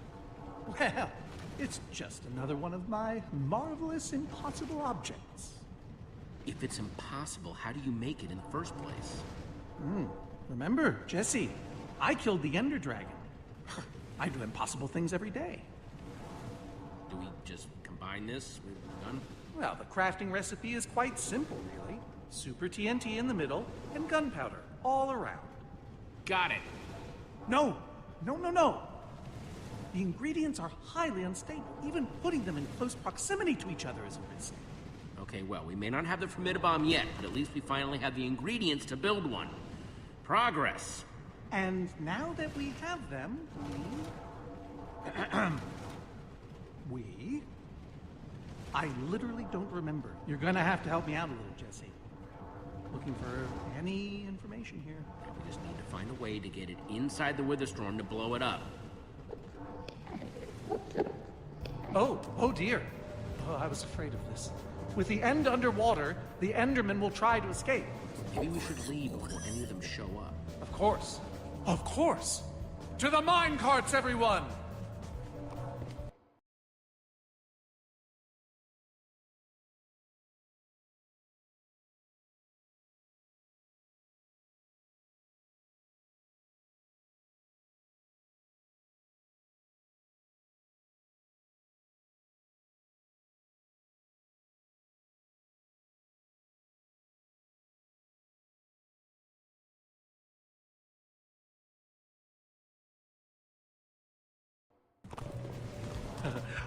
Speaker 15: Well, it's just another one of my marvelous impossible objects.
Speaker 1: If it's impossible, how do you make it in the first place?
Speaker 15: Remember, Jesse, I killed the Ender Dragon. I do impossible things every day.
Speaker 1: Do we just combine this with the gun?
Speaker 15: Well, the crafting recipe is quite simple, really. Super TNT in the middle, and gunpowder all around.
Speaker 1: Got it.
Speaker 15: No! The ingredients are highly unstable. Even putting them in close proximity to each other is a risk.
Speaker 1: Okay, well, we may not have the Formidabomb yet, but at least we finally have the ingredients to build one. Progress.
Speaker 15: And now that we have them, I literally don't remember. You're gonna have to help me out a little, Jesse. Looking for any information here.
Speaker 1: We just need to find a way to get it inside the Witherstorm to blow it up.
Speaker 15: Oh dear. Oh, I was afraid of this. With the end underwater, the Endermen will try to escape.
Speaker 1: Maybe we should leave before any of them show up.
Speaker 15: Of course. To the mine carts, everyone!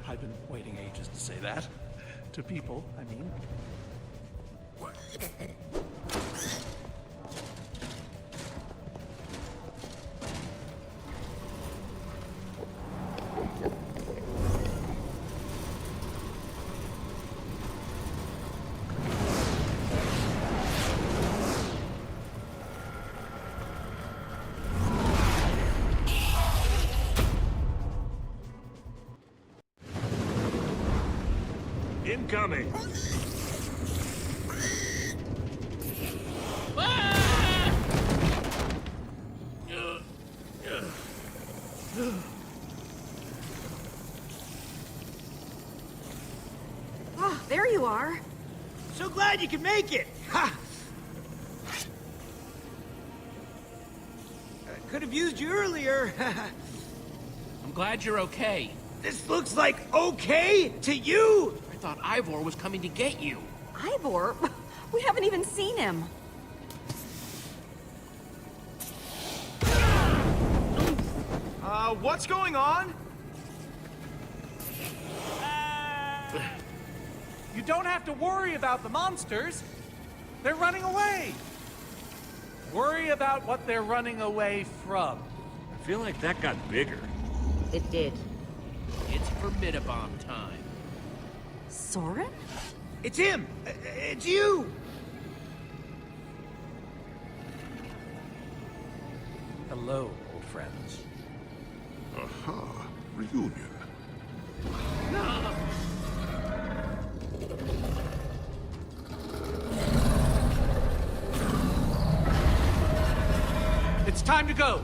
Speaker 15: I've been waiting ages to say that. To people, I mean.
Speaker 8: Incoming!
Speaker 12: Oh, there you are.
Speaker 10: So glad you could make it! Ha! I could have used you earlier.
Speaker 1: I'm glad you're okay.
Speaker 10: This looks like okay to you?
Speaker 1: I thought Ivor was coming to get you.
Speaker 12: Ivor? We haven't even seen him.
Speaker 2: What's going on?
Speaker 15: You don't have to worry about the monsters. They're running away. Worry about what they're running away from.
Speaker 6: I feel like that got bigger.
Speaker 4: It did.
Speaker 1: It's Formidabomb time.
Speaker 12: Soren?
Speaker 10: It's him! It's you!
Speaker 15: Hello, old friends.
Speaker 11: Aha, reunion.
Speaker 15: It's time to go.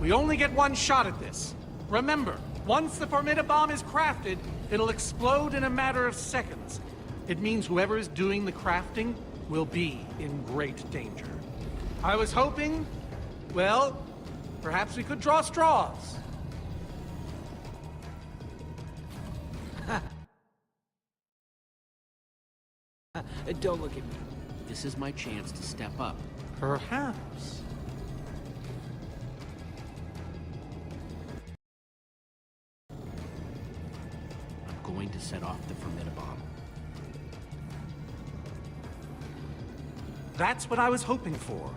Speaker 15: We only get one shot at this. Remember, once the Formidabomb is crafted, it'll explode in a matter of seconds. It means whoever is doing the crafting will be in great danger. I was hoping, well, perhaps we could draw straws.
Speaker 10: Don't look at me.
Speaker 1: This is my chance to step up.
Speaker 15: Perhaps.
Speaker 1: I'm going to set off the Formidabomb.
Speaker 15: That's what I was hoping for.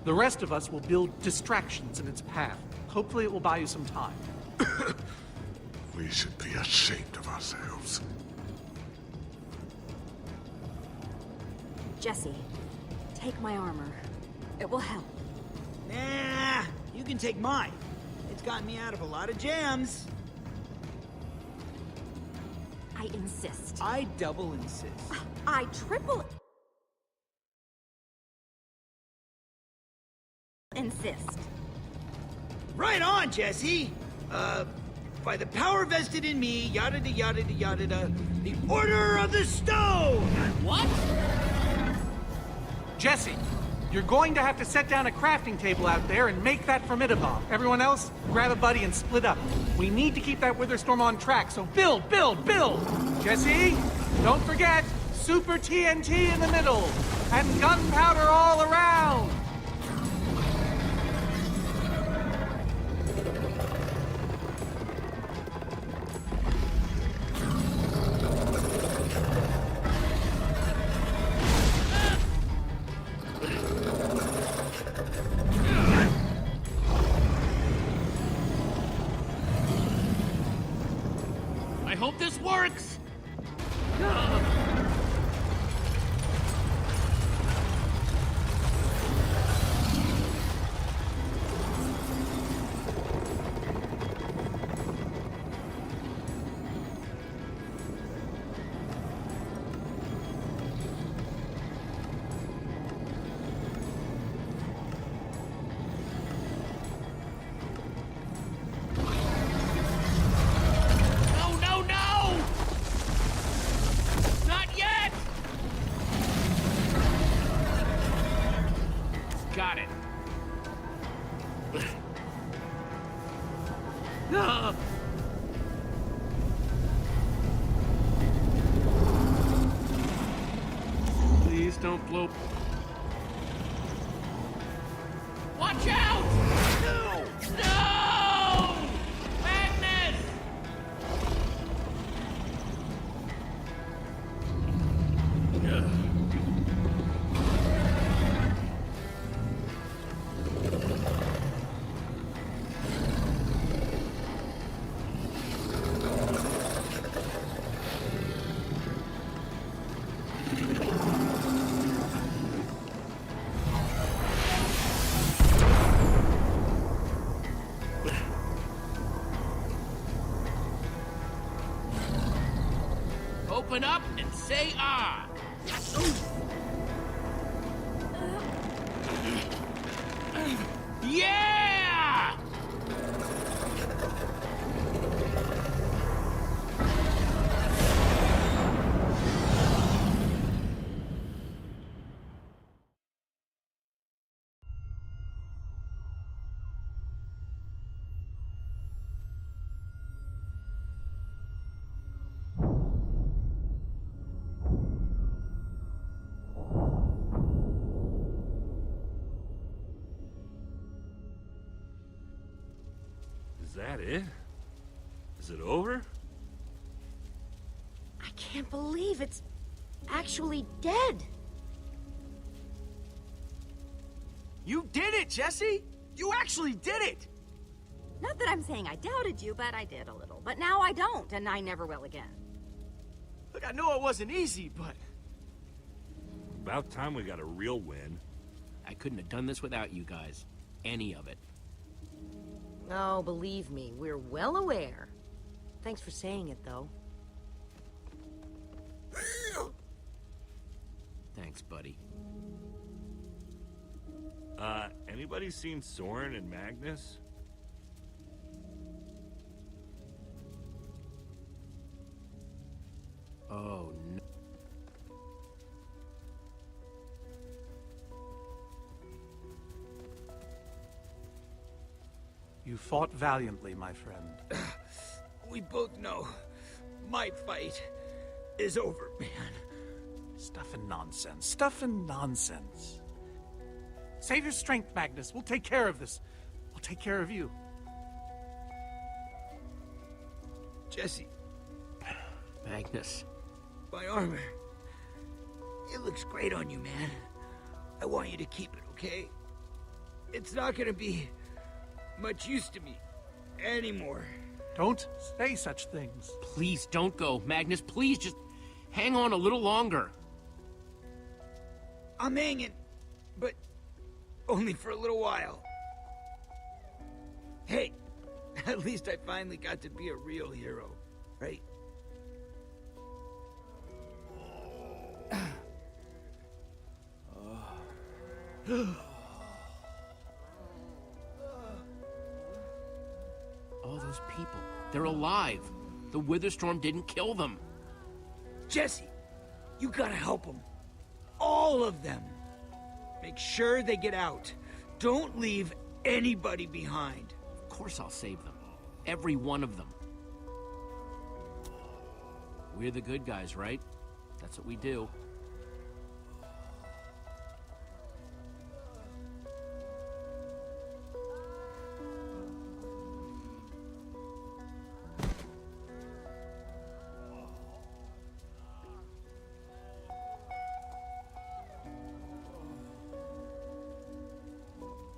Speaker 15: The rest of us will build distractions in its path. Hopefully it will buy you some time.
Speaker 11: We should be ashamed of ourselves.
Speaker 12: Jesse, take my armor. It will help.
Speaker 9: Nah, you can take mine. It's gotten me out of a lot of jams.
Speaker 12: I insist.
Speaker 9: I double insist.
Speaker 12: I triple insist.
Speaker 9: Right on, Jesse! By the power vested in me, yada da yada da yada da, the Order of the Stone!
Speaker 5: What?
Speaker 15: Jesse, you're going to have to set down a crafting table out there and make that formidabomb. Everyone else, grab a buddy and split up. We need to keep that Witherstorm on track, so build, build, build! Jesse, don't forget, Super TNT in the middle, and gunpowder all around!
Speaker 5: I hope this works! Got it.
Speaker 15: Please don't blow.
Speaker 5: Watch out! No! No! Magnus! Open up and say ah! Yeah!
Speaker 6: Is that it? Is it over?
Speaker 4: I can't believe it's actually dead.
Speaker 2: You did it, Jesse! You actually did it!
Speaker 12: Not that I'm saying I doubted you, but I did a little. But now I don't, and I never will again.
Speaker 2: Look, I know it wasn't easy, but...
Speaker 6: About time we got a real win.
Speaker 1: I couldn't have done this without you guys. Any of it.
Speaker 4: Oh, believe me, we're well aware. Thanks for saying it, though.
Speaker 1: Thanks, buddy.
Speaker 6: Anybody seen Soren and Magnus?
Speaker 1: Oh, no.
Speaker 15: You fought valiantly, my friend.
Speaker 9: We both know my fight is over, man.
Speaker 15: Stuff and nonsense. Stuff and nonsense. Save your strength, Magnus. We'll take care of this. We'll take care of you.
Speaker 9: Jesse.
Speaker 1: Magnus.
Speaker 9: My armor. It looks great on you, man. I want you to keep it, okay? it's not gonna be much use to me anymore.
Speaker 15: Don't say such things.
Speaker 1: Please don't go, Magnus. Please just hang on a little longer.
Speaker 9: I'm hanging, but only for a little while. Hey, at least I finally got to be a real hero, right?
Speaker 1: All those people, they're alive. The Witherstorm didn't kill them.
Speaker 9: Jesse, you gotta help them. All of them. Make sure they get out. Don't leave anybody behind.
Speaker 1: Of course I'll save them. Every one of them. We're the good guys, right? That's what we do.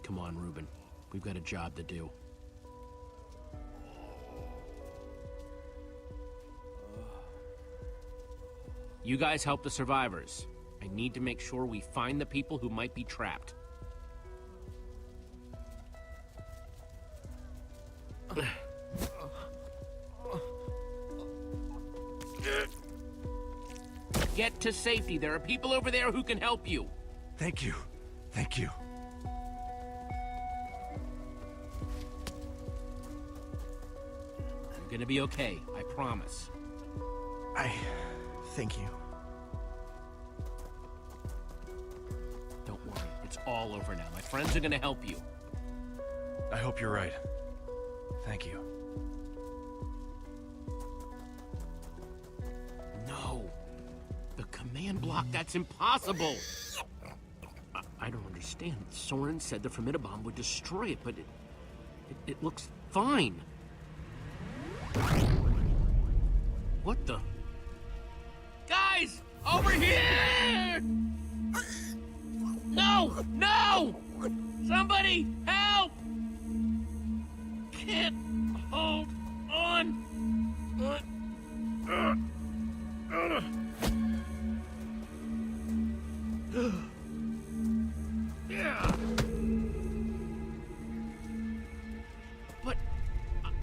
Speaker 1: Come on, Reuben. We've got a job to do. You guys help the survivors. I need to make sure we find the people who might be trapped. Get to safety. There are people over there who can help you.
Speaker 3: Thank you. Thank you.
Speaker 1: You're gonna be okay, I promise.
Speaker 2: Thank you.
Speaker 1: Don't worry, it's all over now. My friends are gonna help you.
Speaker 2: I hope you're right. Thank you.
Speaker 1: No. The command block, that's impossible. I don't understand. Soren said the Formidabomb would destroy it, but it looks fine. What the? Guys! Over here! No! No! Somebody help! Can't hold on. But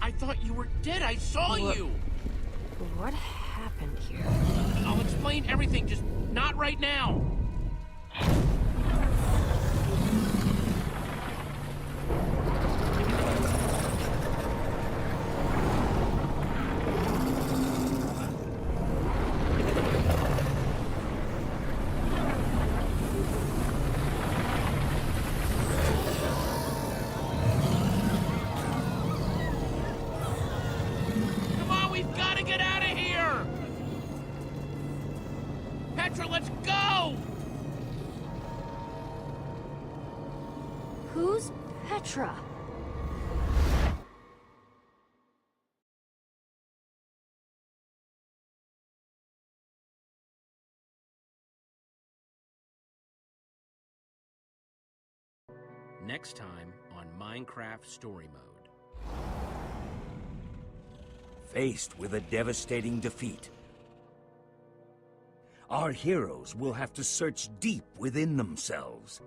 Speaker 1: I thought you were dead. I saw you.
Speaker 4: What happened here?
Speaker 1: I'll explain everything, just not right now. Come on, we've got to get out of here! Petra, let's go!
Speaker 4: Who's Petra?
Speaker 1: Next time on Minecraft Story Mode.
Speaker 3: Faced with a devastating defeat, our heroes will have to search deep within themselves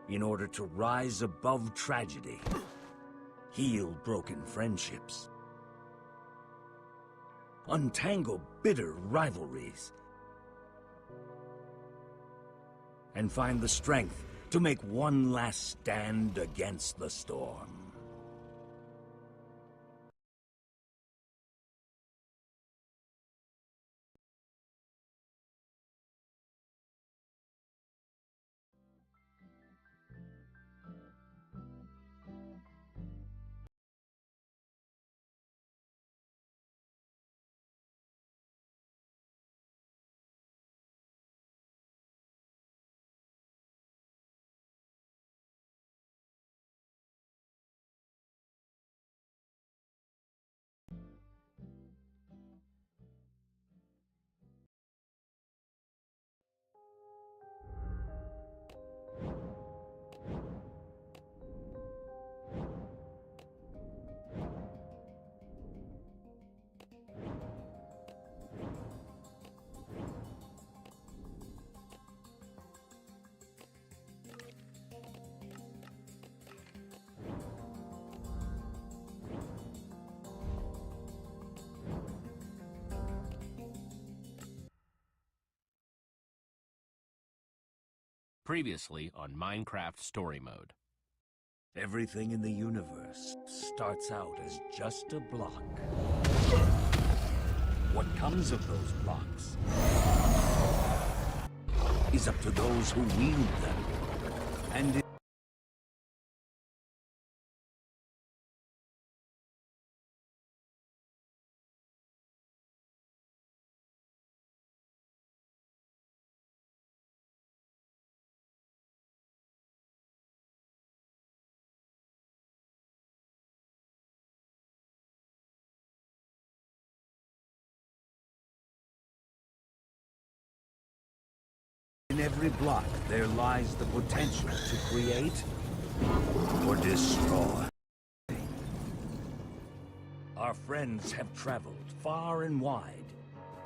Speaker 3: in order to rise above tragedy, heal broken friendships, untangle bitter rivalries, and find the strength to make one last stand against the storm.
Speaker 1: Previously on Minecraft Story Mode.
Speaker 3: Everything in the universe starts out as just a block. What comes of those blocks is up to those who wield them. And in every block, there lies the potential to create or destroy. Our friends have traveled far and wide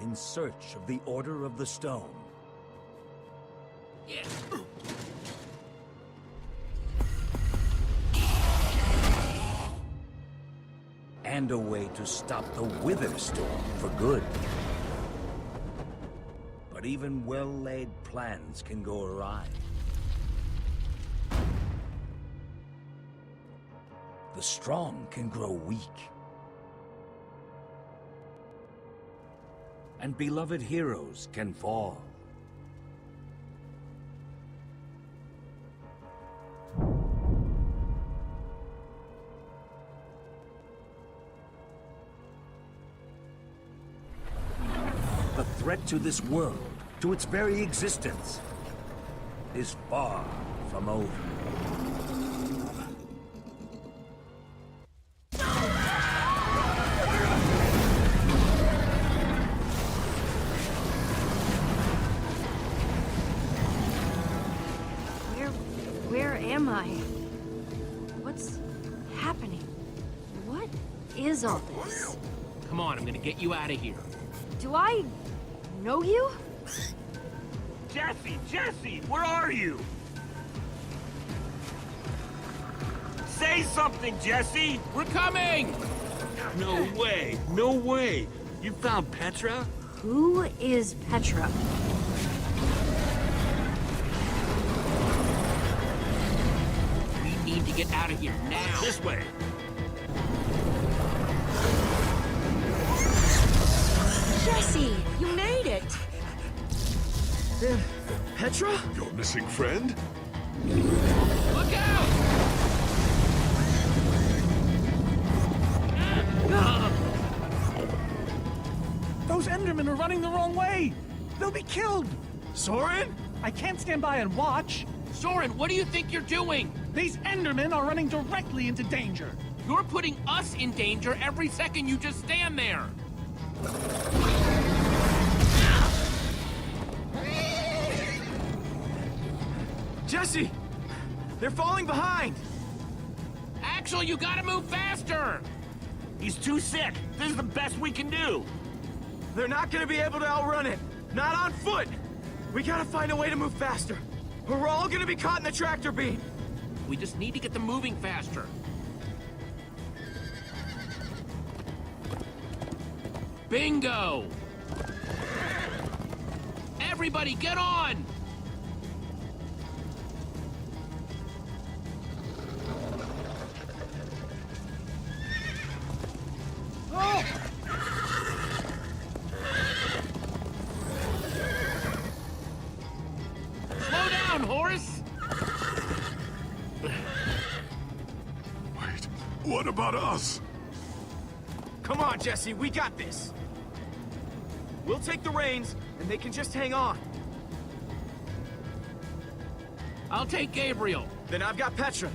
Speaker 3: in search of the Order of the Stone.
Speaker 13: Yeah.
Speaker 3: And a way to stop the Wither Storm for good. But even well-laid plans can go awry. The strong can grow weak. And beloved heroes can fall. The threat to this world, to its very existence, is far from over.
Speaker 16: Where am I? What's happening? What is all this?
Speaker 1: Come on, I'm gonna get you out of here.
Speaker 16: Do I know you?
Speaker 6: Jesse, where are you? Say something, Jesse!
Speaker 5: We're coming!
Speaker 6: No way! You found Petra?
Speaker 16: Who is Petra?
Speaker 1: We need to get out of here now.
Speaker 6: This way!
Speaker 4: Jesse, you made it!
Speaker 11: Petra? Your missing friend?
Speaker 1: Look out!
Speaker 15: Those Endermen are running the wrong way! They'll be killed!
Speaker 2: Soren?
Speaker 15: I can't stand by and watch!
Speaker 1: Soren, what do you think you're doing?
Speaker 15: These Endermen are running directly into danger!
Speaker 1: You're putting us in danger every second you just stand there!
Speaker 2: Jesse! They're falling behind!
Speaker 1: Axel, you gotta move faster!
Speaker 6: He's too sick! This is the best we can do!
Speaker 2: They're not gonna be able to outrun it! Not on foot! We gotta find a way to move faster, or we're all gonna be caught in the tractor beam!
Speaker 1: We just need to get them moving faster. Bingo! Everybody, get on! Slow down, horse!
Speaker 11: Wait, what about us?
Speaker 2: Come on, Jesse, we got this! We'll take the reins, and they can just hang on.
Speaker 1: I'll take Gabriel.
Speaker 2: Then I've got Petra.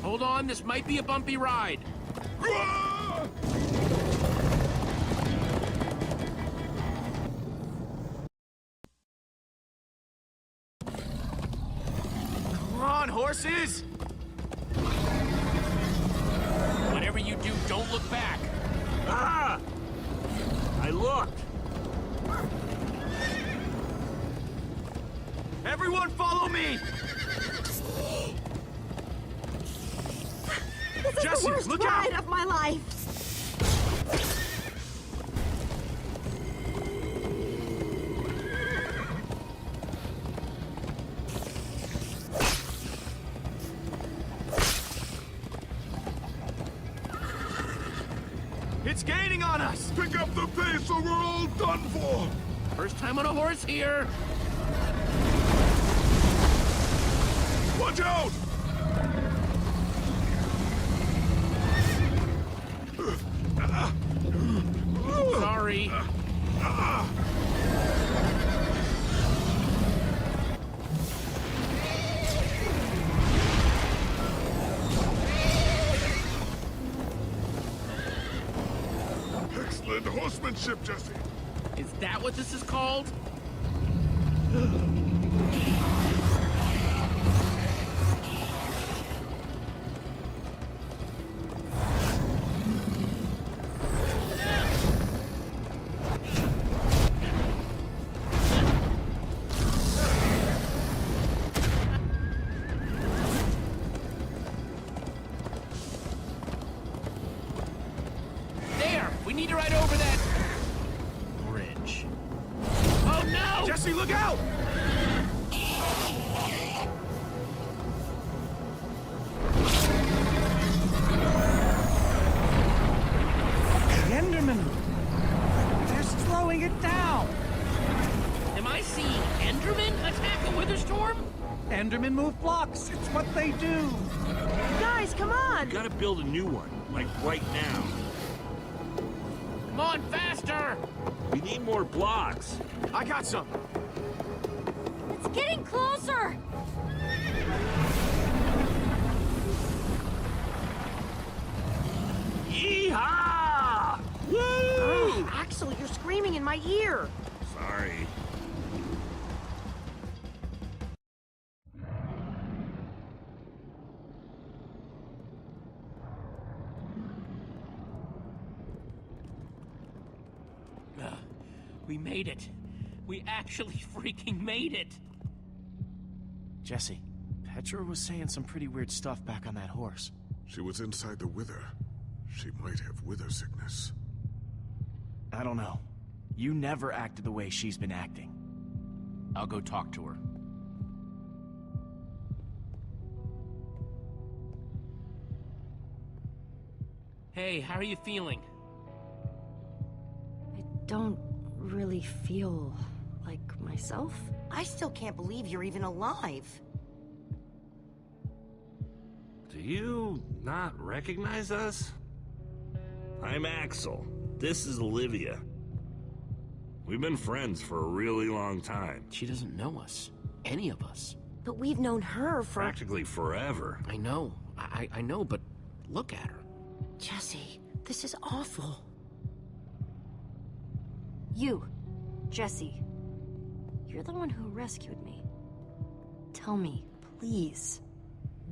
Speaker 1: Hold on, this might be a bumpy ride.
Speaker 2: Come on, horses!
Speaker 1: Whatever you do, don't look back.
Speaker 6: Ah! I looked!
Speaker 2: Everyone follow me!
Speaker 12: This is
Speaker 2: Jesse,
Speaker 12: the worst
Speaker 2: look
Speaker 12: ride
Speaker 2: out!
Speaker 12: of my life!
Speaker 2: It's gaining on us!
Speaker 11: Pick up the pace or we're all done for!
Speaker 1: First time on a horse here!
Speaker 11: Watch out!
Speaker 1: Sorry.
Speaker 11: Excellent horsemanship, Jesse.
Speaker 1: Is that what this is called? There! We need to ride over that bridge. Oh no!
Speaker 2: Jesse, look out!
Speaker 15: The Endermen! They're slowing it down!
Speaker 1: Am I seeing Endermen attack a Witherstorm?
Speaker 15: Endermen move blocks. It's what they do.
Speaker 4: Guys, come on!
Speaker 6: We gotta build a new one, like right now.
Speaker 1: Come on, faster!
Speaker 6: We need more blocks.
Speaker 2: I got some.
Speaker 7: It's getting closer!
Speaker 6: Yeehaw! Woo!
Speaker 4: Oh, Axel, you're screaming in my ear!
Speaker 6: Sorry.
Speaker 1: We made it. We actually freaking made it.
Speaker 2: Jesse, Petra was saying some pretty weird stuff back on that horse.
Speaker 11: She was inside the wither. She might have wither sickness.
Speaker 2: I don't know. You never acted the way she's been acting.
Speaker 1: I'll go talk to her. Hey, how are you feeling?
Speaker 16: I don't really feel like myself.
Speaker 4: I still can't believe you're even alive.
Speaker 6: Do you not recognize us? I'm Axel. This is Olivia. We've been friends for a really long time.
Speaker 1: She doesn't know us. Any of us.
Speaker 4: But we've known her for...
Speaker 6: Practically forever.
Speaker 1: I know. I know, but look at her.
Speaker 4: Jesse, this is awful.
Speaker 16: You, Jesse. You're the one who rescued me. Tell me, please,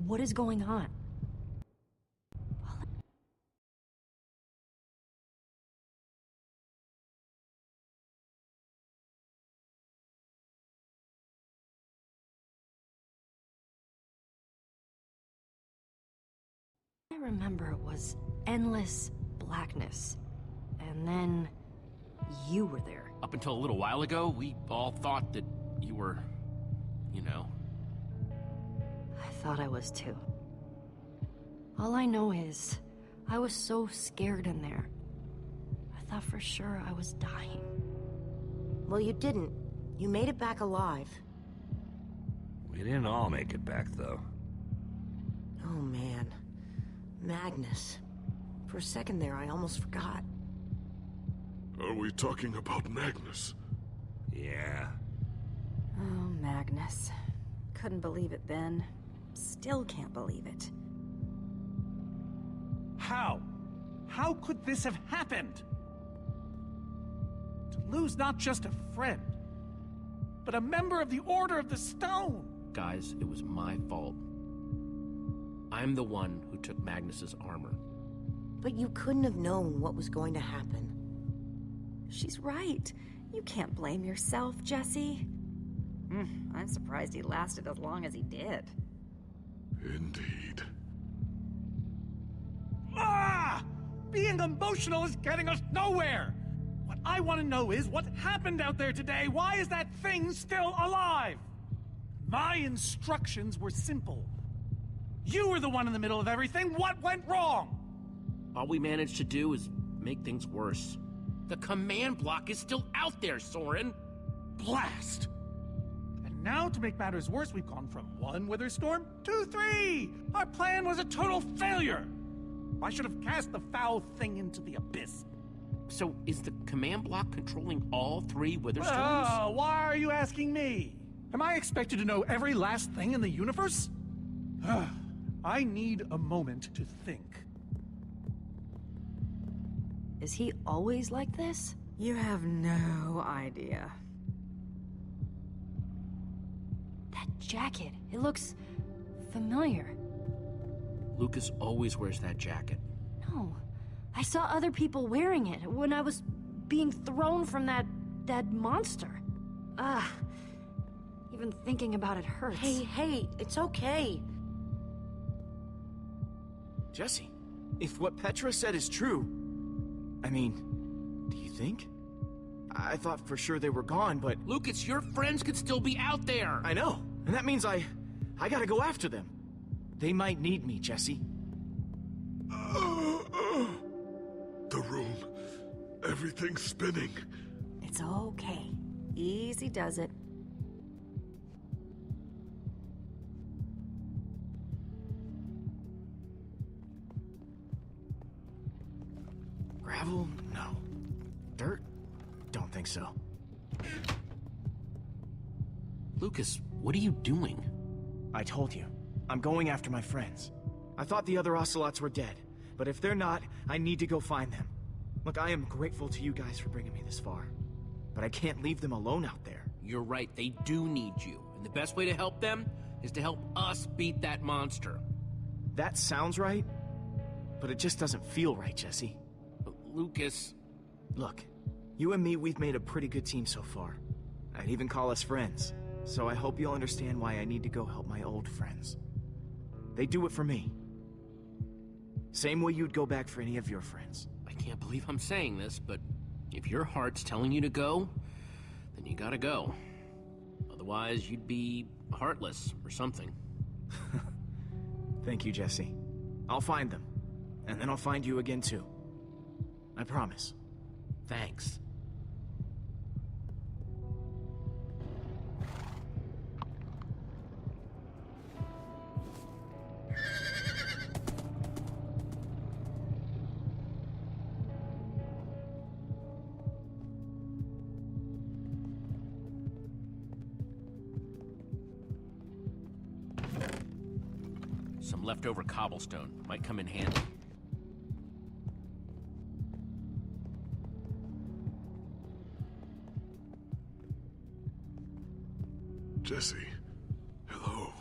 Speaker 16: what is going on? I remember it was endless blackness. And then you were there.
Speaker 1: Up until a little while ago, we all thought that you were, you know.
Speaker 16: I thought I was too. All I know is, I was so scared in there. I thought for sure I was dying.
Speaker 4: Well, you didn't. You made it back alive.
Speaker 6: We didn't all make it back, though.
Speaker 4: Oh, man. Magnus. For a second there, I almost forgot.
Speaker 11: Are we talking about Magnus?
Speaker 6: Yeah.
Speaker 12: Oh, Magnus. Couldn't believe it then. Still can't believe it.
Speaker 15: How? How could this have happened? To lose not just a friend, but a member of the Order of the Stone!
Speaker 1: Guys, it was my fault. I'm the one who took Magnus's armor.
Speaker 4: But you couldn't have known what was going to happen.
Speaker 12: She's right. You can't blame yourself, Jesse. I'm surprised he lasted as long as he did.
Speaker 11: Indeed.
Speaker 15: Ah! Being emotional is getting us nowhere! What I want to know is what happened out there today? Why is that thing still alive? My instructions were simple. You were the one in the middle of everything. What went wrong?
Speaker 1: All we managed to do is make things worse. The command block is still out there, Soren!
Speaker 15: Blast! And now, to make matters worse, we've gone from 1 wither storm to 3! Our plan was a total failure! I should have cast the foul thing into the abyss.
Speaker 1: So, is the command block controlling all 3 wither storms?
Speaker 15: Oh, why are you asking me? Am I expected to know every last thing in the universe? I need a moment to think.
Speaker 16: Is he always like this?
Speaker 12: You have no idea.
Speaker 16: That jacket, it looks familiar.
Speaker 1: Lucas always wears that jacket.
Speaker 16: No, I saw other people wearing it when I was being thrown from that monster. Even thinking about it hurts.
Speaker 4: Hey, it's okay.
Speaker 2: Jesse, if what Petra said is true, I mean, do you think? I thought for sure they were gone, but...
Speaker 1: Lucas, your friends could still be out there!
Speaker 2: I know, and that means I gotta go after them. They might need me, Jesse.
Speaker 11: The room. Everything's spinning.
Speaker 12: It's okay. Easy does it.
Speaker 2: Gravel? No. Dirt? Don't think so.
Speaker 1: Lucas, what are you doing?
Speaker 2: I told you. I'm going after my friends. I thought the other ocelots were dead, but if they're not, I need to go find them. Look, I am grateful to you guys for bringing me this far, but I can't leave them alone out there.
Speaker 1: You're right, they do need you, and the best way to help them is to help us beat that monster.
Speaker 2: That sounds right, but it just doesn't feel right, Jesse.
Speaker 1: Lucas...
Speaker 2: Look, you and me, we've made a pretty good team so far. I'd even call us friends, so I hope you'll understand why I need to go help my old friends. They do it for me. Same way you'd go back for any of your friends.
Speaker 1: I can't believe I'm saying this, but if your heart's telling you to go, then you gotta go. Otherwise, you'd be heartless or something.
Speaker 2: Thank you, Jesse. I'll find them, and then I'll find you again too. I promise.
Speaker 1: Thanks. Some leftover cobblestone might come in handy.
Speaker 11: Jesse, hello.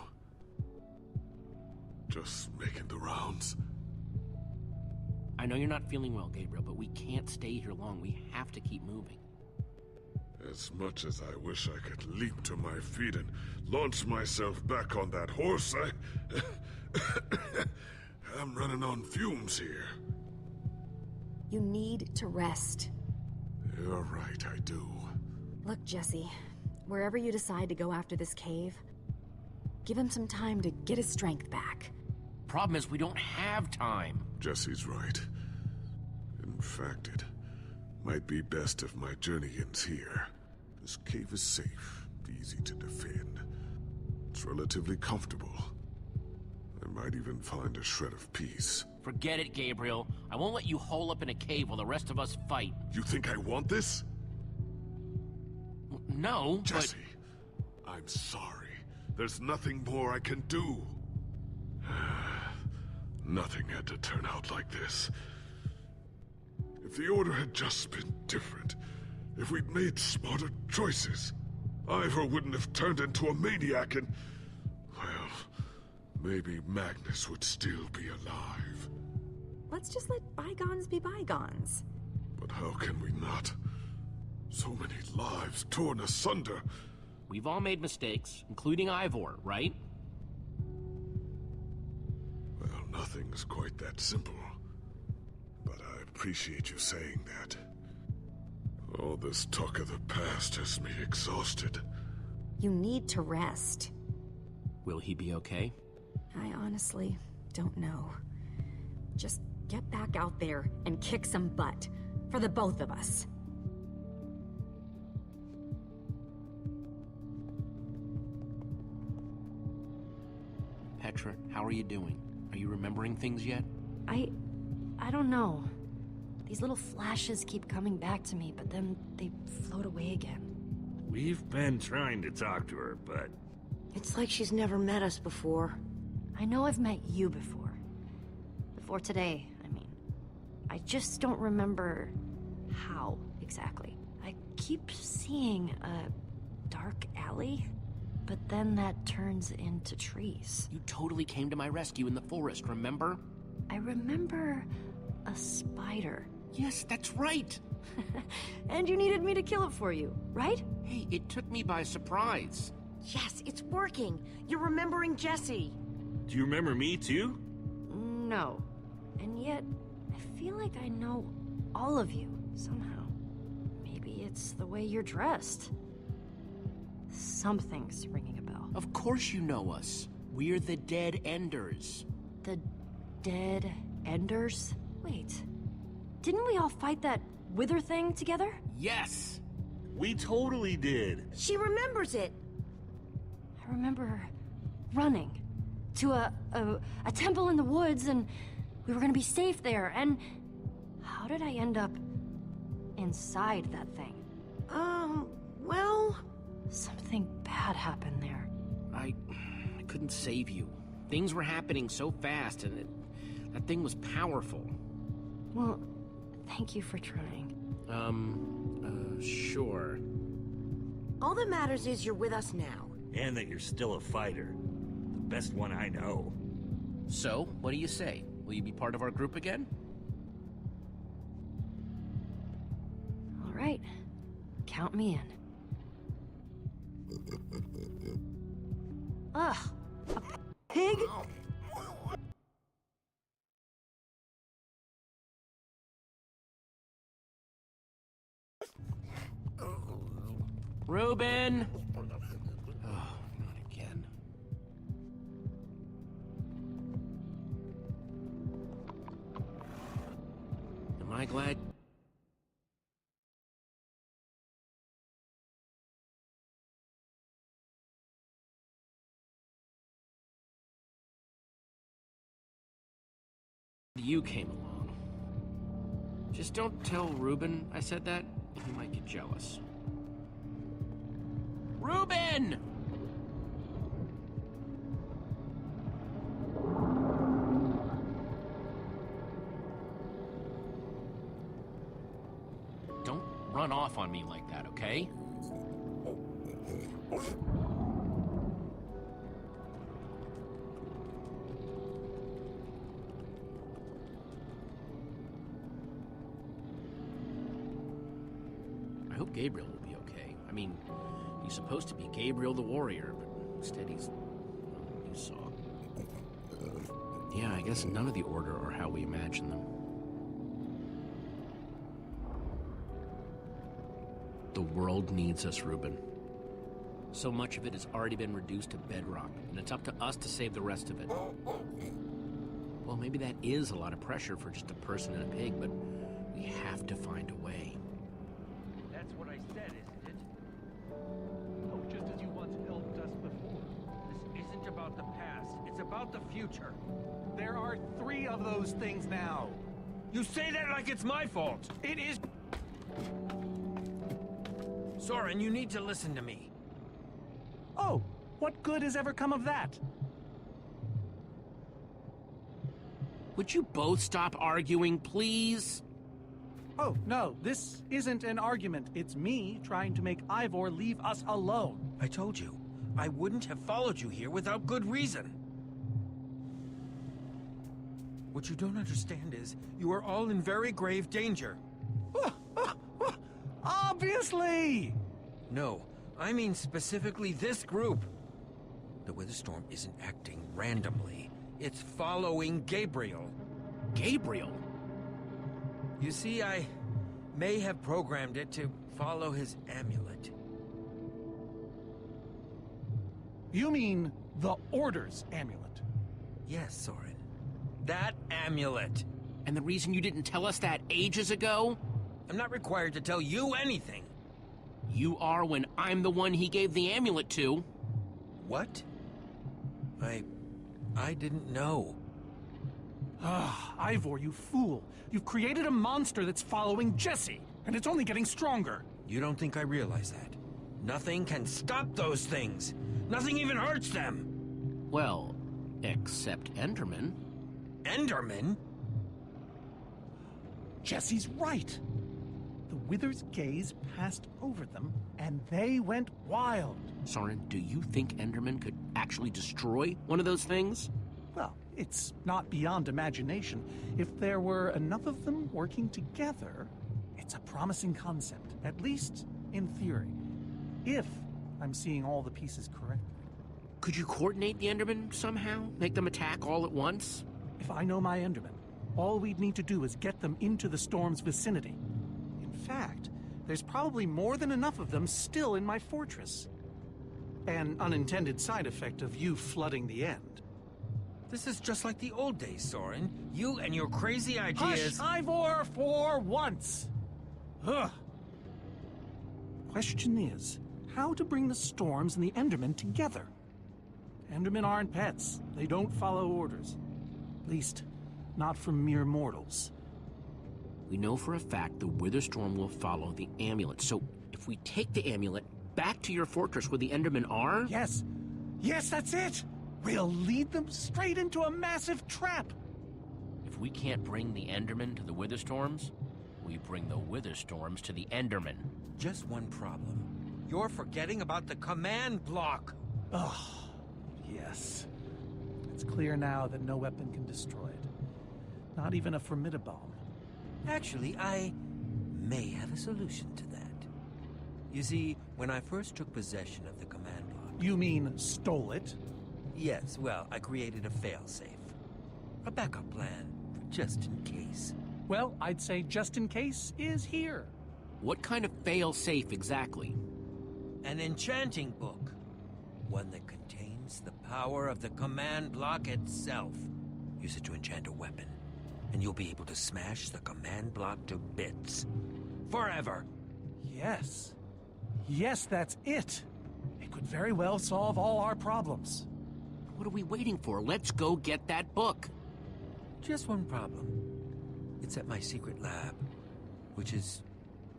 Speaker 11: Just making the rounds.
Speaker 1: I know you're not feeling well, Gabriel, but we can't stay here long. We have to keep moving.
Speaker 11: As much as I wish I could leap to my feet and launch myself back on that horse, I'm running on fumes here.
Speaker 12: You need to rest.
Speaker 11: You're right, I do.
Speaker 12: Look, Jesse, wherever you decide to go after this cave, give him some time to get his strength back.
Speaker 1: Problem is, we don't have time.
Speaker 11: Jesse's right. In fact, it might be best if my journey ends here. This cave is safe, easy to defend. It's relatively comfortable. I might even find a shred of peace.
Speaker 1: Forget it, Gabriel. I won't let you hole up in a cave while the rest of us fight.
Speaker 11: You think I want this?
Speaker 1: No,
Speaker 11: Jesse, I'm sorry. There's nothing more I can do. Nothing had to turn out like this. If the Order had just been different, if we'd made smarter choices, Ivor wouldn't have turned into a maniac and... well, maybe Magnus would still be alive.
Speaker 12: Let's just let bygones be bygones.
Speaker 11: But how can we not? So many lives torn asunder.
Speaker 1: We've all made mistakes, including Ivor, right?
Speaker 11: Well, nothing's quite that simple. But I appreciate you saying that. All this talk of the past has me exhausted.
Speaker 12: You need to rest.
Speaker 1: Will he be okay?
Speaker 12: I honestly don't know. Just
Speaker 17: Get back out there and kick some butt. For the both of us.
Speaker 1: Petra, how are you doing? Are you remembering things yet?
Speaker 16: I don't know. These little flashes keep coming back to me, but then they float away again.
Speaker 6: We've been trying to talk to her, but...
Speaker 4: It's like she's never met us before.
Speaker 16: I know I've met you before. Before today, I mean. I just don't remember how exactly. I keep seeing a dark alley, but then that turns into trees.
Speaker 1: You totally came to my rescue in the forest, remember?
Speaker 16: I remember a spider.
Speaker 1: Yes, that's right.
Speaker 16: And you needed me to kill it for you, right?
Speaker 1: Hey, it took me by surprise.
Speaker 4: Yes, it's working. You're remembering Jesse.
Speaker 6: Do you remember me, too?
Speaker 16: No. And yet, I feel like I know all of you, somehow. Maybe it's the way you're dressed. Something's ringing a bell.
Speaker 1: Of course you know us. We're the Dead Enders.
Speaker 16: The Dead Enders? Wait. Didn't we all fight that wither thing together?
Speaker 1: Yes!
Speaker 6: We totally did.
Speaker 4: She remembers it.
Speaker 16: I remember running to a temple in the woods, and we were gonna be safe there, and how did I end up inside that thing?
Speaker 4: Well...
Speaker 16: Something bad happened there.
Speaker 1: I couldn't save you. Things were happening so fast, and that thing was powerful.
Speaker 16: Well, thank you for trying.
Speaker 1: Sure.
Speaker 4: All that matters is you're with us now.
Speaker 6: And that you're still a fighter. The best one I know.
Speaker 1: So, what do you say? Will you be part of our group again?
Speaker 16: All right. Count me in. Ugh! A pig?
Speaker 1: Reuben! Oh, not again. Am I glad? You came along. Just don't tell Reuben I said that. He might get jealous. Reuben! Don't run off on me like that, okay? I hope Gabriel will be okay. I mean, he's supposed to be Gabriel the warrior, but instead he's... well, you saw. Yeah, I guess none of the Order are how we imagine them. The world needs us, Reuben. So much of it has already been reduced to bedrock, and it's up to us to save the rest of it. Well, maybe that is a lot of pressure for just a person and a pig, but we have to find a way.
Speaker 13: That's what I said, isn't it?
Speaker 15: Oh, just as you once helped us before.
Speaker 13: This isn't about the past. It's about the future.
Speaker 15: There are 3 of those things now.
Speaker 13: You say that like it's my fault.
Speaker 15: It is...
Speaker 13: Soren, you need to listen to me.
Speaker 15: Oh, what good has ever come of that?
Speaker 1: Would you both stop arguing, please?
Speaker 15: Oh, no, this isn't an argument. It's me trying to make Ivor leave us alone.
Speaker 13: I told you, I wouldn't have followed you here without good reason. What you don't understand is, you are all in very grave danger.
Speaker 15: Obviously!
Speaker 13: No, I mean specifically this group. The Witherstorm isn't acting randomly. It's following Gabriel.
Speaker 1: Gabriel?
Speaker 13: You see, I may have programmed it to follow his amulet.
Speaker 15: You mean the Order's amulet?
Speaker 13: Yes, Soren. That amulet.
Speaker 1: And the reason you didn't tell us that ages ago?
Speaker 13: I'm not required to tell you anything.
Speaker 1: You are when I'm the one he gave the amulet to.
Speaker 13: What? I didn't know.
Speaker 15: Ah, Ivor, you fool. You've created a monster that's following Jesse, and it's only getting stronger.
Speaker 13: You don't think I realize that? Nothing can stop those things. Nothing even hurts them.
Speaker 1: Well, except Enderman.
Speaker 13: Enderman?
Speaker 15: Jesse's right. The Wither's gaze passed over them, and they went wild.
Speaker 1: Soren, do you think Enderman could actually destroy one of those things?
Speaker 15: Well, it's not beyond imagination. If there were enough of them working together, it's a promising concept, at least in theory. If I'm seeing all the pieces correctly.
Speaker 1: Could you coordinate the Endermen somehow? Make them attack all at once?
Speaker 15: If I know my Endermen, all we'd need to do is get them into the storm's vicinity. In fact, there's probably more than enough of them still in my fortress. An unintended side effect of you flooding the end.
Speaker 13: This is just like the old days, Soren. You and your crazy ideas...
Speaker 15: Hush, Ivor, for once! Ugh. Question is, how to bring the storms and the Endermen together? Endermen aren't pets. They don't follow orders. At least, not from mere mortals.
Speaker 1: We know for a fact the Witherstorm will follow the amulet, so if we take the amulet back to your fortress where the Endermen are...
Speaker 15: Yes! Yes, that's it! We'll lead them straight into a massive trap!
Speaker 1: If we can't bring the Endermen to the Witherstorms, we bring the Witherstorms to the Endermen.
Speaker 13: Just one problem. You're forgetting about the command block!
Speaker 15: Oh, yes. It's clear now that no weapon can destroy it. Not even a Formidabomb.
Speaker 13: Actually, I may have a solution to that. You see, when I first took possession of the command block...
Speaker 15: You mean stole it?
Speaker 13: Yes, well, I created a failsafe. A backup plan, for just in case.
Speaker 15: Well, I'd say just in case is here.
Speaker 1: What kind of fail-safe exactly?
Speaker 13: An enchanting book. One that contains the power of the command block itself. Use it to enchant a weapon, and you'll be able to smash the command block to bits. Forever!
Speaker 15: Yes. Yes, that's it. It could very well solve all our problems.
Speaker 1: What are we waiting for? Let's go get that book.
Speaker 13: Just one problem. It's at my secret lab, which is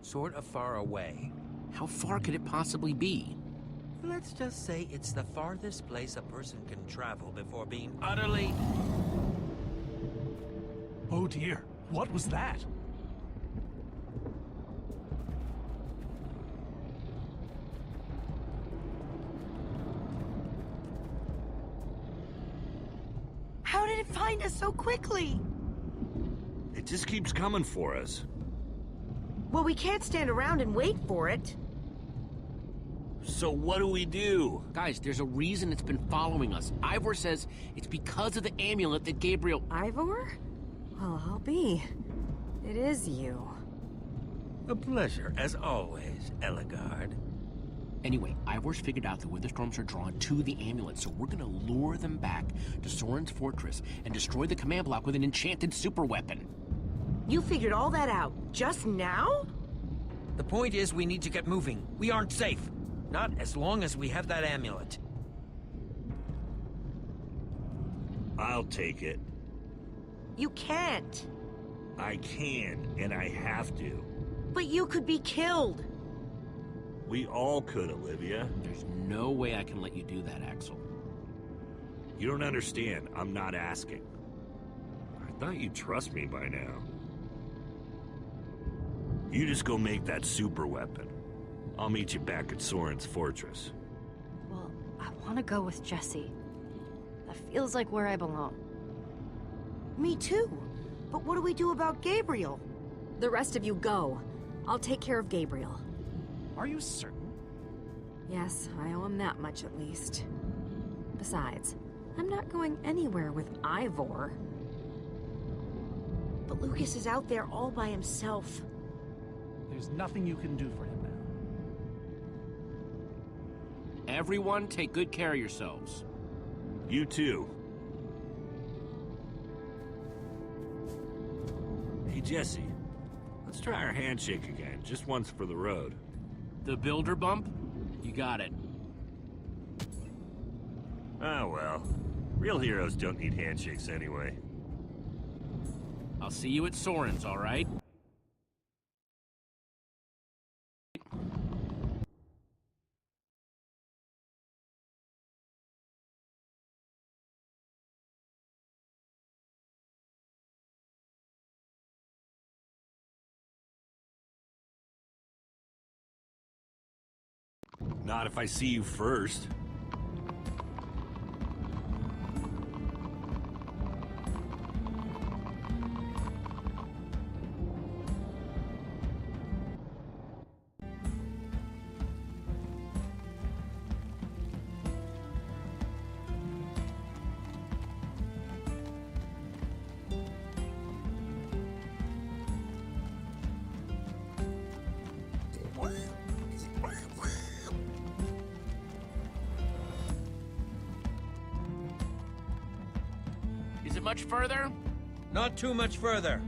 Speaker 13: sort of far away.
Speaker 1: How far could it possibly be?
Speaker 13: Let's just say it's the farthest place a person can travel before being utterly...
Speaker 15: Oh dear, what was that?
Speaker 4: How did it find us so quickly?
Speaker 6: It just keeps coming for us.
Speaker 4: Well, we can't stand around and wait for it.
Speaker 6: So what do we do?
Speaker 1: Guys, there's a reason it's been following us. Ivor says it's because of the amulet that Gabriel...
Speaker 12: Ivor? Well, I'll be. It is you.
Speaker 13: A pleasure, as always, Ellegaard.
Speaker 1: Anyway, Ivor's figured out the Witherstorms are drawn to the amulet, so we're gonna lure them back to Soren's fortress and destroy the command block with an enchanted superweapon.
Speaker 4: You figured all that out just now?
Speaker 13: The point is we need to get moving. We aren't safe. Not as long as we have that amulet.
Speaker 6: I'll take it.
Speaker 4: You can't.
Speaker 6: I can, and I have to.
Speaker 4: But you could be killed.
Speaker 6: We all could, Olivia.
Speaker 1: There's no way I can let you do that, Axel.
Speaker 6: You don't understand. I'm not asking. I thought you'd trust me by now. You just go make that super weapon. I'll meet you back at Soren's fortress.
Speaker 16: Well, I want to go with Jesse. That feels like where I belong.
Speaker 4: Me too. But what do we do about Gabriel?
Speaker 12: The rest of you go. I'll take care of Gabriel.
Speaker 15: Are you certain?
Speaker 12: Yes, I owe him that much at least. Besides, I'm not going anywhere with Ivor.
Speaker 4: But Lucas is out there all by himself.
Speaker 15: There's nothing you can do for him now.
Speaker 1: Everyone, take good care of yourselves.
Speaker 6: You too. Jesse, let's try our handshake again, just once for the road.
Speaker 1: The builder bump? You got it.
Speaker 6: Oh well. Real heroes don't need handshakes anyway.
Speaker 1: I'll see you at Soren's, all right?
Speaker 6: Not if I see you first.
Speaker 1: Is it much further?
Speaker 13: Not too much further.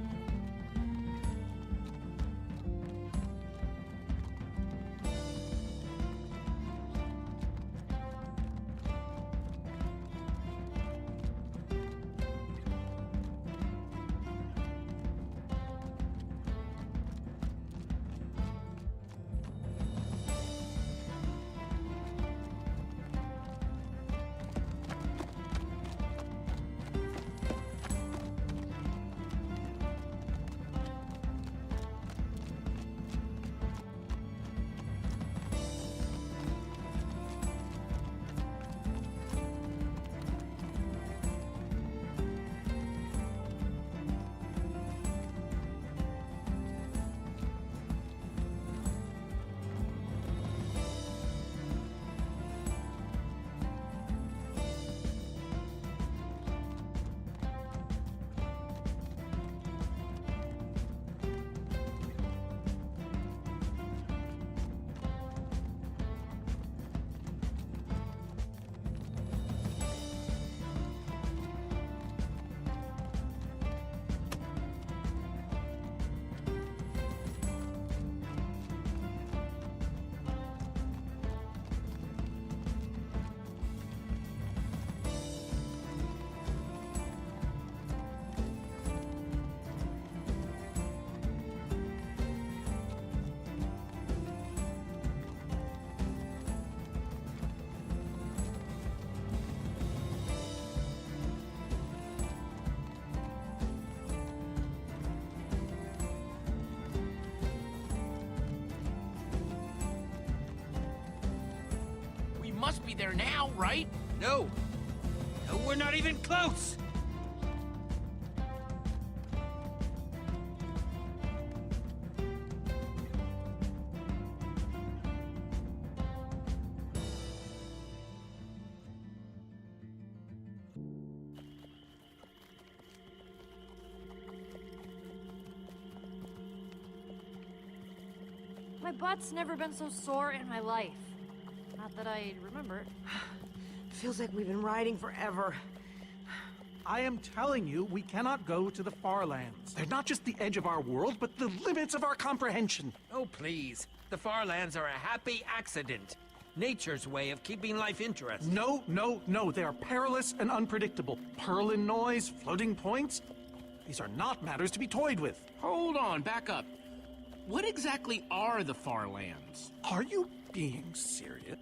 Speaker 1: Must be there now, right?
Speaker 13: No. No, we're not even close.
Speaker 16: My butt's never been so sore in my life. Not that I remember.
Speaker 4: Feels like we've been riding forever.
Speaker 15: I am telling you, we cannot go to the far lands. They're not just the edge of our world, but the limits of our comprehension.
Speaker 13: Oh, please. The far lands are a happy accident. Nature's way of keeping life interesting.
Speaker 15: No, no, no. They are perilous and unpredictable. Purlin noise, floating points. These are not matters to be toyed with.
Speaker 1: Hold on, back up. What exactly are the far lands?
Speaker 15: Are you being serious?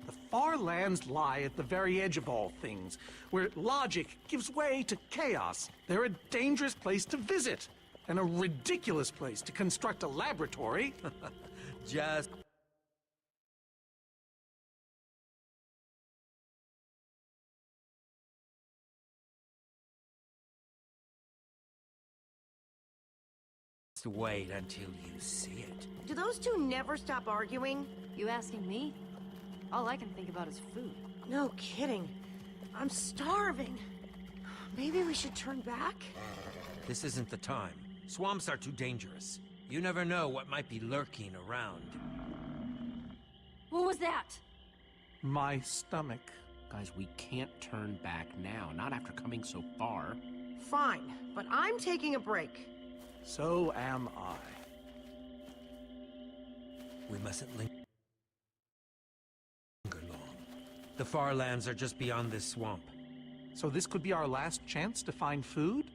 Speaker 15: The far lands lie at the very edge of all things, where logic gives way to chaos. They're a dangerous place to visit, and a ridiculous place to construct a laboratory.
Speaker 13: Just... wait until you see it.
Speaker 4: Do those two never stop arguing?
Speaker 16: You asking me? All I can think about is food.
Speaker 4: No kidding. I'm starving. Maybe we should turn back?
Speaker 13: This isn't the time. Swamps are too dangerous. You never know what might be lurking around.
Speaker 7: What was that?
Speaker 15: My stomach.
Speaker 1: Guys, we can't turn back now, not after coming so far.
Speaker 4: Fine, but I'm taking a break.
Speaker 15: So am I.
Speaker 13: We mustn't linger long. The far lands are just beyond this swamp.
Speaker 15: So this could be our last chance to find food?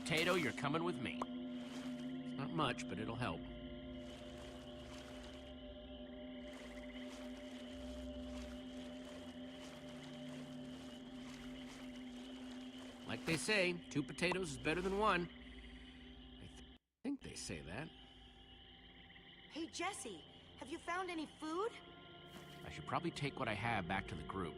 Speaker 1: Potato, you're coming with me. It's not much, but it'll help. Like they say, 2 potatoes is better than 1. I think they say that.
Speaker 4: Hey, Jesse, have you found any food?
Speaker 1: I should probably take what I have back to the group.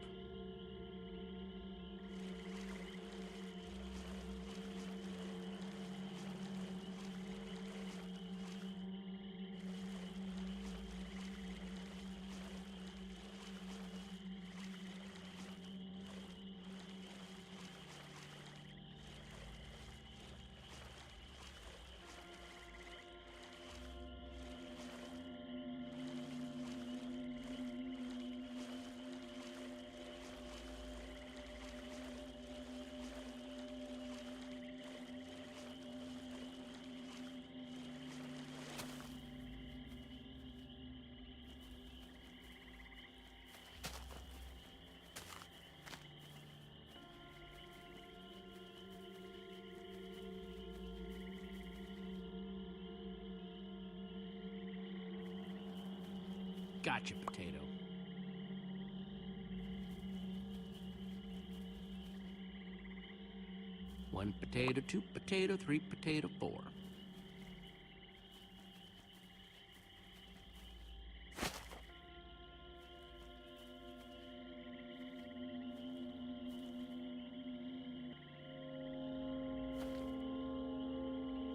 Speaker 1: Gotcha, potato. One potato, 2 potato, 3 potato, 4.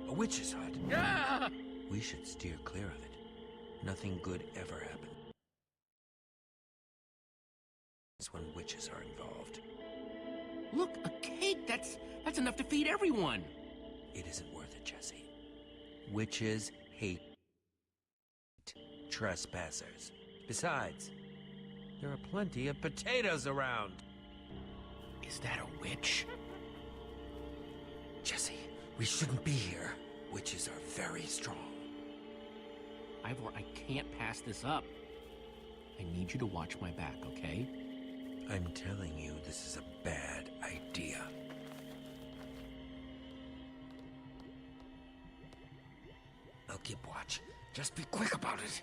Speaker 13: A witch's hut.
Speaker 1: Ah!
Speaker 13: We should steer clear of it. Nothing good ever happens when witches are involved.
Speaker 1: Look, a cake! That's enough to feed everyone!
Speaker 13: It isn't worth it, Jesse. Witches hate trespassers. Besides, there are plenty of potatoes around.
Speaker 1: Is that a witch?
Speaker 13: Jesse, we shouldn't be here. Witches are very strong.
Speaker 1: Ivor, I can't pass this up. I need you to watch my back, okay?
Speaker 13: I'm telling you, this is a bad idea. I'll keep watch. Just be quick about it.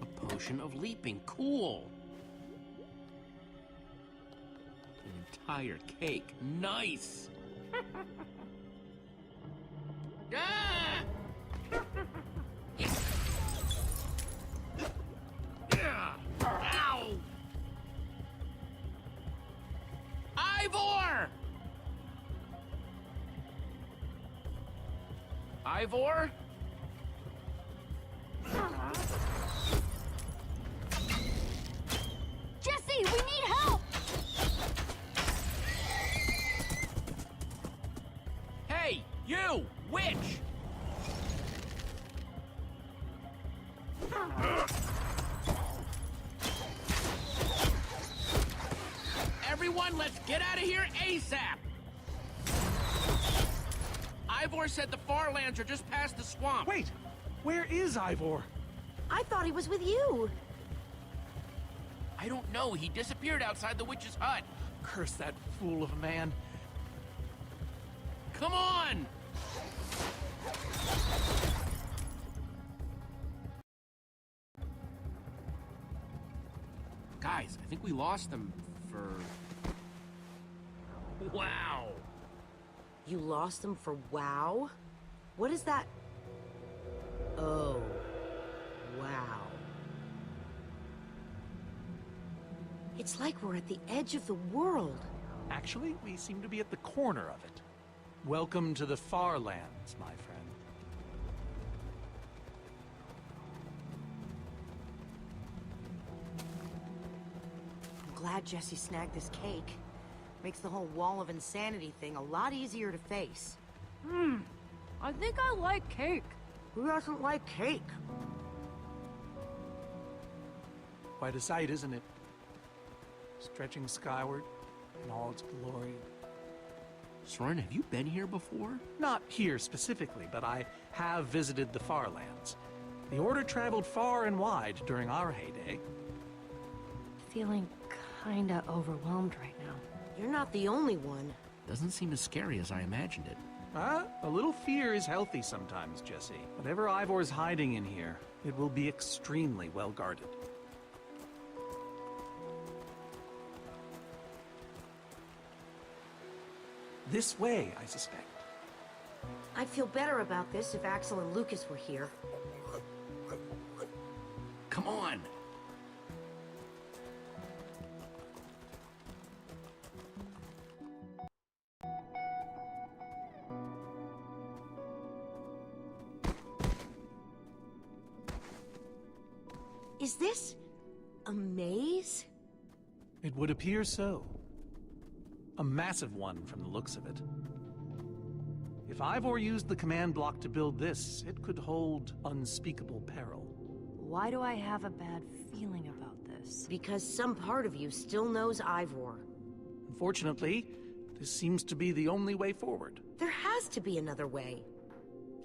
Speaker 1: A potion of leaping. Cool. An entire cake. Nice. Ah! Ow! Ivor! Ivor?
Speaker 7: Jesse, we need help!
Speaker 1: Hey, you! Witch! Everyone, let's get out of here ASAP! Ivor said the Farlands are just past the swamp.
Speaker 15: Wait! Where is Ivor?
Speaker 4: I thought he was with you.
Speaker 1: I don't know. He disappeared outside the witch's hut.
Speaker 15: Curse that fool of a man.
Speaker 1: Come on! Guys, I think we lost them for... Wow!
Speaker 4: You lost them for WoW? What is that? Oh. Wow. It's like we're at the edge of the world.
Speaker 15: Actually, we seem to be at the corner of it. Welcome to the Far Lands, my friend.
Speaker 4: I'm glad Jesse snagged this cake. Makes the whole wall of insanity thing a lot easier to face.
Speaker 16: I think I like cake.
Speaker 4: Who doesn't like cake?
Speaker 15: Quite a sight, isn't it? Stretching skyward in all its glory.
Speaker 1: Soren, have you been here before?
Speaker 15: Not here specifically, but I have visited the Far Lands. The Order traveled far and wide during our heyday.
Speaker 16: Feeling kinda overwhelmed right now.
Speaker 4: You're not the only one.
Speaker 1: Doesn't seem as scary as I imagined it.
Speaker 15: A little fear is healthy sometimes, Jesse. Whatever Ivor's hiding in here, it will be extremely well guarded. This way, I suspect.
Speaker 4: I'd feel better about this if Axel and Lucas were here.
Speaker 1: Come on!
Speaker 4: Is this a maze?
Speaker 15: It would appear so. A massive one from the looks of it. If Ivor used the command block to build this, it could hold unspeakable peril.
Speaker 16: Why do I have a bad feeling about this?
Speaker 4: Because some part of you still knows Ivor.
Speaker 15: Unfortunately, this seems to be the only way forward.
Speaker 4: There has to be another way.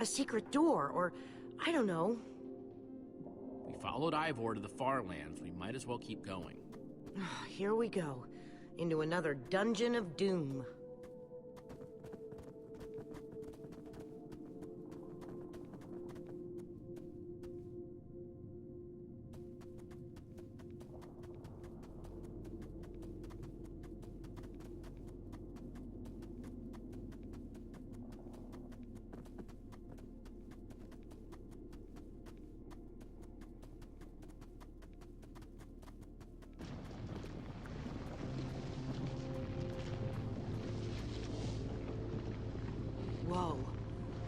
Speaker 4: A secret door, or I don't know.
Speaker 1: We followed Ivor to the Far Lands. We might as well keep going.
Speaker 4: Here we go. Into another dungeon of doom. Whoa,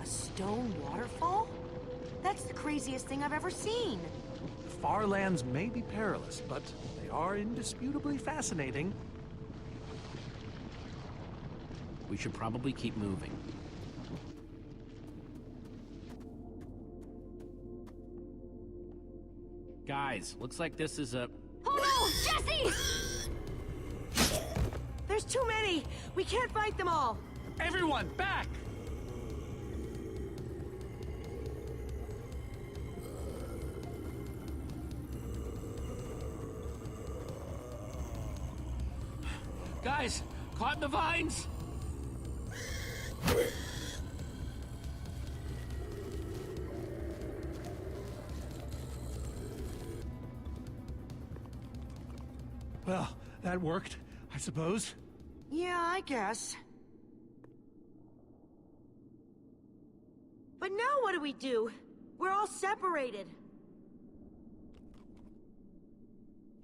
Speaker 4: a stone waterfall? That's the craziest thing I've ever seen.
Speaker 15: The Far Lands may be perilous, but they are indisputably fascinating.
Speaker 1: We should probably keep moving. Guys, looks like this is a...
Speaker 16: Oh no! Jesse!
Speaker 4: There's too many! We can't fight them all!
Speaker 15: Everyone, back!
Speaker 1: Guys, caught in the vines!
Speaker 15: Well, that worked, I suppose.
Speaker 4: Yeah, I guess. But now what do we do? We're all separated.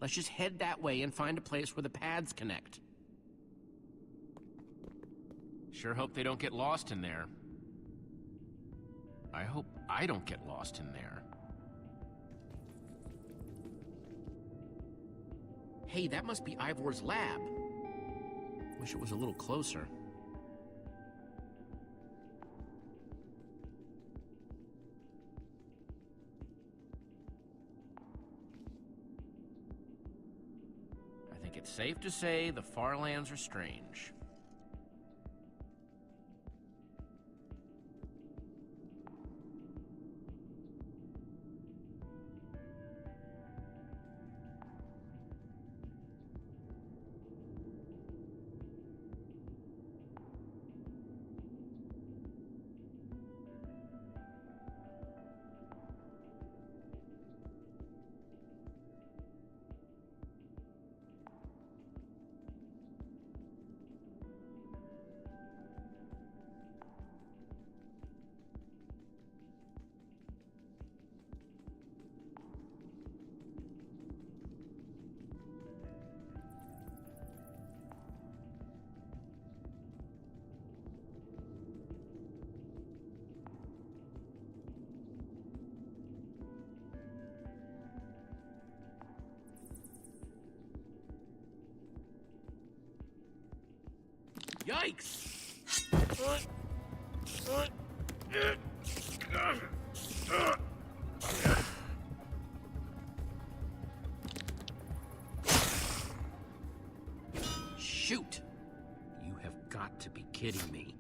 Speaker 1: Let's just head that way and find a place where the paths connect. Sure hope they don't get lost in there. I hope I don't get lost in there. Hey, that must be Ivor's lab. Wish it was a little closer. I think it's safe to say the Far Lands are strange. Yikes! Shoot! You have got to be kidding me.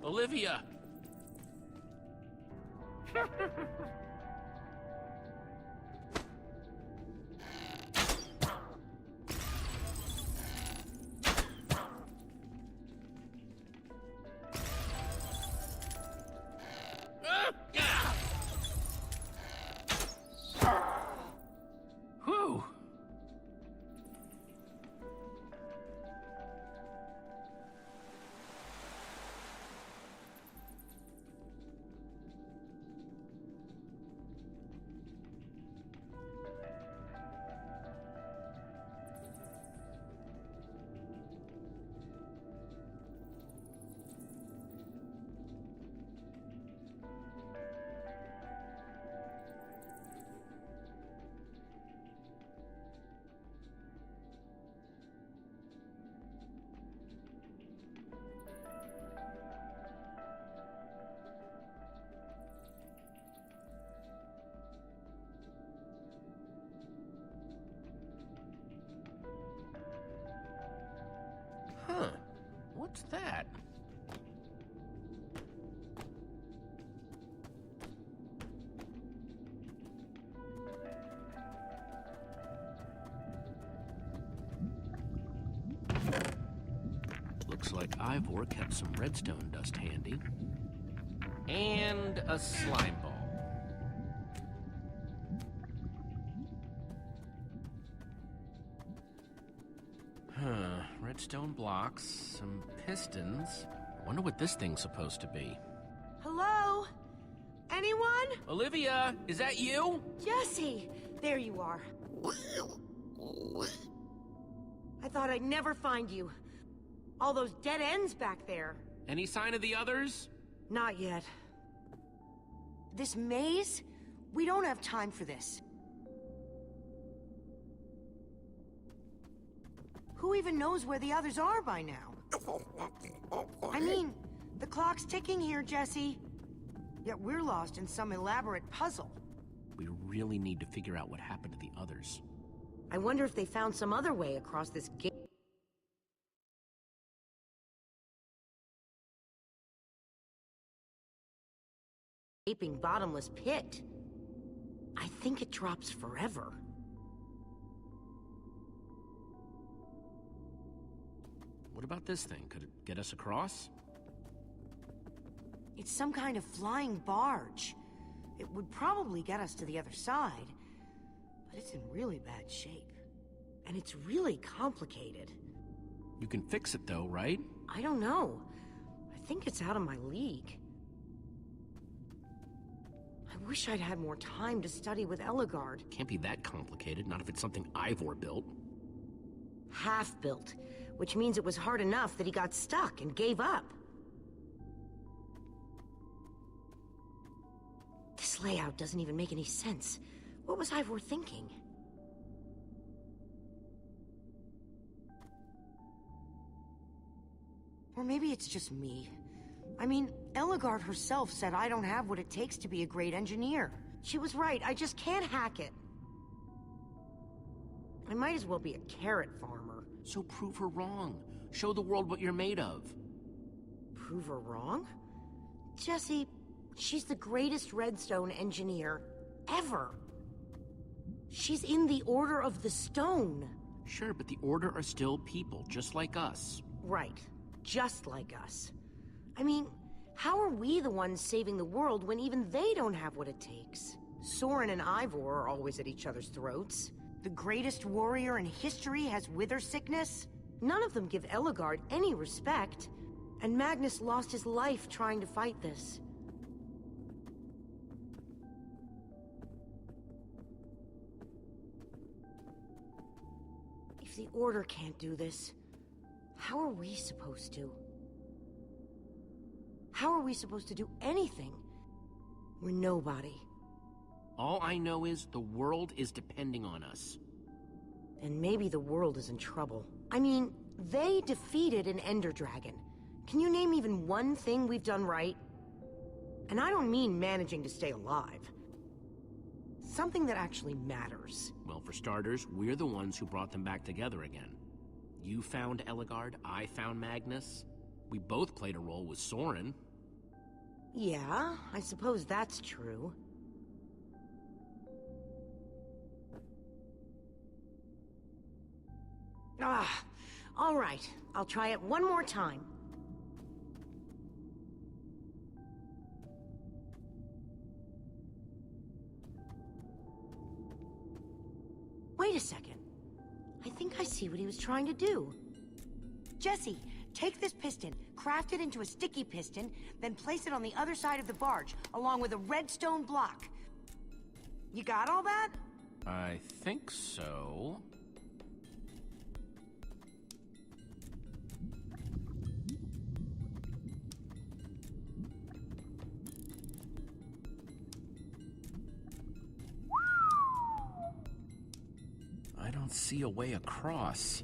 Speaker 1: Olivia! Whew! Huh. What's that? Looks like Ivor kept some redstone dust handy. And a slime ball. Redstone blocks, some pistons. I wonder what this thing's supposed to be.
Speaker 4: Hello? Anyone?
Speaker 1: Olivia, is that you?
Speaker 4: Jesse! There you are. I thought I'd never find you. All those dead ends back there.
Speaker 1: Any sign of the others?
Speaker 4: Not yet. This maze? We don't have time for this. Who even knows where the others are by now? I mean, the clock's ticking here, Jesse. Yet we're lost in some elaborate puzzle.
Speaker 1: We really need to figure out what happened to the others.
Speaker 4: I wonder if they found some other way across this gaping bottomless pit. I think it drops forever.
Speaker 1: What about this thing? Could it get us across?
Speaker 4: It's some kind of flying barge. It would probably get us to the other side, but it's in really bad shape. And it's really complicated.
Speaker 1: You can fix it though, right?
Speaker 4: I don't know. I think it's out of my league. I wish I'd had more time to study with Ellegaard.
Speaker 1: Can't be that complicated, not if it's something Ivor built.
Speaker 4: Half-built, which means it was hard enough that he got stuck and gave up. This layout doesn't even make any sense. What was Ivor thinking? Or maybe it's just me. I mean, Ellegaard herself said I don't have what it takes to be a great engineer. She was right, I just can't hack it. I might as well be a carrot farmer.
Speaker 1: So prove her wrong. Show the world what you're made of.
Speaker 4: Prove her wrong? Jesse, she's the greatest redstone engineer ever. She's in the Order of the Stone.
Speaker 1: Sure, but the Order are still people, just like us.
Speaker 4: Right, just like us. I mean, how are we the ones saving the world when even they don't have what it takes? Soren and Ivor are always at each other's throats. The greatest warrior in history has wither sickness? None of them give Ellegaard any respect. And Magnus lost his life trying to fight this. If the Order can't do this, how are we supposed to? How are we supposed to do anything? We're nobody.
Speaker 1: All I know is the world is depending on us.
Speaker 4: And maybe the world is in trouble. I mean, they defeated an Ender Dragon. Can you name even one thing we've done right? And I don't mean managing to stay alive. Something that actually matters.
Speaker 1: Well, for starters, we're the ones who brought them back together again. You found Ellegaard, I found Magnus. We both played a role with Soren.
Speaker 4: Yeah, I suppose that's true. All right. I'll try it one more time. Wait a second. I think I see what he was trying to do. Jesse, take this piston, craft it into a sticky piston, then place it on the other side of the barge, along with a redstone block. You got all that?
Speaker 1: I think so. I don't see a way across.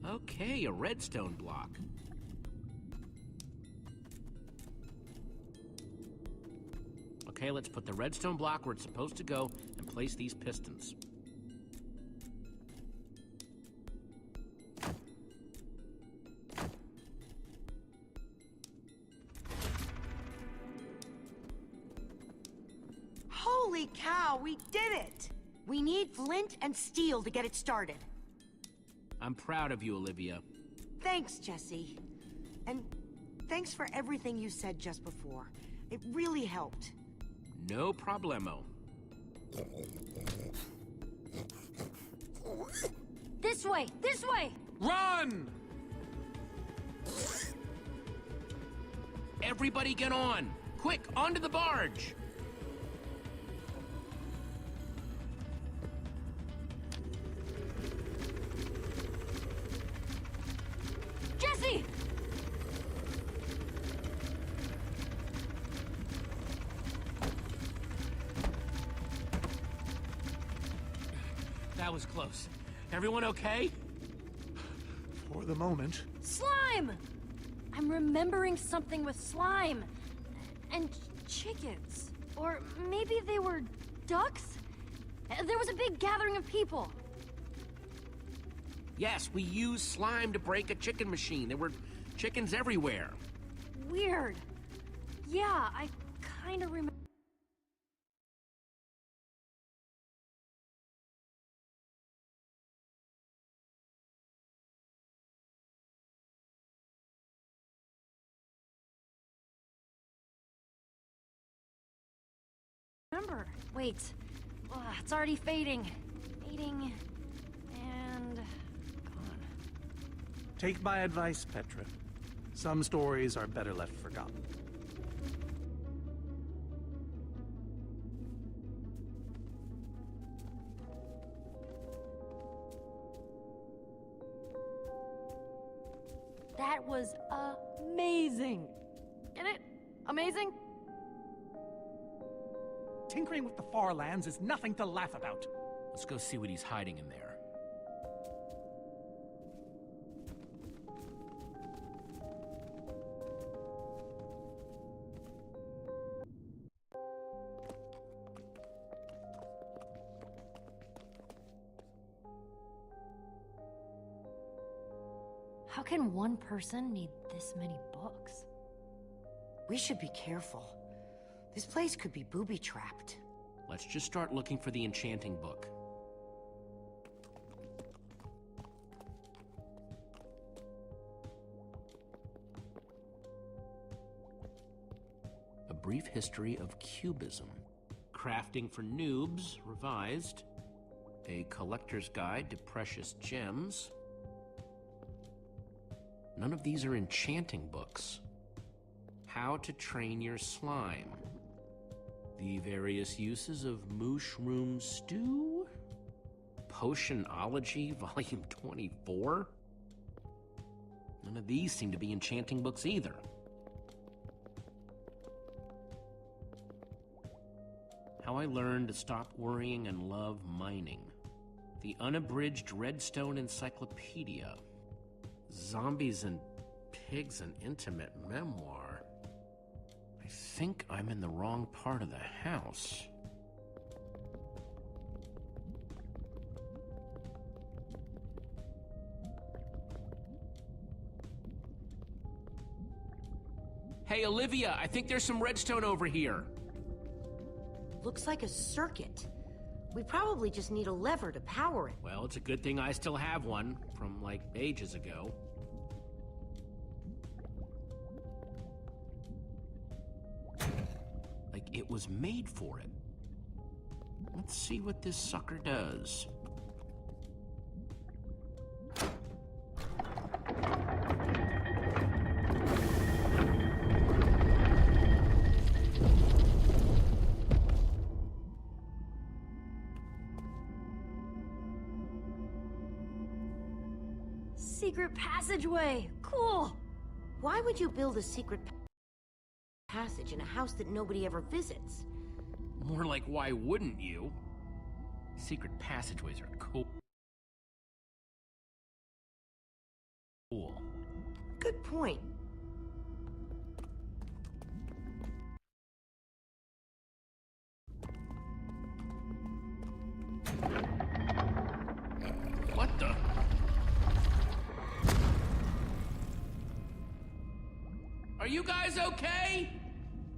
Speaker 1: Okay, a redstone block. Okay, let's put the redstone block where it's supposed to go and place these pistons.
Speaker 4: Holy cow, we did it! We need flint and steel to get it started.
Speaker 1: I'm proud of you, Olivia.
Speaker 4: Thanks, Jesse. And thanks for everything you said just before. It really helped.
Speaker 1: No problemo.
Speaker 7: This way! This way!
Speaker 1: Run! Everybody get on! Quick, onto the barge!
Speaker 7: Jesse!
Speaker 1: That was close. Everyone okay?
Speaker 15: For the moment.
Speaker 7: Slime! I'm remembering something with slime. And chickens. Or maybe they were ducks? There was a big gathering of people.
Speaker 1: Yes, we used slime to break a chicken machine. There were chickens everywhere.
Speaker 7: Weird. Yeah, I kinda remember. Wait. It's already fading. Fading. And gone.
Speaker 15: Take my advice, Petra. Some stories are better left forgotten.
Speaker 7: That was amazing. Get it? Amazing?
Speaker 15: Tinkering with the far lands is nothing to laugh about.
Speaker 1: Let's go see what he's hiding in there.
Speaker 16: How can one person need this many books?
Speaker 4: We should be careful. This place could be booby-trapped.
Speaker 1: Let's just start looking for the enchanting book. A Brief History of Cubism. Crafting for Noobs, revised. A Collector's Guide to Precious Gems. None of these are enchanting books. How to Train Your Slime. The Various Uses of Mushroom Stew. Potionology, Volume 24. None of these seem to be enchanting books either. How I Learned to Stop Worrying and Love Mining. The Unabridged Redstone Encyclopedia. Zombies and Pigs, an Intimate Memoir. I think I'm in the wrong part of the house. Hey, Olivia, I think there's some redstone over here.
Speaker 4: Looks like a circuit. We probably just need a lever to power it.
Speaker 1: Well, it's a good thing I still have one from, like, ages ago. Like it was made for it. Let's see what this sucker does.
Speaker 16: Secret passageway! Cool!
Speaker 4: Why would you build a secret passage in a house that nobody ever visits?
Speaker 1: More like, why wouldn't you? Secret passageways are cool.
Speaker 4: Good point.
Speaker 1: What the? Are you guys okay?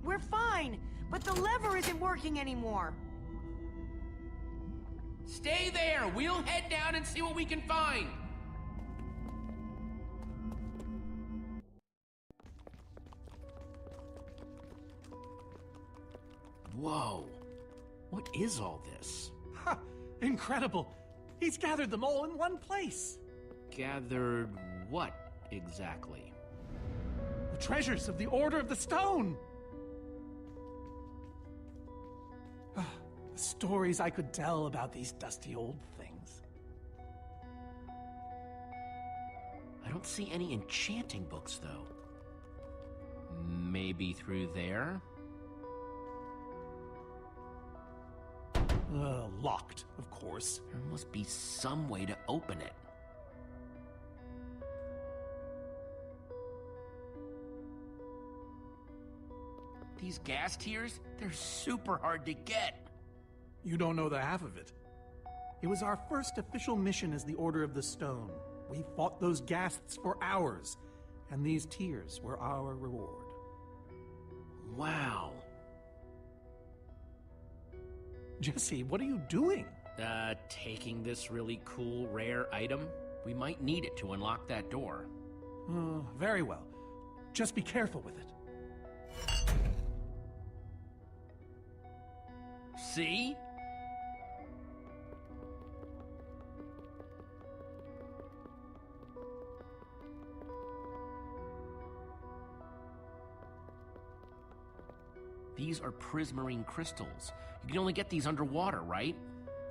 Speaker 4: We're fine, but the lever isn't working anymore.
Speaker 1: Stay there. We'll head down and see what we can find. Whoa. What is all this?
Speaker 15: Ha! Incredible! He's gathered them all in one place.
Speaker 1: Gathered what exactly?
Speaker 15: The treasures of the Order of the Stone! The stories I could tell about these dusty old things.
Speaker 1: I don't see any enchanting books, though. Maybe through there?
Speaker 15: Locked, of course.
Speaker 1: There must be some way to open it. These gas tiers, they're super hard to get.
Speaker 15: You don't know the half of it. It was our first official mission as the Order of the Stone. We fought those ghasts for hours, and these tears were our reward.
Speaker 1: Wow.
Speaker 15: Jesse, what are you doing?
Speaker 1: Taking this really cool, rare item. We might need it to unlock that door.
Speaker 15: Very well. Just be careful with it.
Speaker 1: See? These are prismarine crystals. You can only get these underwater, right?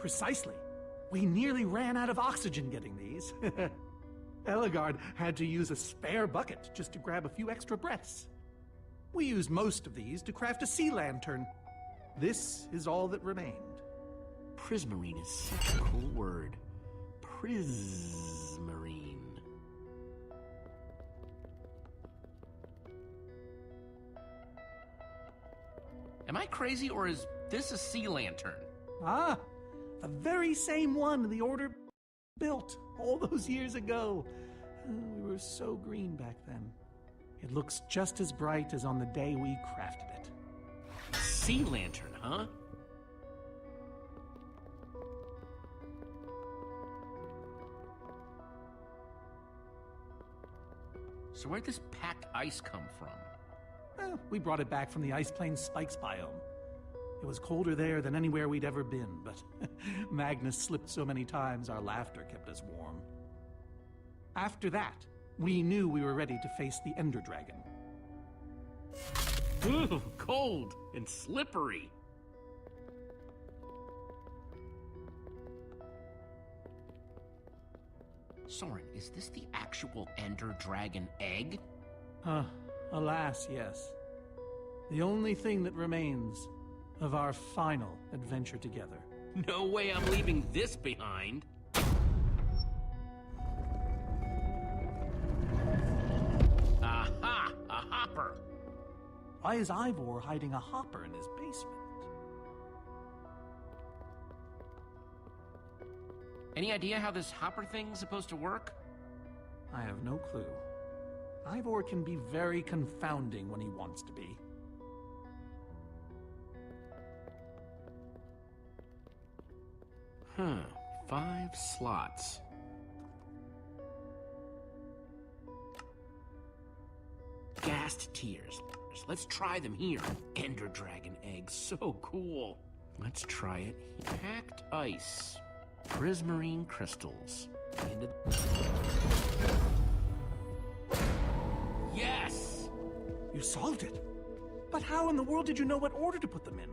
Speaker 15: Precisely. We nearly ran out of oxygen getting these. Ellegaard had to use a spare bucket just to grab a few extra breaths. We used most of these to craft a sea lantern. This is all that remained.
Speaker 1: Prismarine is such a cool word. Prismarine. Am I crazy, or is this a sea lantern?
Speaker 15: Ah, the very same one the Order built all those years ago. We were were so green back then. It looks just as bright as on the day we crafted it.
Speaker 1: Sea lantern, huh? So where'd this packed ice come from?
Speaker 15: We brought it back from the Ice Plains Spikes biome. It was colder there than anywhere we'd ever been, but Magnus slipped so many times our laughter kept us warm. After that, we knew we were ready to face the Ender Dragon.
Speaker 1: Ooh, cold and slippery. Soren, is this the actual Ender Dragon egg?
Speaker 15: Alas, yes. The only thing that remains of our final adventure together.
Speaker 1: No way I'm leaving this behind. Aha! A hopper!
Speaker 15: Why is Ivor hiding a hopper in his basement?
Speaker 1: Any idea how this hopper thing's supposed to work?
Speaker 15: I have no clue. Ivor can be very confounding when he wants to be.
Speaker 1: Huh. 5 slots. Ghast tears. Let's try them here. Ender Dragon eggs, so cool. Let's try it. Packed ice. Prismarine crystals. Yes!
Speaker 15: You solved it. But how in the world did you know what order to put them in?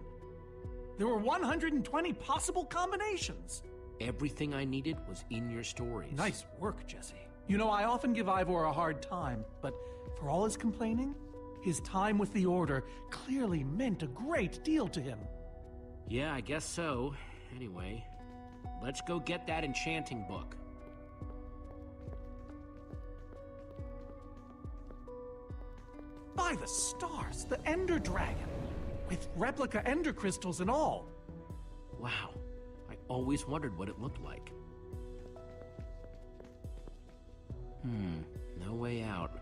Speaker 15: There were 120 possible combinations.
Speaker 1: Everything I needed was in your stories.
Speaker 15: Nice work, Jesse. You know, I often give Ivor a hard time, but for all his complaining, his time with the Order clearly meant a great deal to him.
Speaker 1: Yeah, I guess so. Anyway, let's go get that enchanting book.
Speaker 15: By the stars, the Ender Dragon! With replica Ender crystals and all.
Speaker 1: Wow, I always wondered what it looked like. No way out.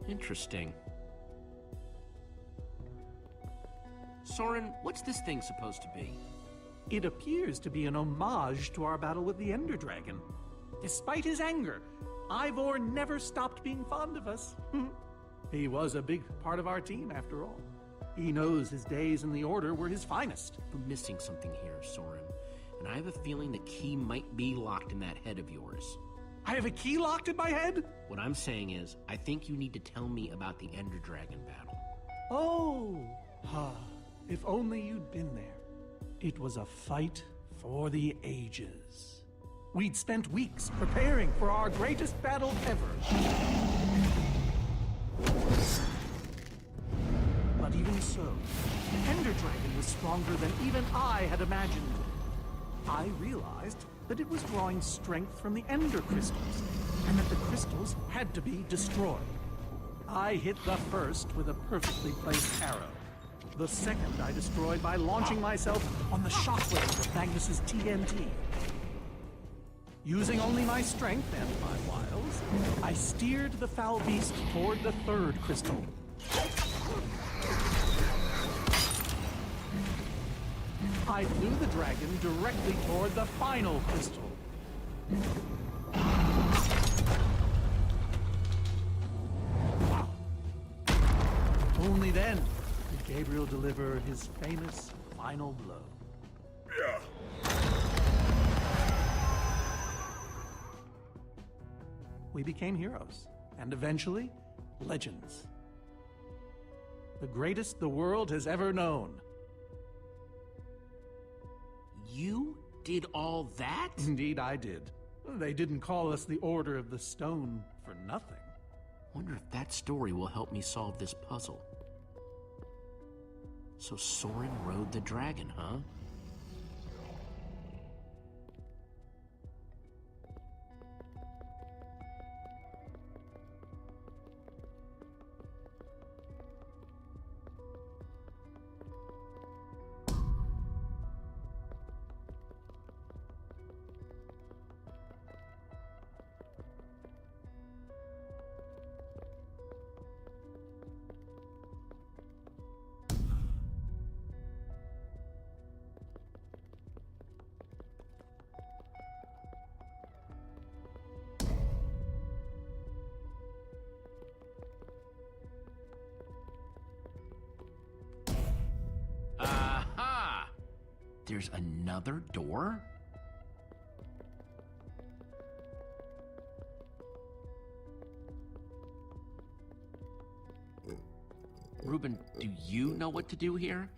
Speaker 1: Interesting. Soren, what's this thing supposed to be?
Speaker 15: It appears to be an homage to our battle with the Ender Dragon. Despite his anger, Ivor never stopped being fond of us. He was a big part of our team, after all. He knows his days in the Order were his finest.
Speaker 1: We're missing something here, Soren. And I have a feeling the key might be locked in that head of yours.
Speaker 15: I have a key locked in my head?
Speaker 1: What I'm saying is, I think you need to tell me about the Ender Dragon battle.
Speaker 15: Oh, if only you'd been there. It was a fight for the ages. We'd spent weeks preparing for our greatest battle ever. But even so, the Ender Dragon was stronger than even I had imagined. I realized that it was drawing strength from the Ender crystals, and that the crystals had to be destroyed. I hit the first with a perfectly placed arrow. The second I destroyed by launching myself on the shockwave of Magnus's TNT. Using only my strength and my wiles, I steered the foul beast toward the third crystal. I flew the dragon directly toward the final crystal. Only then did Gabriel deliver his famous final blow.
Speaker 8: Yeah.
Speaker 15: We became heroes, and eventually, legends. The greatest the world has ever known.
Speaker 1: You did all that?
Speaker 15: Indeed, I did. They didn't call us the Order of the Stone for nothing.
Speaker 1: Wonder if that story will help me solve this puzzle. So Soren rode the dragon, huh? There's another door? Reuben, do you know what to do here?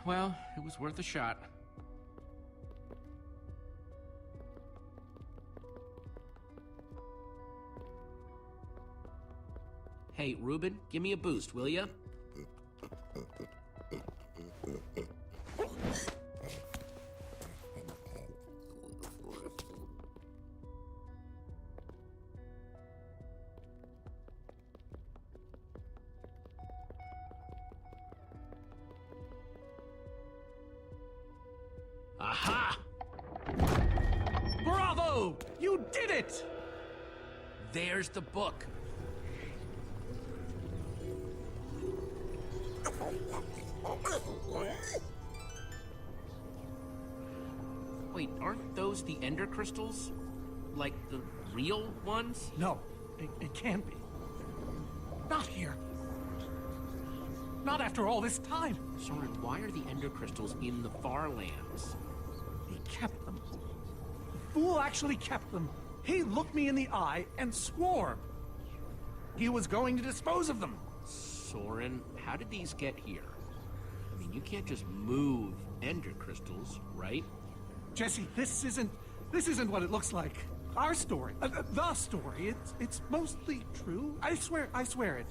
Speaker 1: Well, it was worth a shot. Hey, Reuben, give me a boost, will ya? Aha!
Speaker 15: Bravo! You did it!
Speaker 1: There's the book. Wait, aren't those the Ender crystals? Like the real ones?
Speaker 15: No, it can't be. Not here. Not after all this time.
Speaker 1: Soren, why are the Ender crystals in the Far Lands?
Speaker 15: He kept them. The fool actually kept them. He looked me in the eye and swore he was going to dispose of them.
Speaker 1: Soren, how did these get here? I mean, you can't just move Ender crystals, right?
Speaker 15: Jesse, this isn't what it looks like. Our story, the story, it's mostly true. I swear it.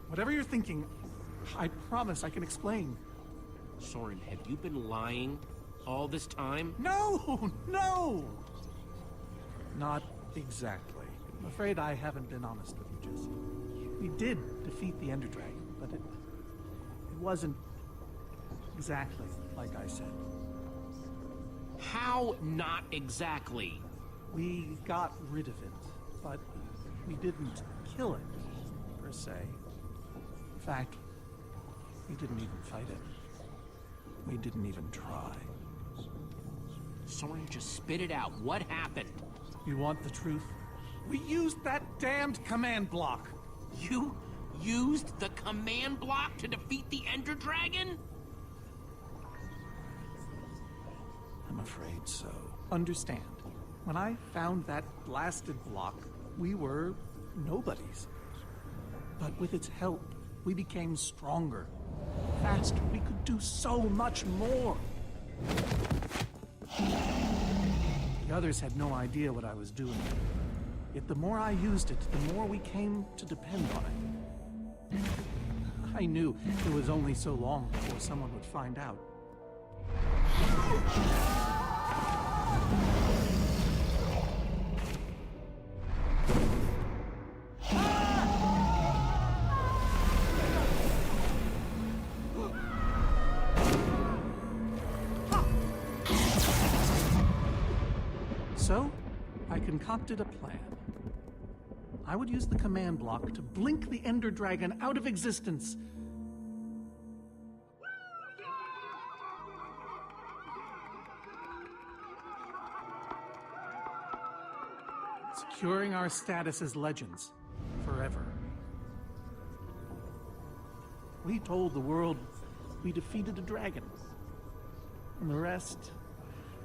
Speaker 15: Whatever you're thinking, I promise I can explain.
Speaker 1: Soren, have you been lying all this time?
Speaker 15: No! Not exactly. I'm afraid I haven't been honest with you, Jesse. We did defeat the Ender Dragon, but it wasn't exactly like I said.
Speaker 1: How not exactly?
Speaker 15: We got rid of it, but we didn't kill it, per se. In fact, we didn't even fight it. We didn't even try.
Speaker 1: Soren, just spit it out. What happened?
Speaker 15: You want the truth? We used that damned command block.
Speaker 1: You used the command block to defeat the Ender Dragon?
Speaker 15: I'm afraid so. Understand, when I found that blasted block, we were nobodies. But with its help, we became stronger, faster. We could do so much more. The others had no idea what I was doing. Yet the more I used it, the more we came to depend on it. I knew it was only so long before someone would find out. So, I concocted a plan. I would use the command block to blink the Ender Dragon out of existence. Securing our status as legends forever. We told the world we defeated a dragon. And the rest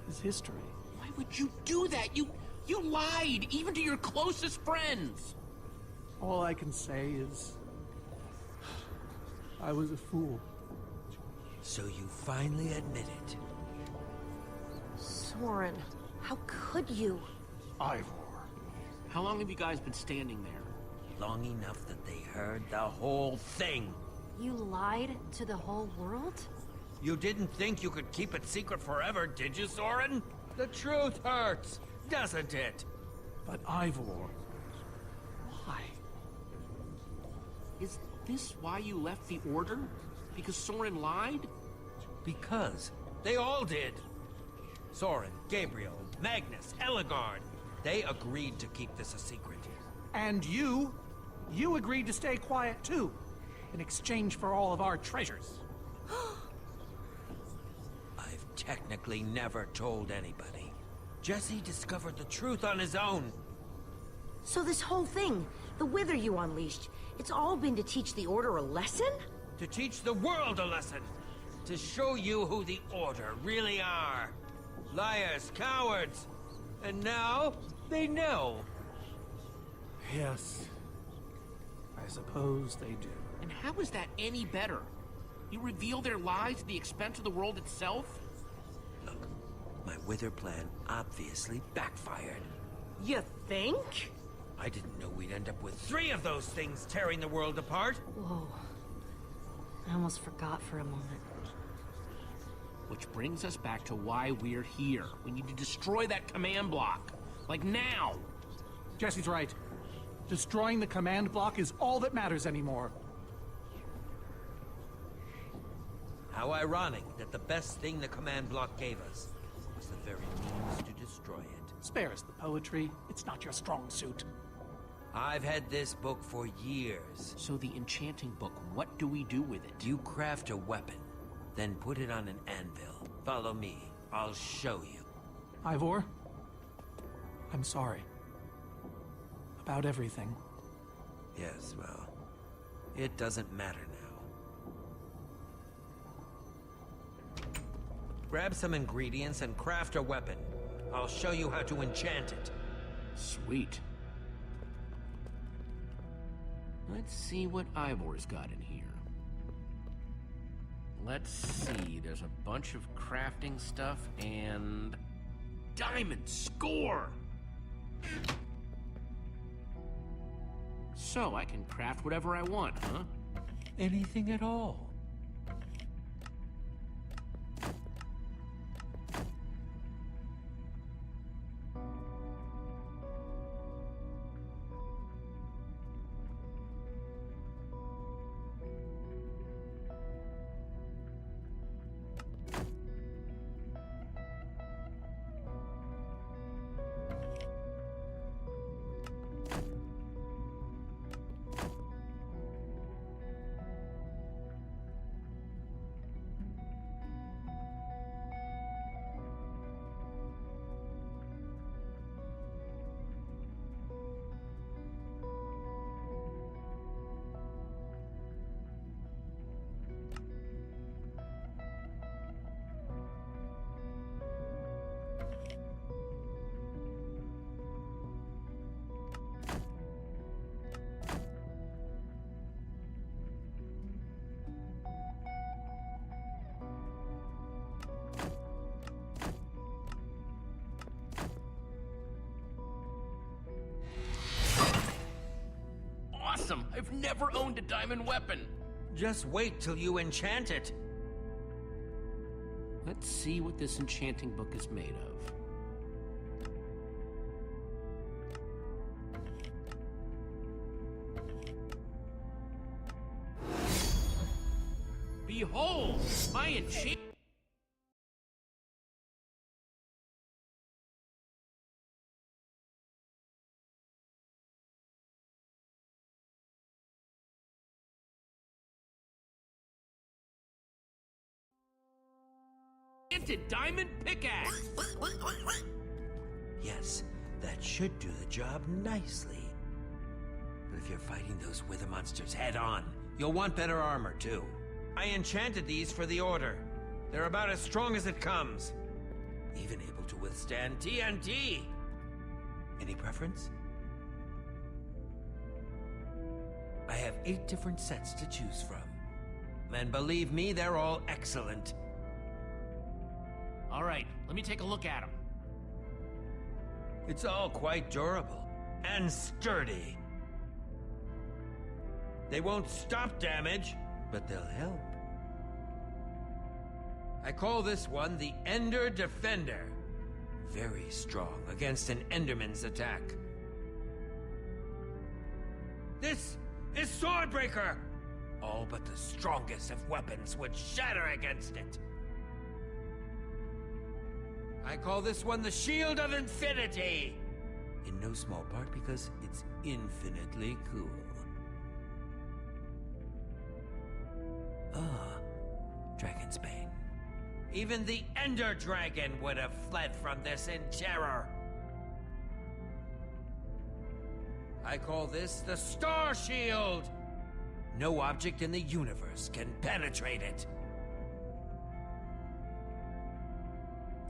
Speaker 15: is history.
Speaker 1: Why would you do that? You lied, even to your closest friends.
Speaker 15: All I can say is, I was a fool.
Speaker 13: So you finally admit it.
Speaker 4: Soren, how could you?
Speaker 15: Ivor.
Speaker 1: How long have you guys been standing there?
Speaker 13: Long enough that they heard the whole thing.
Speaker 16: You lied to the whole world?
Speaker 13: You didn't think you could keep it secret forever, did you, Soren? The truth hurts, doesn't it?
Speaker 15: But Ivor, why?
Speaker 1: Is this why you left the Order? Because Soren lied?
Speaker 13: Because they all did. Soren, Gabriel, Magnus, Ellegaard. They agreed to keep this a secret.
Speaker 15: And you agreed to stay quiet too, in exchange for all of our treasures.
Speaker 13: I've technically never told anybody. Jesse discovered the truth on his own.
Speaker 4: So this whole thing, the Wither you unleashed, it's all been to teach the Order a lesson?
Speaker 13: To teach the world a lesson. to show you who the Order really are. Liars, cowards. And now, they know.
Speaker 15: Yes. I suppose they do.
Speaker 1: And how is that any better? You reveal their lies at the expense of the world itself?
Speaker 13: Look, my Wither plan obviously backfired.
Speaker 4: You think?
Speaker 13: I didn't know we'd end up with 3 of those things tearing the world apart.
Speaker 16: Whoa. I almost forgot for a moment.
Speaker 1: Which brings us back to why we're here. We need to destroy that command block. Like now.
Speaker 15: Jesse's right. Destroying the command block is all that matters anymore.
Speaker 13: How ironic that the best thing the command block gave us was the very means to destroy it.
Speaker 15: Spare us the poetry. It's not your strong suit.
Speaker 13: I've had this book for years.
Speaker 1: So the enchanting book, what do we do with it?
Speaker 13: You craft a weapon, then put it on an anvil. Follow me. I'll show you.
Speaker 15: Ivor, I'm sorry. About everything.
Speaker 13: Yes, well, it doesn't matter now. Grab some ingredients and craft a weapon. I'll show you how to enchant it.
Speaker 1: Sweet. Let's see what Ivor's got in here. Let's see, there's a bunch of crafting stuff and... Diamond score! So I can craft whatever I want, huh?
Speaker 13: Anything at all.
Speaker 1: Awesome! I've never owned a diamond weapon!
Speaker 13: Just wait till you enchant it.
Speaker 1: Let's see what this enchanting book is made of. Behold! My enchant... diamond pickaxe!
Speaker 13: Yes, that should do the job nicely. But if you're fighting those wither monsters head on, you'll want better armor too. I enchanted these for the Order. They're about as strong as it comes. Even able to withstand TNT. Any preference? I have 8 different sets to choose from. And believe me, they're all excellent.
Speaker 1: All right, let me take a look at them.
Speaker 13: It's all quite durable and sturdy. They won't stop damage, but they'll help. I call this one the Ender Defender. Very strong against an Enderman's attack. This is Swordbreaker! All but the strongest of weapons would shatter against it. I call this one the Shield of Infinity! In no small part because it's infinitely cool. Ah, Dragon's Bane. Even the Ender Dragon would have fled from this in terror. I call this the Star Shield! No object in the universe can penetrate it.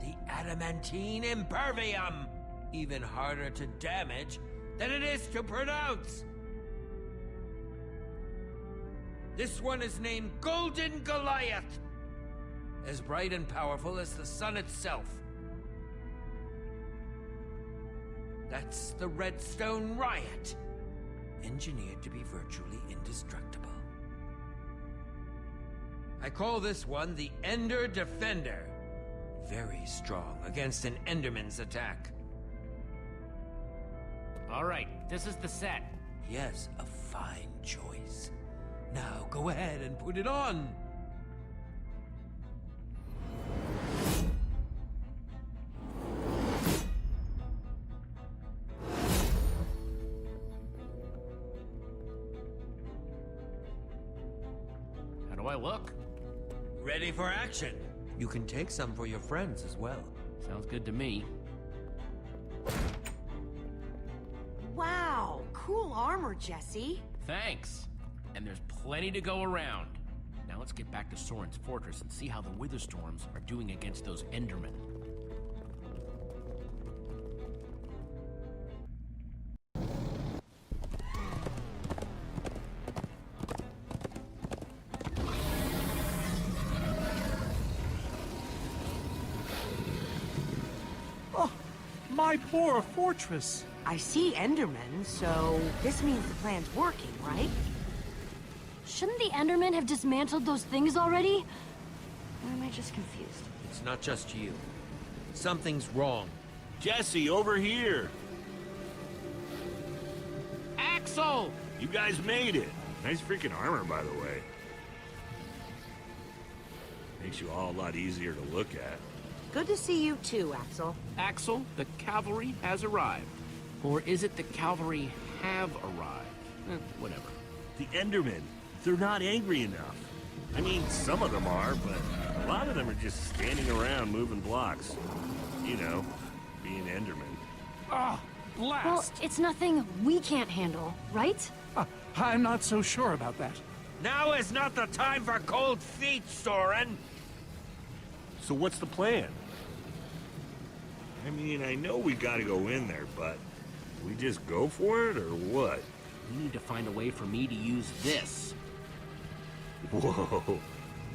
Speaker 13: The adamantine impervium! Even harder to damage than it is to pronounce! This one is named Golden Goliath! As bright and powerful as the sun itself. That's the Redstone Riot, engineered to be virtually indestructible. I call this one the Ender Defender. Very strong against an Enderman's attack.
Speaker 1: All right, this is the set.
Speaker 13: Yes, a fine choice. Now go ahead and put it on.
Speaker 1: How do I look?
Speaker 13: Ready for action. You can take some for your friends as well.
Speaker 1: Sounds good to me.
Speaker 4: Wow, cool armor, Jesse.
Speaker 1: Thanks. And there's plenty to go around. Now let's get back to Soren's fortress and see how the Witherstorms are doing against those Endermen.
Speaker 15: Oh, my poor fortress.
Speaker 4: I see Endermen, so this means the plan's working, right?
Speaker 16: Shouldn't the Endermen have dismantled those things already? Or am I just confused?
Speaker 13: It's not just you. Something's wrong.
Speaker 6: Jesse, over here!
Speaker 1: Axel!
Speaker 6: You guys made it! Nice freaking armor, by the way. Makes you all a lot easier to look at.
Speaker 4: Good to see you too, Axel.
Speaker 1: Axel, the cavalry has arrived. Or is it the cavalry have arrived? Whatever.
Speaker 6: The Endermen, they're not angry enough. I mean, some of them are, but a lot of them are just standing around moving blocks. You know, being Endermen.
Speaker 15: Ah, blast!
Speaker 16: Well, it's nothing we can't handle, right?
Speaker 15: I'm not so sure about that.
Speaker 13: Now is not the time for cold feet, Soren!
Speaker 6: So what's the plan? I mean, I know we gotta go in there, but we just go for it, or what?
Speaker 1: We need to find a way for me to use this.
Speaker 6: Whoa,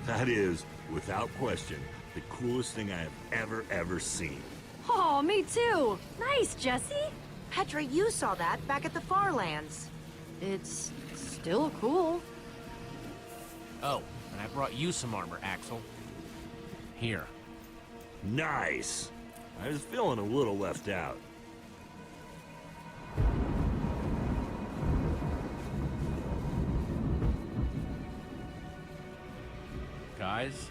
Speaker 6: that is, without question, the coolest thing I have ever seen.
Speaker 16: Oh, me too! Nice, Jesse!
Speaker 4: Petra, you saw that back at the Farlands.
Speaker 16: It's still cool.
Speaker 1: Oh, and I brought you some armor, Axel. Here.
Speaker 6: Nice! I was feeling a little left out.
Speaker 1: Guys,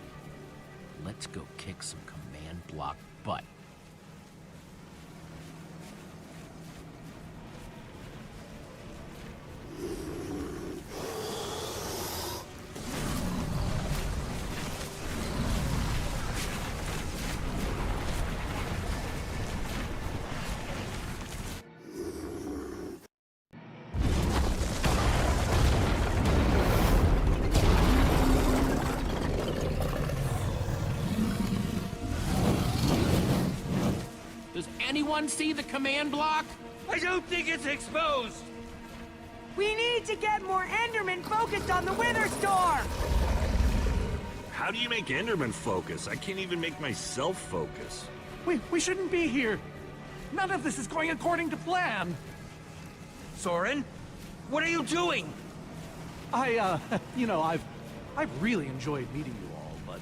Speaker 1: let's go kick some command block butt. Does anyone see the command block?
Speaker 13: I don't think it's exposed!
Speaker 4: We need to get more Endermen focused on the Witherstorm!
Speaker 6: How do you make Enderman focus? I can't even make myself focus.
Speaker 15: We shouldn't be here. None of this is going according to plan.
Speaker 13: Soren? What are you doing?
Speaker 15: You know, I've really enjoyed meeting you all, but...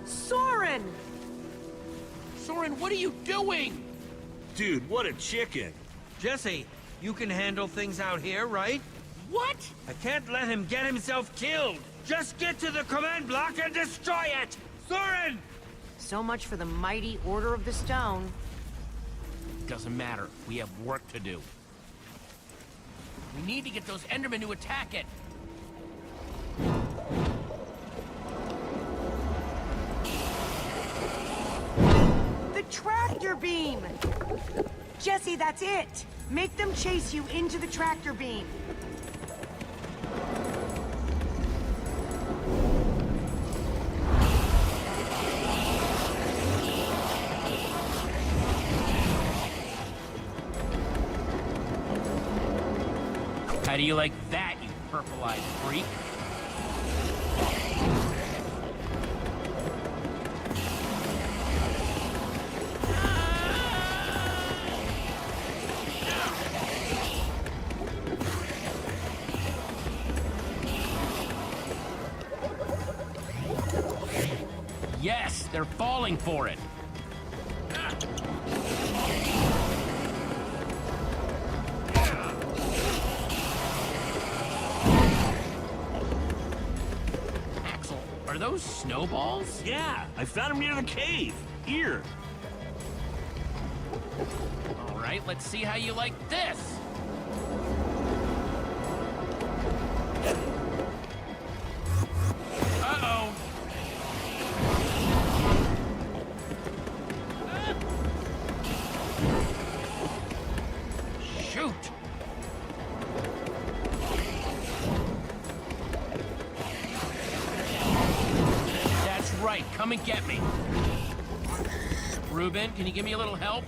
Speaker 4: Soren!
Speaker 1: Soren, what are you doing?
Speaker 6: Dude, what a chicken!
Speaker 13: Jesse, you can handle things out here, right?
Speaker 1: What?
Speaker 13: I can't let him get himself killed! Just get to the command block and destroy it! Soren!
Speaker 4: So much for the mighty Order of the Stone.
Speaker 1: Doesn't matter. We have work to do. We need to get those Endermen to attack it.
Speaker 4: The tractor beam! Jesse, that's it! Make them chase you into the tractor beam.
Speaker 1: do you like that, you purple-eyed freak? Yes, they're falling for it. Axel, are those snowballs?
Speaker 6: Yeah, I found them near the cave. Here.
Speaker 1: All right, let's see how you like this. Uh-oh. Shoot! That's right, come and get me. Reuben, can you give me a little help?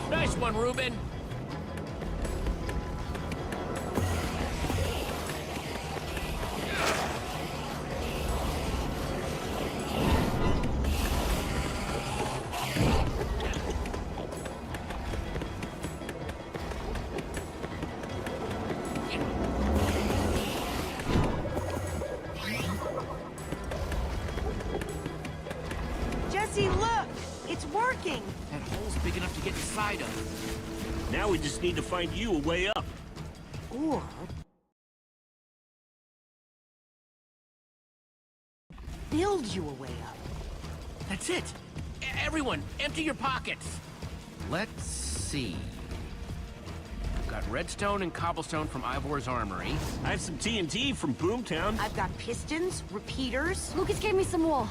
Speaker 1: Nice one, Reuben.
Speaker 4: Jesse, look! It's working!
Speaker 1: That hole's big enough to get inside of.
Speaker 6: Now we just need to find you a way up.
Speaker 4: Or... build you a way up.
Speaker 1: That's it. Everyone, empty your pockets. Let's see. I've got redstone and cobblestone from Ivor's armory.
Speaker 6: I have some TNT from Boomtown.
Speaker 4: I've got pistons, repeaters.
Speaker 16: Lucas gave me some wool.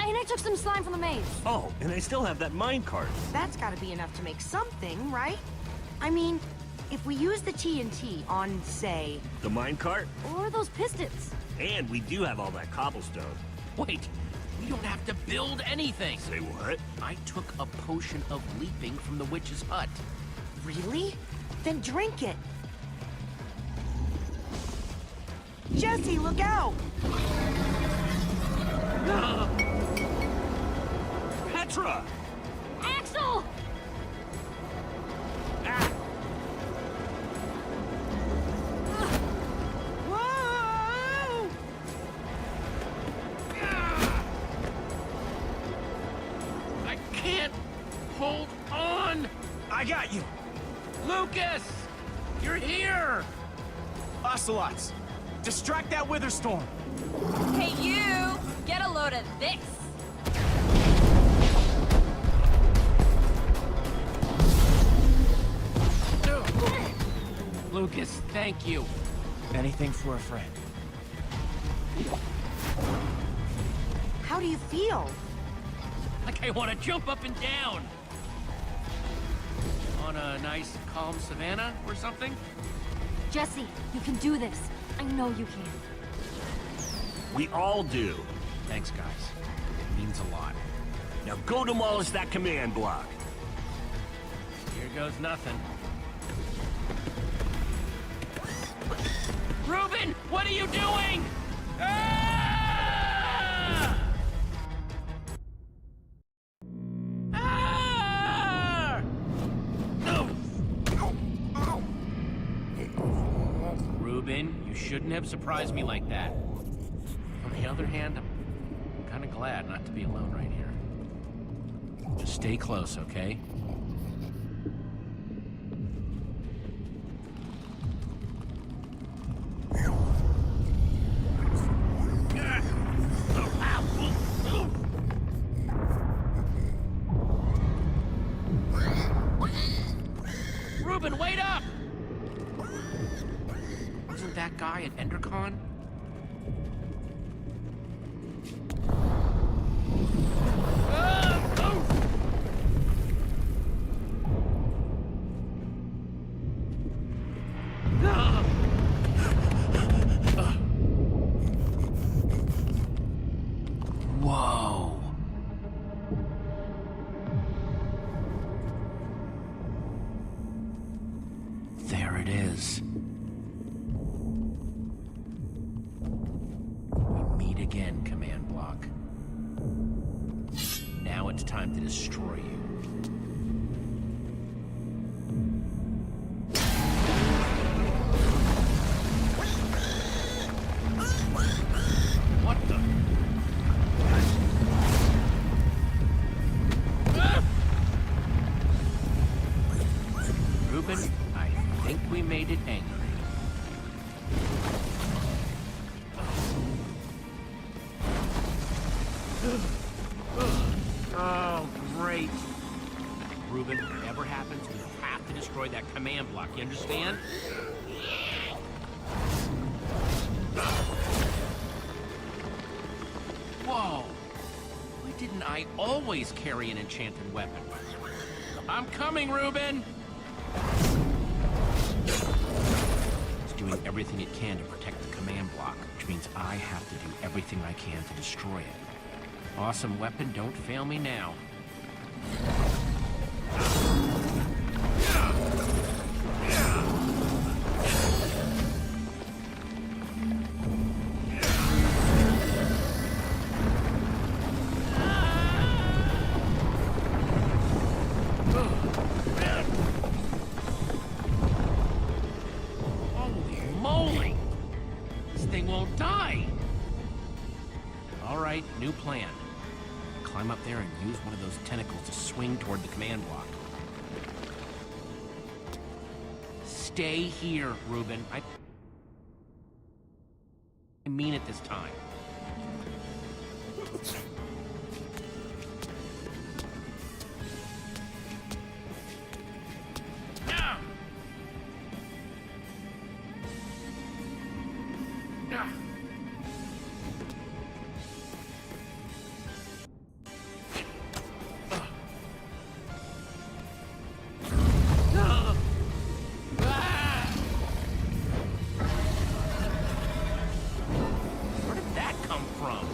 Speaker 16: And I took some slime from the maze.
Speaker 6: Oh, and I still have that minecart.
Speaker 4: That's gotta be enough to make something, right? I mean, if we use the TNT on, say...
Speaker 6: the minecart?
Speaker 16: Or those pistons.
Speaker 6: And we do have all that cobblestone.
Speaker 1: Wait, we don't have to build anything.
Speaker 6: Say what?
Speaker 1: I took a potion of leaping from the witch's hut.
Speaker 4: Really? Then drink it. Jesse, look out!
Speaker 6: Petra!
Speaker 16: Axel!
Speaker 4: Whoa!
Speaker 1: I can't hold on!
Speaker 2: I got you!
Speaker 1: Lucas! You're here!
Speaker 2: Ocelots! Distract that Witherstorm!
Speaker 17: Hey, you! Get a load of this!
Speaker 1: Lucas, thank you.
Speaker 2: Anything for a friend.
Speaker 4: How do you feel?
Speaker 1: Like I want to jump up and down. On a nice, calm savanna or something?
Speaker 16: Jesse, you can do this. I know you can.
Speaker 6: We all do.
Speaker 1: Thanks, guys. It means a lot.
Speaker 6: Now go demolish that command block.
Speaker 1: Here goes nothing. Reuben, what are you doing? Ah! Ah! Reuben, you shouldn't have surprised me like that. On the other hand, I'm kind of glad not to be alone right here. Just stay close, okay? Reuben, wait up! Wasn't that guy at Endercon? Whoa. it is. We meet again, Command Block. Now it's time to destroy you. What the? Reuben, I think we made it angry. Oh, great. Reuben, whatever happens, we have to destroy that command block, you understand? Whoa! Why didn't I always carry an enchanted weapon? I'm coming, Reuben! It's doing everything it can to protect the command block, which means I have to do everything I can to destroy it. Awesome weapon, don't fail me now. Holy moly! This thing won't die! All right, new plan. Climb up there and use one of those tentacles to swing toward the command block. Stay here, Reuben. I mean it this time. Where did that come from?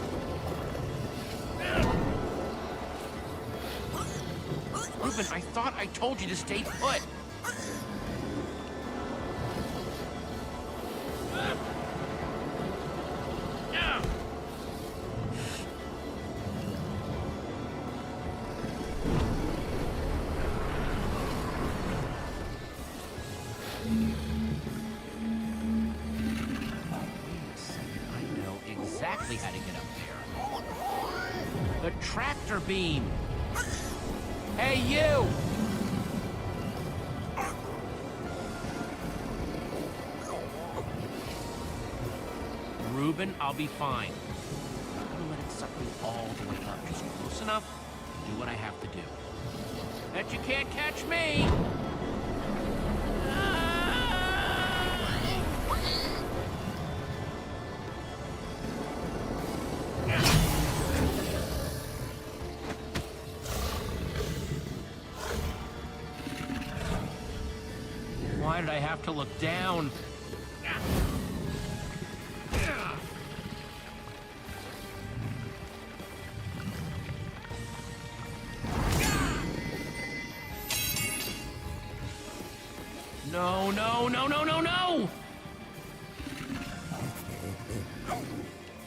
Speaker 1: Reuben, I thought I told you to stay put. I know exactly how to get up there. The tractor beam. Hey, you! Reuben, I'll be fine. I'm gonna let it suck me all the way up, just close enough to do what I have to do. Bet you can't catch me! Why did I have to look down? No, no, no, no, no, no!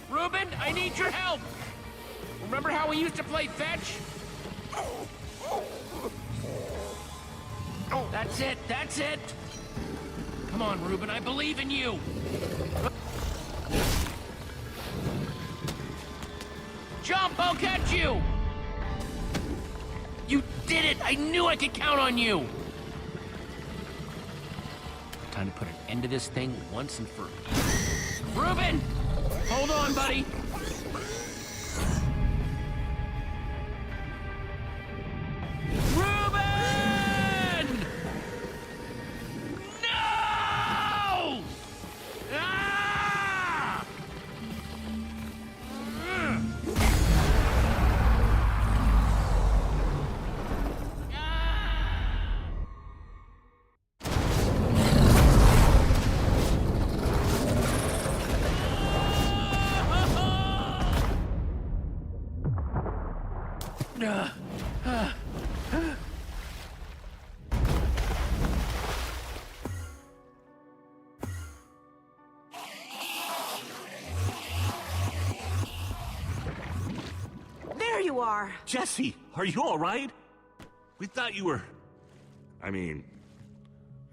Speaker 1: Reuben, I need your help! Remember how we used to play fetch? That's it, that's it! Come on, Reuben, I believe in you! Jump, I'll catch you! You did it! I knew I could count on you! Time to put an end to this thing once and for all. Reuben! Hold on, buddy! Reuben! No! Ah!
Speaker 4: are.
Speaker 6: Jesse, are you all right? We thought you were... I mean,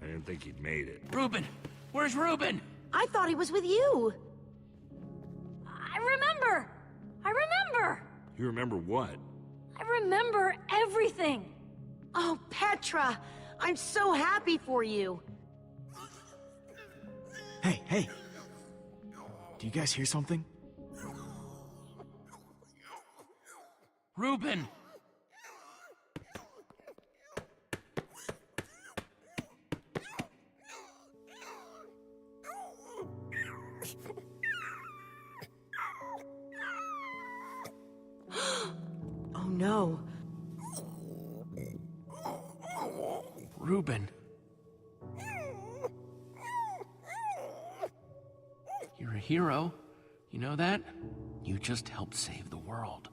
Speaker 6: I didn't think he'd made it.
Speaker 13: Reuben! Where's Reuben?
Speaker 4: I thought he was with you.
Speaker 7: I remember! I remember!
Speaker 6: You remember what?
Speaker 7: I remember everything!
Speaker 4: Oh, Petra! I'm so happy for you.
Speaker 2: Hey. Do you guys hear something?
Speaker 13: Reuben!
Speaker 4: Oh no.
Speaker 1: Reuben. You're a hero. You know that? You just helped save the world.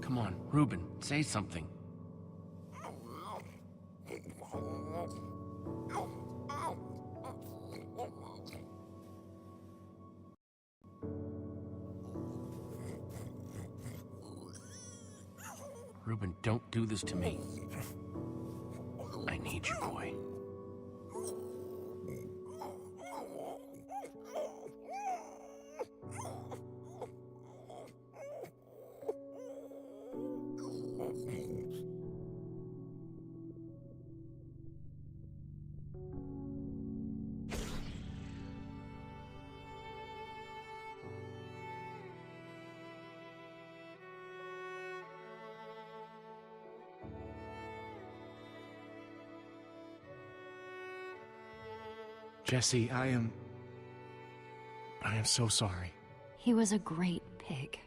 Speaker 1: Come on, Reuben, say something. Reuben, don't do this to me. I need you, boy.
Speaker 2: Jesse, I am so sorry.
Speaker 16: He was a great pig.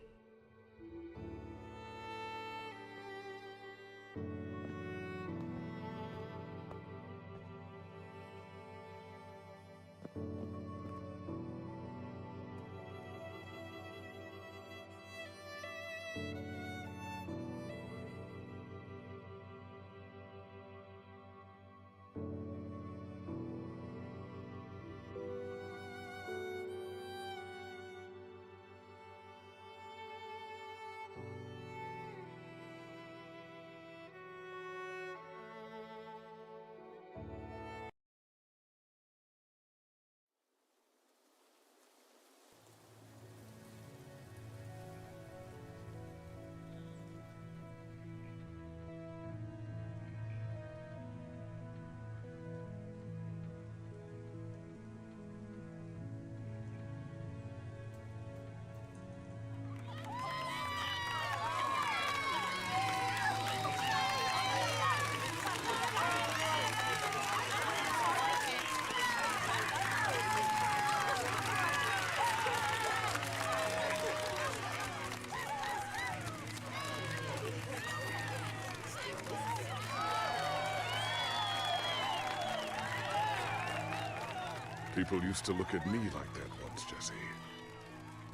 Speaker 11: People used to look at me like that once, Jesse.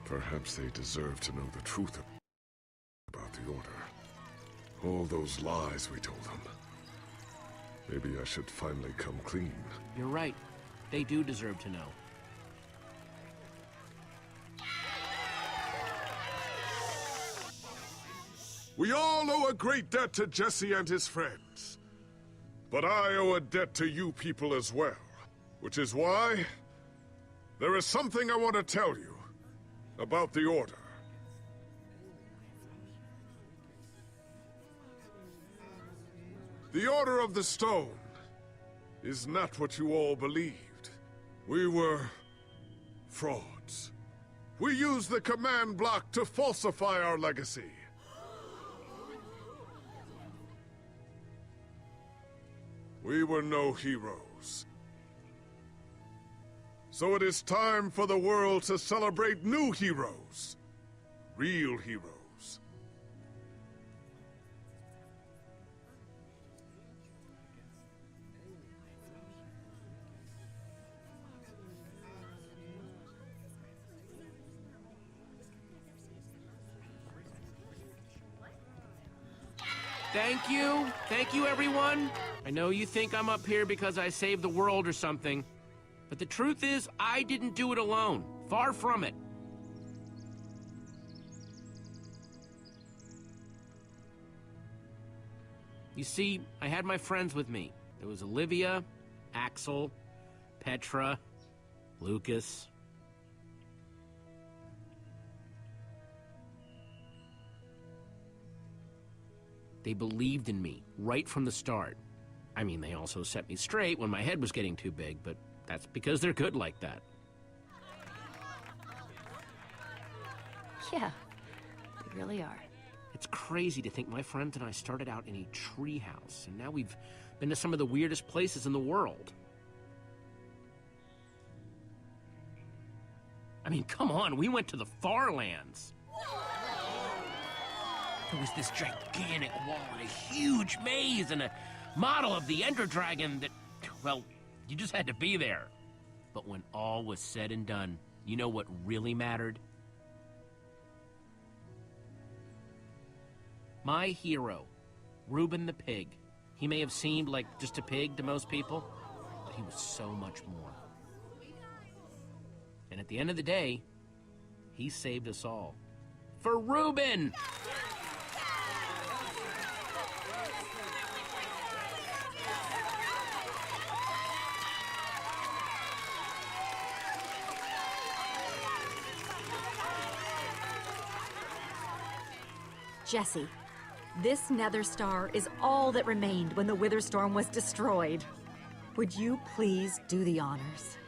Speaker 11: Perhaps they deserve to know the truth about the Order. All those lies we told them. Maybe I should finally come clean.
Speaker 1: You're right. They do deserve to know.
Speaker 11: We all owe a great debt to Jesse and his friends. But I owe a debt to you people as well. Which is why there is something I want to tell you about the Order. The Order of the Stone is not what you all believed. We were frauds. We used the command block to falsify our legacy. We were no heroes. So it is time for the world to celebrate new heroes. Real heroes.
Speaker 1: Thank you. Thank you, everyone. I know you think I'm up here because I saved the world or something. But the truth is, I didn't do it alone. Far from it. You see, I had my friends with me. There was Olivia, Axel, Petra, Lucas. They believed in me right from the start. I mean, they also set me straight when my head was getting too big, but that's because they're good like that.
Speaker 16: Yeah, they really are.
Speaker 1: It's crazy to think my friends and I started out in a treehouse, and now we've been to some of the weirdest places in the world. I mean, come on, we went to the Far Lands. There was this gigantic wall and a huge maze and a model of the Ender Dragon that, well, you just had to be there. But when all was said and done, you know what really mattered? My hero, Reuben the Pig. He may have seemed like just a pig to most people, but he was so much more. And at the end of the day, he saved us all. For Reuben!
Speaker 17: Jesse, this Nether Star is all that remained when the Witherstorm was destroyed. Would you please do the honors?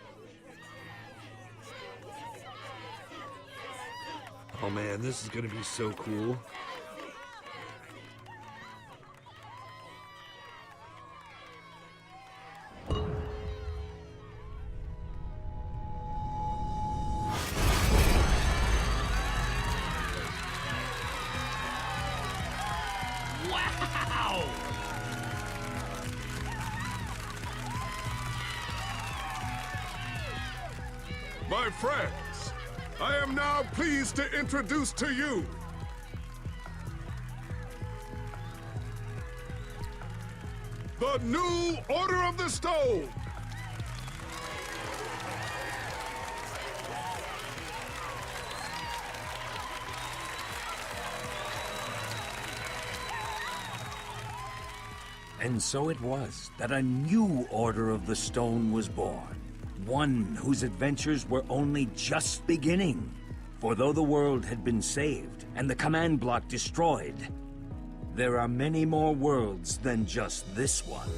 Speaker 18: Oh man, this is gonna be so cool.
Speaker 1: Wow!
Speaker 11: My friends, I am now pleased to introduce to you the new Order of the Stone.
Speaker 3: And so it was that a new Order of the Stone was born. One whose adventures were only just beginning. For though the world had been saved and the command block destroyed, there are many more worlds than just this one.